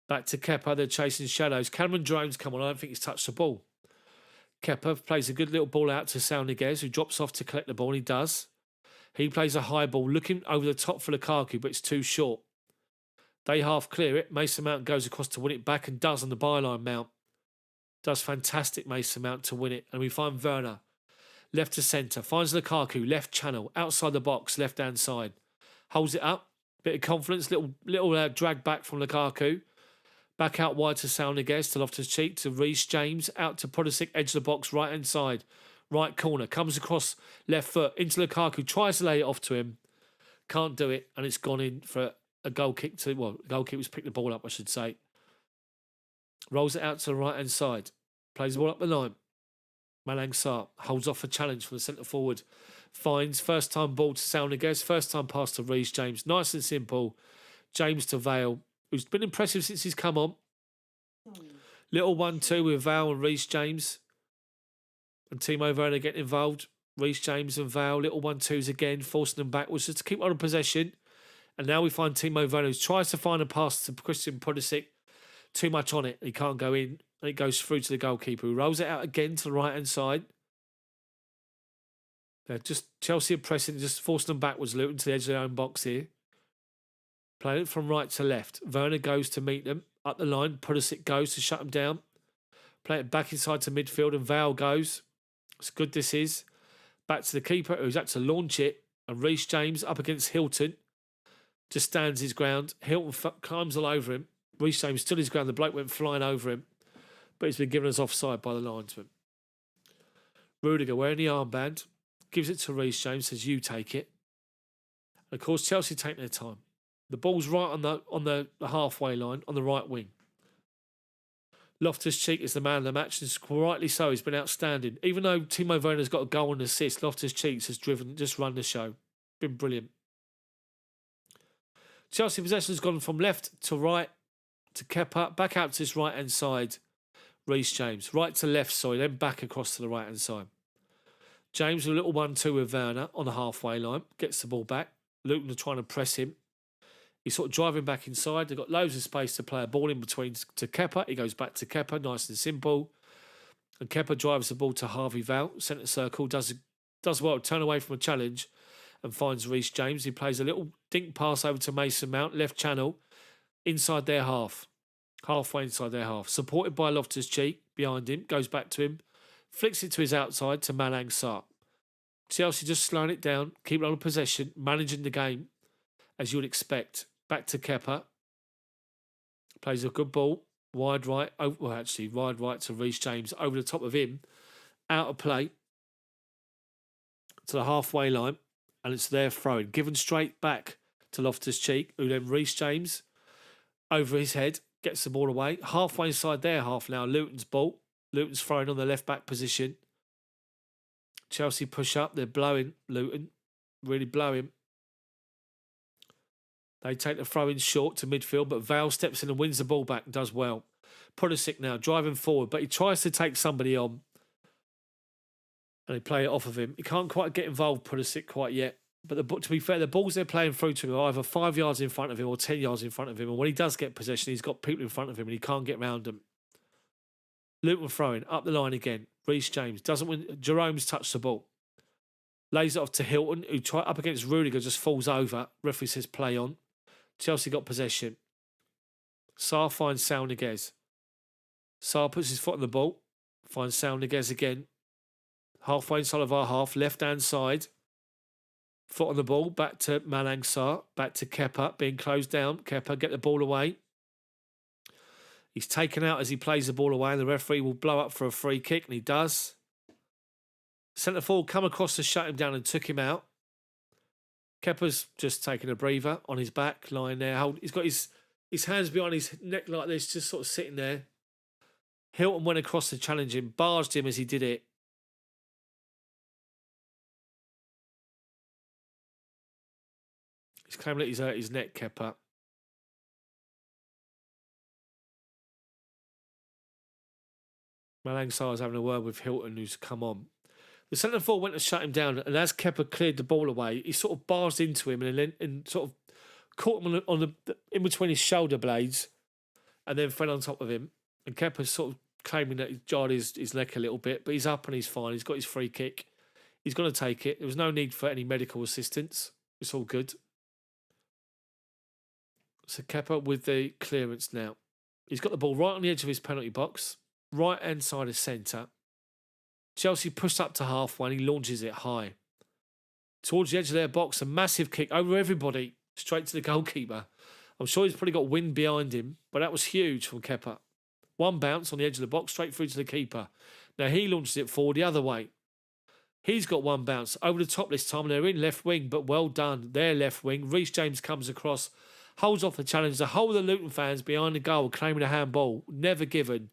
Back to Kepa. They're chasing shadows. Cameron Jones come on. I don't think he's touched the ball. Kepa plays a good little ball out to Sauniguez, who drops off to collect the ball, and he does. He plays a high ball, looking over the top for Lukaku, but it's too short. They half clear it. Mason Mount goes across to win it back and does on the byline. Mount does fantastic, Mason Mount, to win it. And we find Werner, left to centre, finds Lukaku, left channel, outside the box, left-hand side. Holds it up, bit of confidence, little drag back from Lukaku. Back out wide to Sauniguez, to Loftus-Cheek, to Reece James, out to Pulisic, edge of the box, right-hand side. Right corner, comes across left foot, into Lukaku, tries to lay it off to him. Can't do it, and it's gone in for a goal kick to, well, the goalkeeper's picked the ball up, I should say. Rolls it out to the right-hand side. Plays the ball up the line. Malang Sarr holds off a challenge from the centre forward. Finds first-time ball to Sauniguez, first-time pass to Reece James. Nice and simple. James to Vale, who's been impressive since he's come on. Little 1-2 with Vale and Reece James. And Timo Werner getting involved. Reece James and Vale, little 1-2s again, forcing them backwards just to keep on possession. And now we find Timo Werner, who tries to find a pass to Christian Pulisic. Too much on it. He can't go in. And it goes through to the goalkeeper, who rolls it out again to the right-hand side. They're just Chelsea are pressing, just forcing them backwards, Luton, to the edge of their own box here. Playing it from right to left. Werner goes to meet them. Up the line, Pulisic goes to shut them down. Play it back inside to midfield, and Vale goes. It's good this is. Back to the keeper, who's had to launch it. And Reece James up against Hilton. Just stands his ground. Hilton climbs all over him. Reece James stood his ground. The bloke went flying over him. But he's been given as offside by the linesman. Rudiger wearing the armband. Gives it to Reece James. Says, you take it. And of course, Chelsea take their time. The ball's right on the halfway line, on the right wing. Loftus-Cheek is the man of the match, and rightly so. He's been outstanding. Even though Timo Werner's got a goal and assist, Loftus-Cheek has just run the show. Been brilliant. Chelsea possession has gone from left to right to Kepa, back out to his right-hand side. Reece James. Right to left, sorry, then back across to the right-hand side. James with a little 1-2 with Werner on the halfway line. Gets the ball back. Luton are trying to press him. He's sort of driving back inside. They've got loads of space to play a ball in between to Kepa. He goes back to Kepa, nice and simple. And Kepa drives the ball to Harvey Vale, centre circle, does well, turn away from a challenge and finds Reece James. He plays a little dink pass over to Mason Mount, left channel, inside their half. halfway inside their half. Supported by Loftus-Cheek behind him, goes back to him, flicks it to his outside to Malang Sarr. Chelsea just slowing it down, keeping on possession, managing the game as you would expect. Back to Kepa. Plays a good ball. Wide right. Oh, well, actually, wide right to Reece James. Over the top of him. Out of play. To the halfway line. And it's their throwing. Given straight back to Loftus-Cheek. Who then Reece James. Over his head. Gets the ball away. Halfway inside their half now. Luton's ball. Luton's throwing on the left back position. Chelsea push up. They're blowing Luton. Really blowing. They take the throw in short to midfield, but Val steps in and wins the ball back and does well. Pulisic now driving forward, but he tries to take somebody on and they play it off of him. He can't quite get involved, Pulisic, quite yet. But to be fair, the balls they're playing through to him are either 5 yards in front of him or 10 yards in front of him. And when he does get possession, he's got people in front of him and he can't get round them. Luton throwing up the line again. Reece James doesn't win. Jerome's touched the ball. Lays it off to Hilton, who tried up against Rudiger, just falls over. Referee says play on. Chelsea got possession. Sarr finds Sal Niguez. Sarr puts his foot on the ball. Finds Sal Niguez again. Halfway inside of our half. Left-hand side. Foot on the ball. Back to Malang Sarr. Back to Kepa. Being closed down. Kepa get the ball away. He's taken out as he plays the ball away. And the referee will blow up for a free kick. And he does. Centre forward come across to shut him down and took him out. Kepa's just taking a breather on his back, lying there. He's got his hands behind his neck like this, just sort of sitting there. Hilton went across to challenge him, barged him as he did it. He's claiming that he's hurt his neck, Kepa. Malang Sarr's having a word with Hilton, who's come on. The centre forward went to shut him down, and as Kepa cleared the ball away, he sort of barged into him and sort of caught him on the in between his shoulder blades, and then fell on top of him. And Kepa's sort of claiming that he jarred his neck a little bit, but he's up and he's fine. He's got his free kick. He's going to take it. There was no need for any medical assistance. It's all good. So Kepa with the clearance now. He's got the ball right on the edge of his penalty box, right hand side of centre. Chelsea pushed up to halfway and he launches it high. Towards the edge of their box, a massive kick over everybody, straight to the goalkeeper. I'm sure he's probably got wind behind him, but that was huge from Kepa. One bounce on the edge of the box, straight through to the keeper. Now he launches it forward the other way. He's got one bounce over the top this time. They're in left wing, but well done. Their left wing. Reece James comes across, holds off the challenge. The whole of the Luton fans behind the goal claiming a handball. Never given.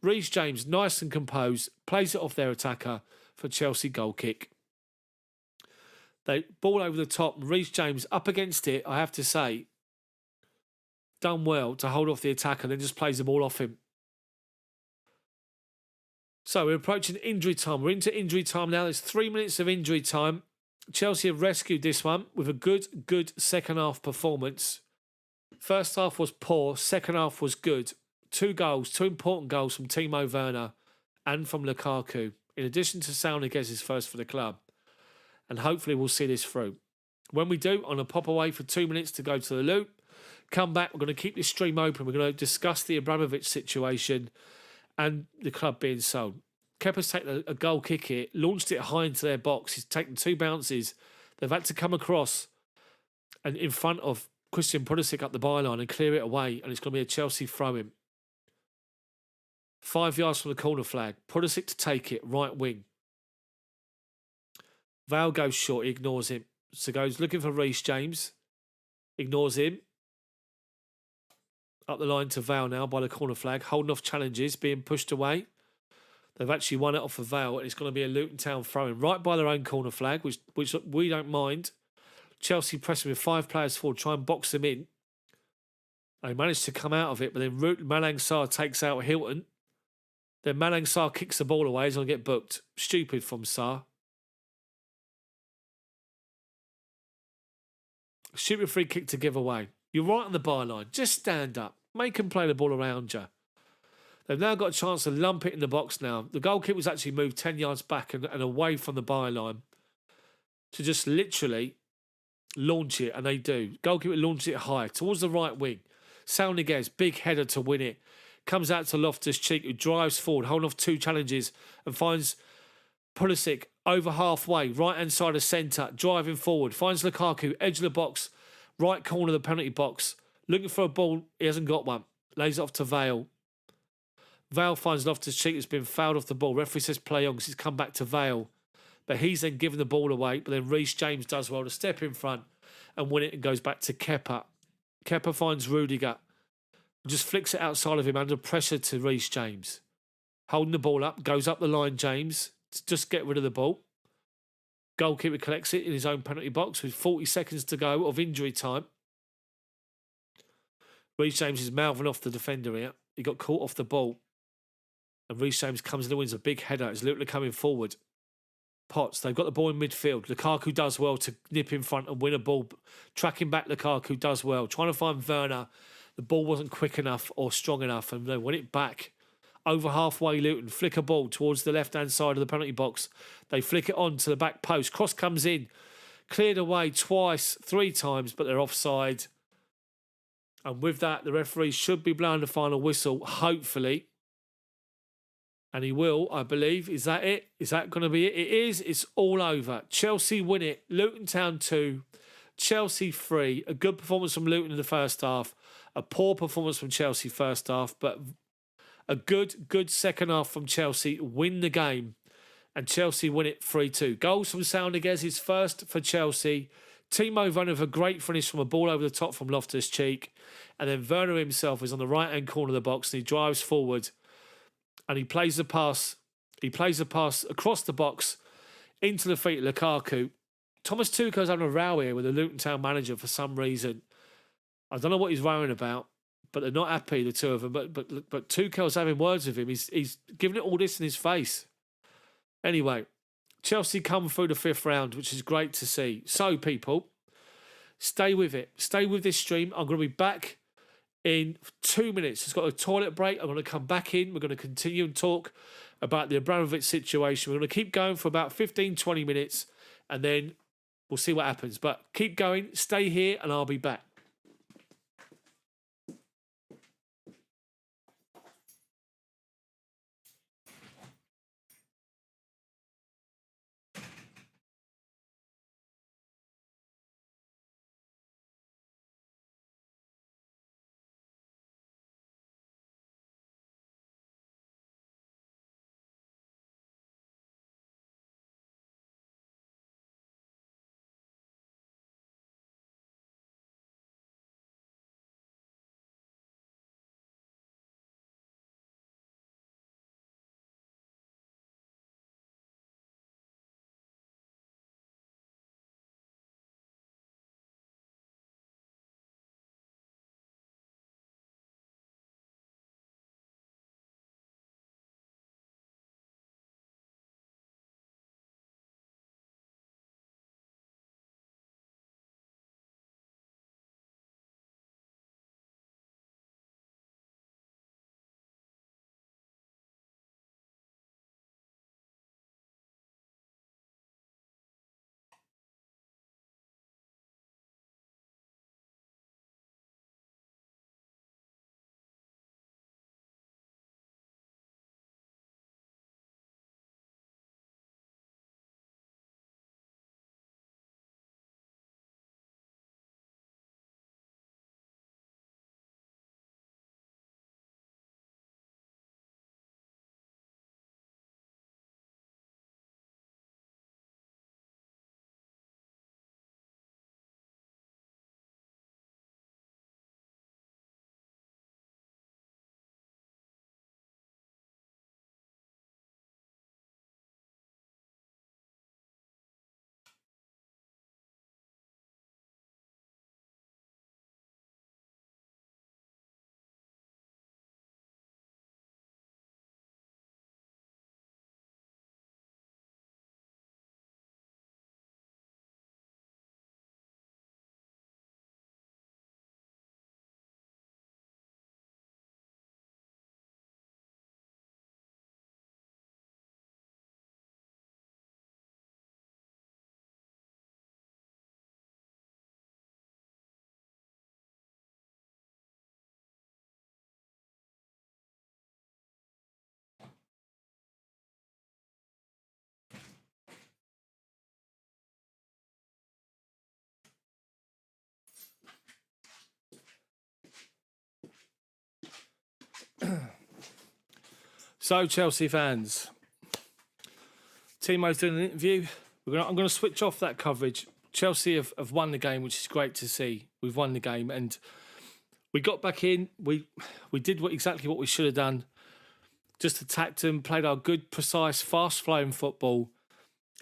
Reece James, nice and composed, plays it off their attacker for Chelsea goal kick. They ball over the top. Reece James up against it, I have to say. Done well to hold off the attacker, then just plays the ball off him. So we're approaching injury time. We're into injury time now. There's 3 minutes of injury time. Chelsea have rescued this one with a good second half performance. First half was poor. Second half was good. 2 goals, 2 important goals from Timo Werner and from Lukaku, in addition to Sal Niguez's first for the club. And hopefully we'll see this through. When we do, I'm going to pop away for 2 minutes to go to the loo. Come back, we're going to keep this stream open. We're going to discuss the Abramovich situation and the club being sold. Kepa's taken a goal kick here, launched it high into their box. He's taken 2 bounces. They've had to come across and in front of Christian Pulisic up the byline and clear it away. And it's going to be a Chelsea throw-in. 5 yards from the corner flag. Pulisic to take it, right wing. Val goes short, he ignores him. So goes looking for Reece James. Ignores him. Up the line to Val now by the corner flag. Holding off challenges, being pushed away. They've actually won it off of Val, and it's going to be a Luton Town throw-in right by their own corner flag, which we don't mind. Chelsea pressing with 5 players forward, try and box them in. They managed to come out of it, but then Malang Sarr takes out Hilton. Then Malang Sarr kicks the ball away. He's going to get booked. Stupid from Sarr. Stupid free kick to give away. You're right on the byline. Just stand up. Make them play the ball around you. They've now got a chance to lump it in the box now. The goalkeeper was actually moved 10 yards back and away from the byline to just literally launch it, and they do. Goalkeeper launches it high towards the right wing. Salniguez, big header to win it. Comes out to Loftus-Cheek, who drives forward, holding off 2 challenges, and finds Pulisic over halfway, right-hand side of centre, driving forward. Finds Lukaku, edge of the box, right corner of the penalty box. Looking for a ball, he hasn't got one. Lays it off to Vale. Vale finds Loftus-Cheek has been fouled off the ball. Referee says play on because he's come back to Vale. But he's then given the ball away. But then Reece James does well to step in front and win it and goes back to Kepa. Kepa finds Rudiger. Just flicks it outside of him under pressure to Reece James. Holding the ball up, goes up the line, James. Just get rid of the ball. Goalkeeper collects it in his own penalty box with 40 seconds to go of injury time. Reece James is mouthing off the defender here. He got caught off the ball. And Reece James comes in and wins a big header. It's Luton coming forward. Potts, they've got the ball in midfield. Lukaku does well to nip in front and win a ball. Tracking back, Lukaku does well. Trying to find Werner. The ball wasn't quick enough or strong enough, and they won it back. Over halfway, Luton flick a ball towards the left-hand side of the penalty box. They flick it on to the back post. Cross comes in. Cleared away twice, 3 times, but they're offside. And with that, the referee should be blowing the final whistle, hopefully. And he will, I believe. Is that it? Is that going to be it? It is. It's all over. Chelsea win it. Luton Town 2. Chelsea 3. A good performance from Luton in the first half. A poor performance from Chelsea first half. But a good second half from Chelsea. Win the game. And Chelsea win it 3-2. Goals from Salniguez is first for Chelsea. Timo Werner with a great finish from a ball over the top from Loftus-Cheek. And then Werner himself is on the right-hand corner of the box and he drives forward. And he plays the pass. He plays the pass across the box into the feet of Lukaku. Thomas Tuchel's having a row here with the Luton Town manager for some reason. I don't know what he's worrying about, but they're not happy, the two of them. But Tuchel's having words with him. He's giving it all this in his face. Anyway, Chelsea come through the 5th round, which is great to see. So, people, stay with it. Stay with this stream. I'm going to be back in 2 minutes. It's got a toilet break. I'm going to come back in. We're going to continue and talk about the Abramovich situation. We're going to keep going for about 15, 20 minutes, and then we'll see what happens. But keep going. Stay here, and I'll be back. So, Chelsea fans, Timo's doing an interview. I'm going to switch off that coverage. Chelsea have won the game, which is great to see. We've won the game, and we got back in. We did exactly what we should have done. Just attacked them, played our good, precise, fast-flowing football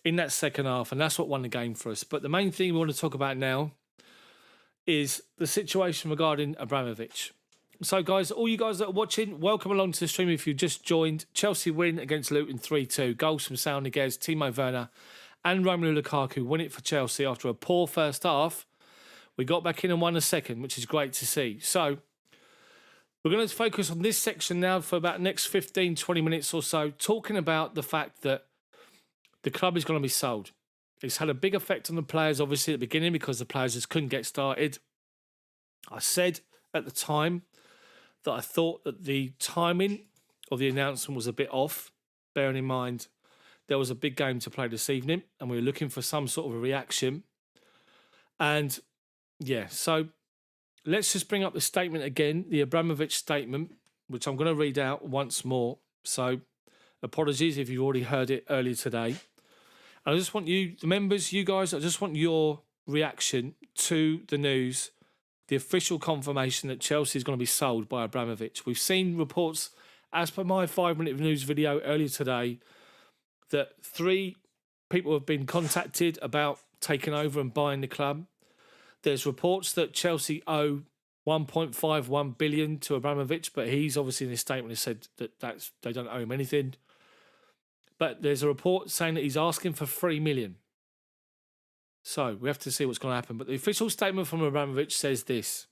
in that second half, and that's what won the game for us. But the main thing we want to talk about now is the situation regarding Abramovich. So, guys, all you guys that are watching, welcome along to the stream if you just joined. Chelsea win against Luton 3-2. Goals from Saul Niguez, Timo Werner and Romelu Lukaku win it for Chelsea after a poor first half. We got back in and won the second, which is great to see. So, we're going to focus on this section now for about the next 15, 20 minutes or so, talking about the fact that the club is going to be sold. It's had a big effect on the players, obviously, at the beginning because the players just couldn't get started. I said at the time that I thought that the timing of the announcement was a bit off, bearing in mind there was a big game to play this evening and we were looking for some sort of a reaction. And yeah, so let's just bring up the statement again, the Abramovich statement, which I'm going to read out once more. So apologies if you've already heard it earlier today. And I just want you, the members, you guys, I just want your reaction to the news, the official confirmation that Chelsea is going to be sold by Abramovich. We've seen reports, as per my 5-minute news video earlier today, that 3 people have been contacted about taking over and buying the club. There's reports that Chelsea owe 1.51 billion to Abramovich, but he's obviously in his statement has said that they don't owe him anything. But there's a report saying that he's asking for 3 million. So we have to see what's going to happen. But the official statement from Abramovich says this: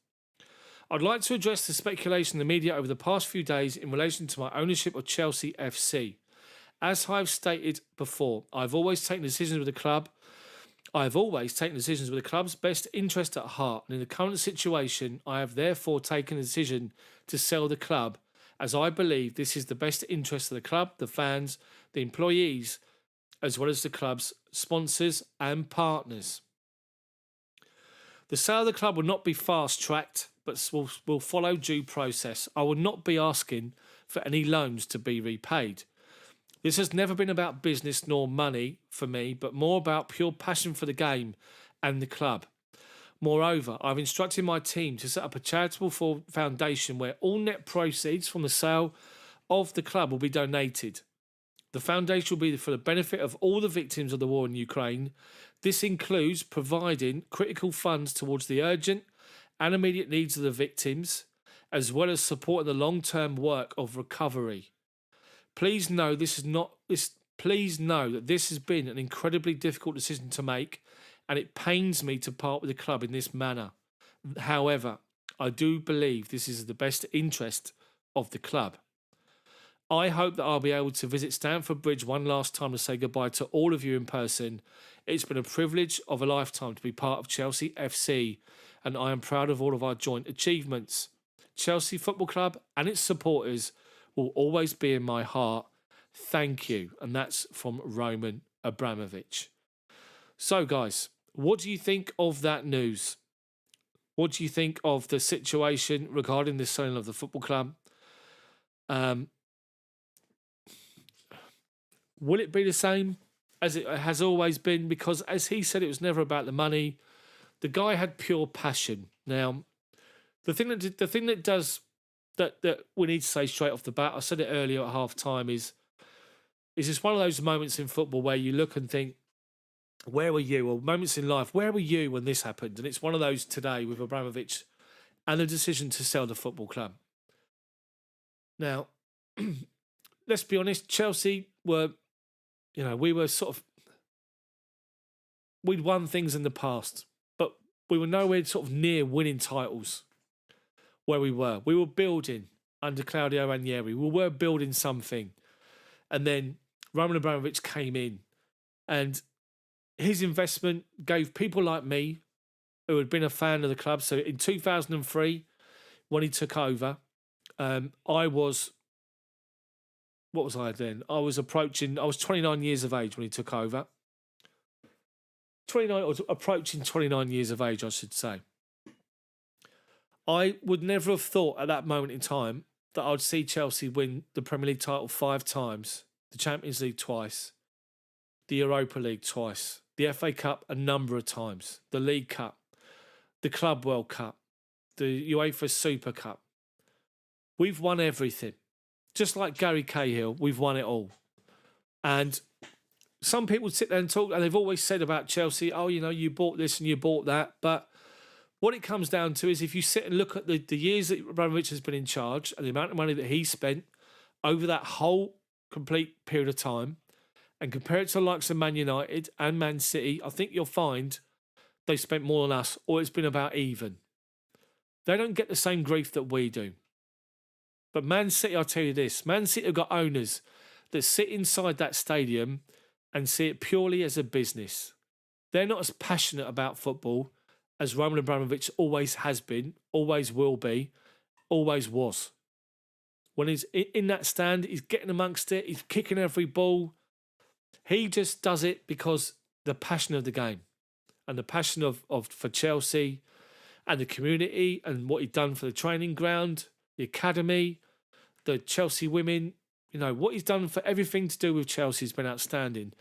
I'd like to address the speculation in the media over the past few days in relation to my ownership of Chelsea FC. As I've stated before, I've always taken decisions with the club. I have always taken decisions with the club's best interest at heart. And in the current situation, I have therefore taken a decision to sell the club, as I believe this is the best interest of the club, the fans, the employees, as well as the club's sponsors and partners. The sale of the club will not be fast-tracked, but will follow due process. I will not be asking for any loans to be repaid. This has never been about business nor money for me, but more about pure passion for the game and the club. Moreover, I've instructed my team to set up a charitable foundation where all net proceeds from the sale of the club will be donated. The foundation will be for the benefit of all the victims of the war in Ukraine. This includes providing critical funds towards the urgent and immediate needs of the victims, as well as supporting the long-term work of recovery. Please know that this has been an incredibly difficult decision to make, and it pains me to part with the club in this manner. However, I do believe this is the best interest of the club. I hope that I'll be able to visit Stamford Bridge one last time to say goodbye to all of you in person. It's been a privilege of a lifetime to be part of Chelsea FC, and I am proud of all of our joint achievements. Chelsea Football Club and its supporters will always be in my heart. Thank you. And that's from Roman Abramovich. So, guys, what do you think of that news? What do you think of the situation regarding the selling of the football club? Will it be the same as it has always been? Because as he said, it was never about the money. The guy had pure passion. Now, the thing that we need to say straight off the bat, I said it earlier at half time, is just one of those moments in football where you look and think, where were you? Or moments in life, where were you when this happened? And it's one of those today with Abramovich and the decision to sell the football club. Now, let's be honest, Chelsea were, we were we'd won things in the past, but we were nowhere sort of near winning titles where we were. We were building under Claudio Ranieri. We were building something. And then Roman Abramovich came in and his investment gave people like me, who had been a fan of the club. So in 2003, when he took over, what was I then? I was 29 years of age when he took over. 29, or approaching 29 years of age, I should say. I would never have thought at that moment in time that I'd see Chelsea win the Premier League title 5 times, the Champions League twice, the Europa League twice, the FA Cup a number of times, the League Cup, the Club World Cup, the UEFA Super Cup. We've won everything. Just like Gary Cahill, we've won it all. And some people sit there and talk, and they've always said about Chelsea, oh, you bought this and you bought that. But what it comes down to is if you sit and look at the years that Abramovich has been in charge and the amount of money that he spent over that whole complete period of time and compare it to the likes of Man United and Man City, I think you'll find they spent more than us, or it's been about even. They don't get the same grief that we do. But Man City, I'll tell you this, Man City have got owners that sit inside that stadium and see it purely as a business. They're not as passionate about football as Roman Abramovich always has been, always will be, always was. When he's in that stand, he's getting amongst it, he's kicking every ball. He just does it because the passion of the game and the passion of for Chelsea and the community and what he'd done for the training ground, the academy, the Chelsea women. What he's done for everything to do with Chelsea has been outstanding.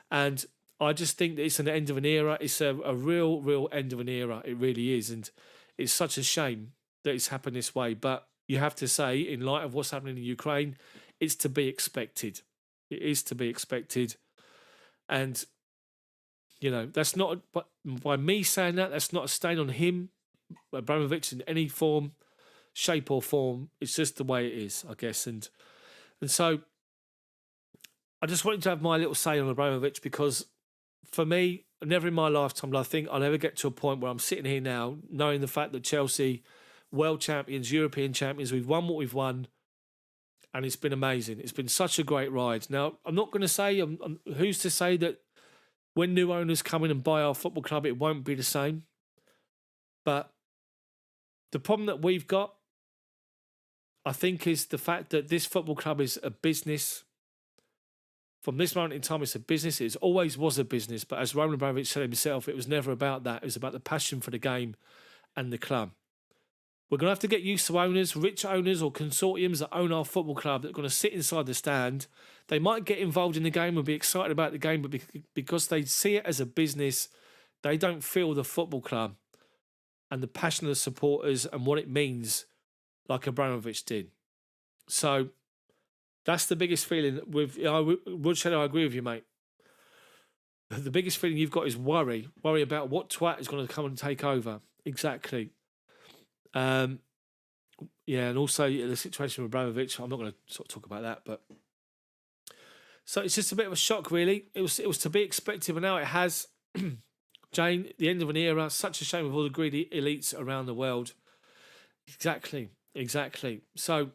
And I just think that it's an end of an era. It's a real end of an era. It really is. And it's such a shame that it's happened this way. But you have to say, in light of what's happening in Ukraine, it's to be expected. It is to be expected. And, that's not, but by me saying that, that's not a stain on him, Abramovich, in any form, shape or form. It's just the way it is, I guess. And so I just wanted to have my little say on Abramovich because for me, never in my lifetime will I think I'll ever get to a point where I'm sitting here now knowing the fact that Chelsea, world champions, European champions, we've won what we've won and it's been amazing. It's been such a great ride. Now, I'm not going to say, who's to say that when new owners come in and buy our football club, it won't be the same. But the problem that we've got, I think, is the fact that this football club is a business. From this moment in time, it's a business. It always was a business. But as Roman Abramovich said himself, it was never about that. It was about the passion for the game and the club. We're going to have to get used to owners, rich owners or consortiums that own our football club that are going to sit inside the stand. They might get involved in the game and be excited about the game, but because they see it as a business, they don't feel the football club and the passion of the supporters and what it means like Abramovich did. So that's the biggest feeling. Woodshed, I agree with you, mate. The biggest feeling you've got is worry about what twat is going to come and take over. Exactly. And also the situation with Abramovich. I'm not going to sort of talk about that, but so it's just a bit of a shock, really. It was to be expected, but now it has. Jane, the end of an era. Such a shame with all the greedy elites around the world. Exactly. So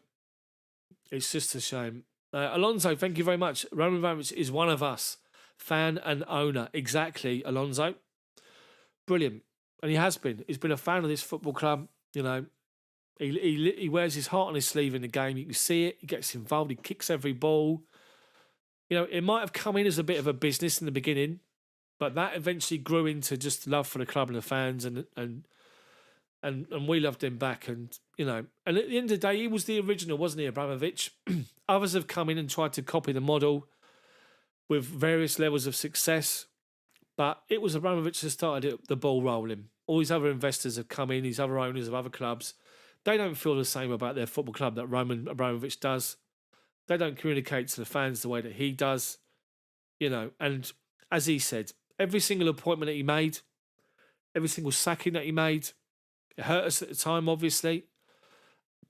it's just a shame. Alonso, thank you very much. Roman Abramovich is one of us, fan and owner. Exactly, Alonso. Brilliant, and he has been. He's been a fan of this football club. He wears his heart on his sleeve in the game. You can see it. He gets involved. He kicks every ball. It might have come in as a bit of a business in the beginning, but that eventually grew into just love for the club and the fans, and we loved him back. And at the end of the day, he was the original, wasn't he, Abramovich? Others have come in and tried to copy the model with various levels of success, but it was Abramovich that started the ball rolling. All these other investors have come in, these other owners of other clubs. They don't feel the same about their football club that Roman Abramovich does. They don't communicate to the fans the way that he does. And as he said, every single appointment that he made, every single sacking that he made, it hurt us at the time, obviously.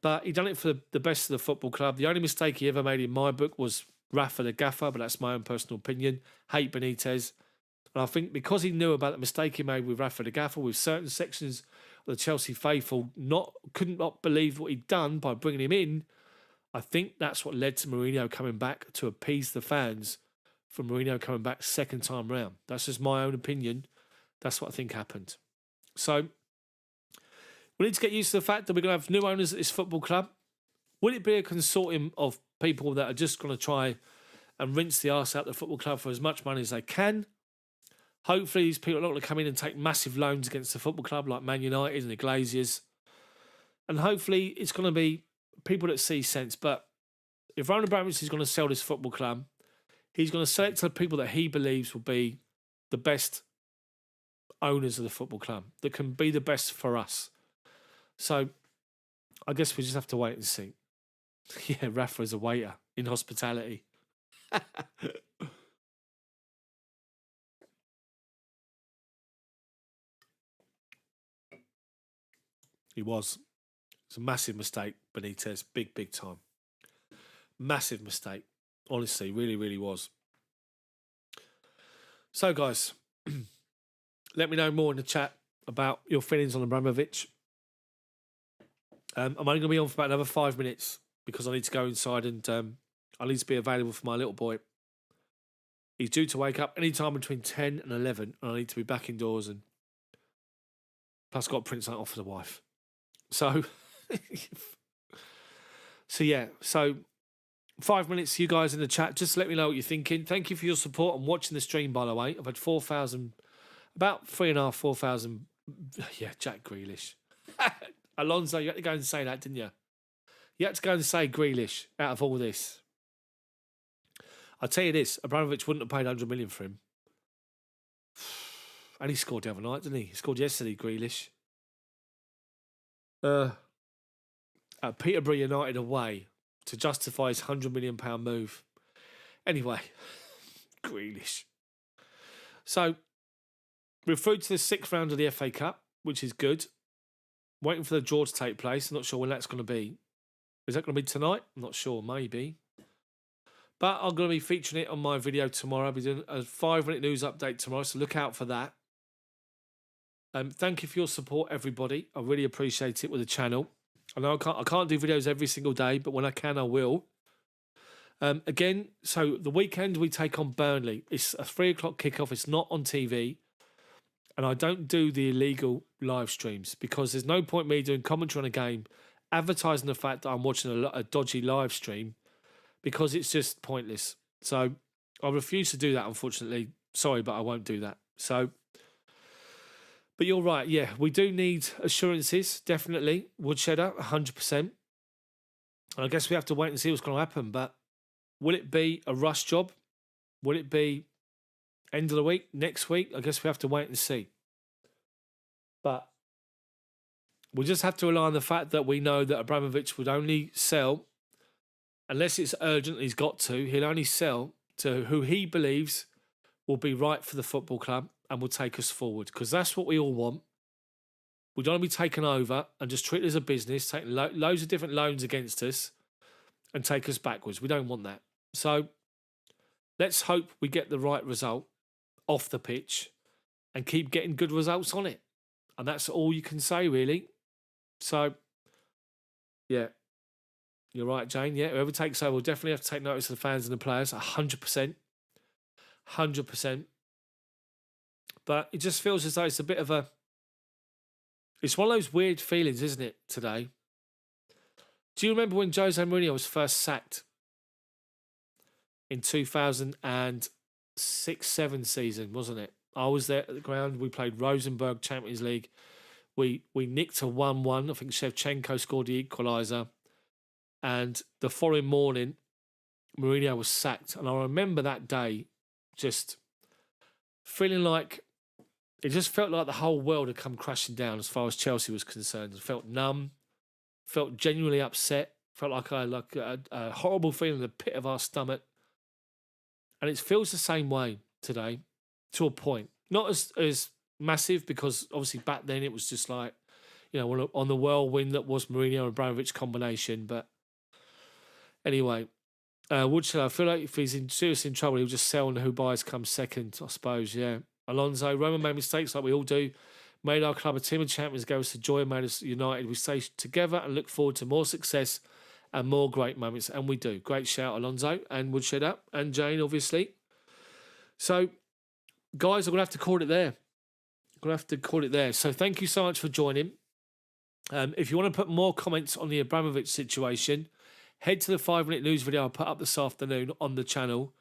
But he done it for the best of the football club. The only mistake he ever made in my book was Rafa the gaffer, but that's my own personal opinion. Hate Benitez. And I think because he knew about the mistake he made with Rafa the gaffer, with certain sections of the Chelsea faithful couldn't not believe what he'd done by bringing him in, I think that's what led to Mourinho coming back to appease the fans for Mourinho coming back second time round. That's just my own opinion. That's what I think happened. So we need to get used to the fact that we're going to have new owners at this football club. Will it be a consortium of people that are just going to try and rinse the arse out of the football club for as much money as they can? Hopefully these people are not going to come in and take massive loans against the football club like Man United and the Glaziers. And hopefully it's going to be people that see sense. But if Roman Abramovich is going to sell this football club, he's going to sell it to the people that he believes will be the best owners of the football club, that can be the best for us. So I guess we just have to wait and see. Yeah, Rafa is a waiter in hospitality. He was. It's a massive mistake, Benitez. Big time. Massive mistake. Honestly, really, really was. So, guys, let me know more in the chat about your feelings on Abramovich. I'm only going to be on for about another 5 minutes because I need to go inside and I need to be available for my little boy. He's due to wake up any time between 10 and 11 and I need to be back indoors, and plus got to print something off for the wife. So, so 5 minutes, you guys in the chat, just let me know what you're thinking. Thank you for your support and watching the stream, by the way. I've had 4,000, about 3,500, 4,000. Yeah, Jack Grealish. Alonso, you had to go and say that, didn't you? You had to go and say Grealish out of all this. I'll tell you this, Abramovich wouldn't have paid 100 million for him. And he scored the other night, didn't he? He scored yesterday, Grealish. At Peterborough United away to justify his £100 million move. Anyway, Grealish. So, we're through to the 6th round of the FA Cup, which is good. Waiting for the draw to take place. I'm not sure when that's going to be. Is that going to be tonight? I'm not sure. Maybe. But I'm going to be featuring it on my video tomorrow. I'll be doing a 5-minute news update tomorrow, so look out for that. Thank you for your support, everybody. I really appreciate it with the channel. I know I can't do videos every single day, but when I can, I will. Again, so the weekend we take on Burnley. It's a 3 o'clock kickoff. It's not on TV. And I don't do the illegal live streams because there's no point me doing commentary on a game, advertising the fact that I'm watching a dodgy live stream, because it's just pointless. So I refuse to do that, unfortunately. Sorry, but I won't do that. So, but you're right. Yeah, we do need assurances, definitely. Woodshedder, 100%. And I guess we have to wait and see what's going to happen. But will it be a rush job? Will it be end of the week, next week? I guess we have to wait and see. But we just have to rely on the fact that we know that Abramovich would only sell, unless it's urgent, he's got to, he'll only sell to who he believes will be right for the football club and will take us forward. Because that's what we all want. We don't want to be taken over and just treat it as a business, taking loads of different loans against us and take us backwards. We don't want that. So let's hope we get the right result off the pitch and keep getting good results on it. And that's all you can say, really. So, yeah. You're right, Jane. Yeah, whoever takes over will definitely have to take notice of the fans and the players. 100%. 100%. But it just feels as though it's a bit of a... It's one of those weird feelings, isn't it, today? Do you remember when Jose Mourinho was first sacked? In 2006-07 season, wasn't it? I was there at the ground. We played Rosenborg Champions League. We nicked a 1-1. I think Shevchenko scored the equaliser. And the following morning, Mourinho was sacked. And I remember that day just feeling like it just felt like the whole world had come crashing down as far as Chelsea was concerned. I felt numb, felt genuinely upset, felt like I had a horrible feeling in the pit of our stomach. And it feels the same way today, to a point. Not as massive, because obviously back then it was just like, you know, on the whirlwind that was Mourinho and Abramovich combination. But anyway, Woodshire, I feel like if he's seriously in trouble, he'll just sell, and who buys comes second, I suppose, yeah. Alonso, Roman made mistakes like we all do. Made our club a team of champions, gave us the joy, made us united. We stay together and look forward to more success and more great moments. And we do. Great shout, Alonso and Woodshedder and Jane, obviously. So, guys, I'm going to have to call it there. So thank you so much for joining. If you want to put more comments on the Abramovich situation, head to the 5-minute news video I'll put up this afternoon on the channel,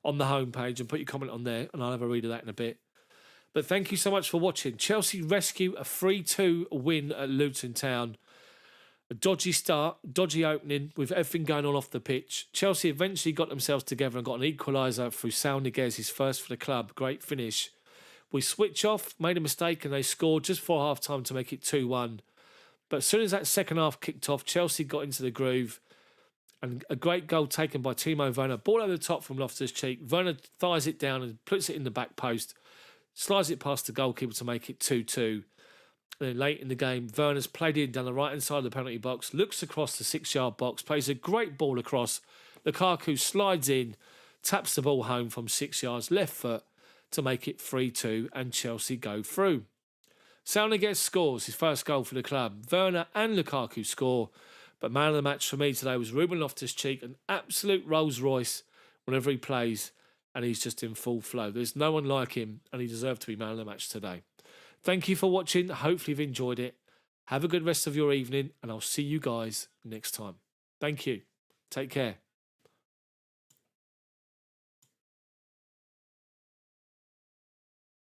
on the homepage, and put your comment on there, and I'll have a read of that in a bit. But thank you so much for watching. Chelsea rescue a 3-2 win at Luton Town. A dodgy start, dodgy opening with everything going on off the pitch. Chelsea eventually got themselves together and got an equaliser through Sal Niguez, his first for the club. Great finish. We switch off, made a mistake, and they scored just before half time to make it 2-1. But as soon as that second half kicked off, Chelsea got into the groove. And a great goal taken by Timo Werner. Ball over the top from Loftus-Cheek. Werner thighs it down and puts it in the back post. Slides it past the goalkeeper to make it 2-2. And then late in the game, Werner's played in down the right-hand side of the penalty box, looks across the 6-yard box, plays a great ball across. Lukaku slides in, taps the ball home from 6 yards, left foot, to make it 3-2, and Chelsea go through. Sal Niguez scores his first goal for the club. Werner and Lukaku score. But man of the match for me today was Ruben Loftus-Cheek, an absolute Rolls Royce whenever he plays, and he's just in full flow. There's no one like him, and he deserved to be man of the match today. Thank you for watching. Hopefully you've enjoyed it. Have a good rest of your evening, and I'll see you guys next time. Thank you. Take care.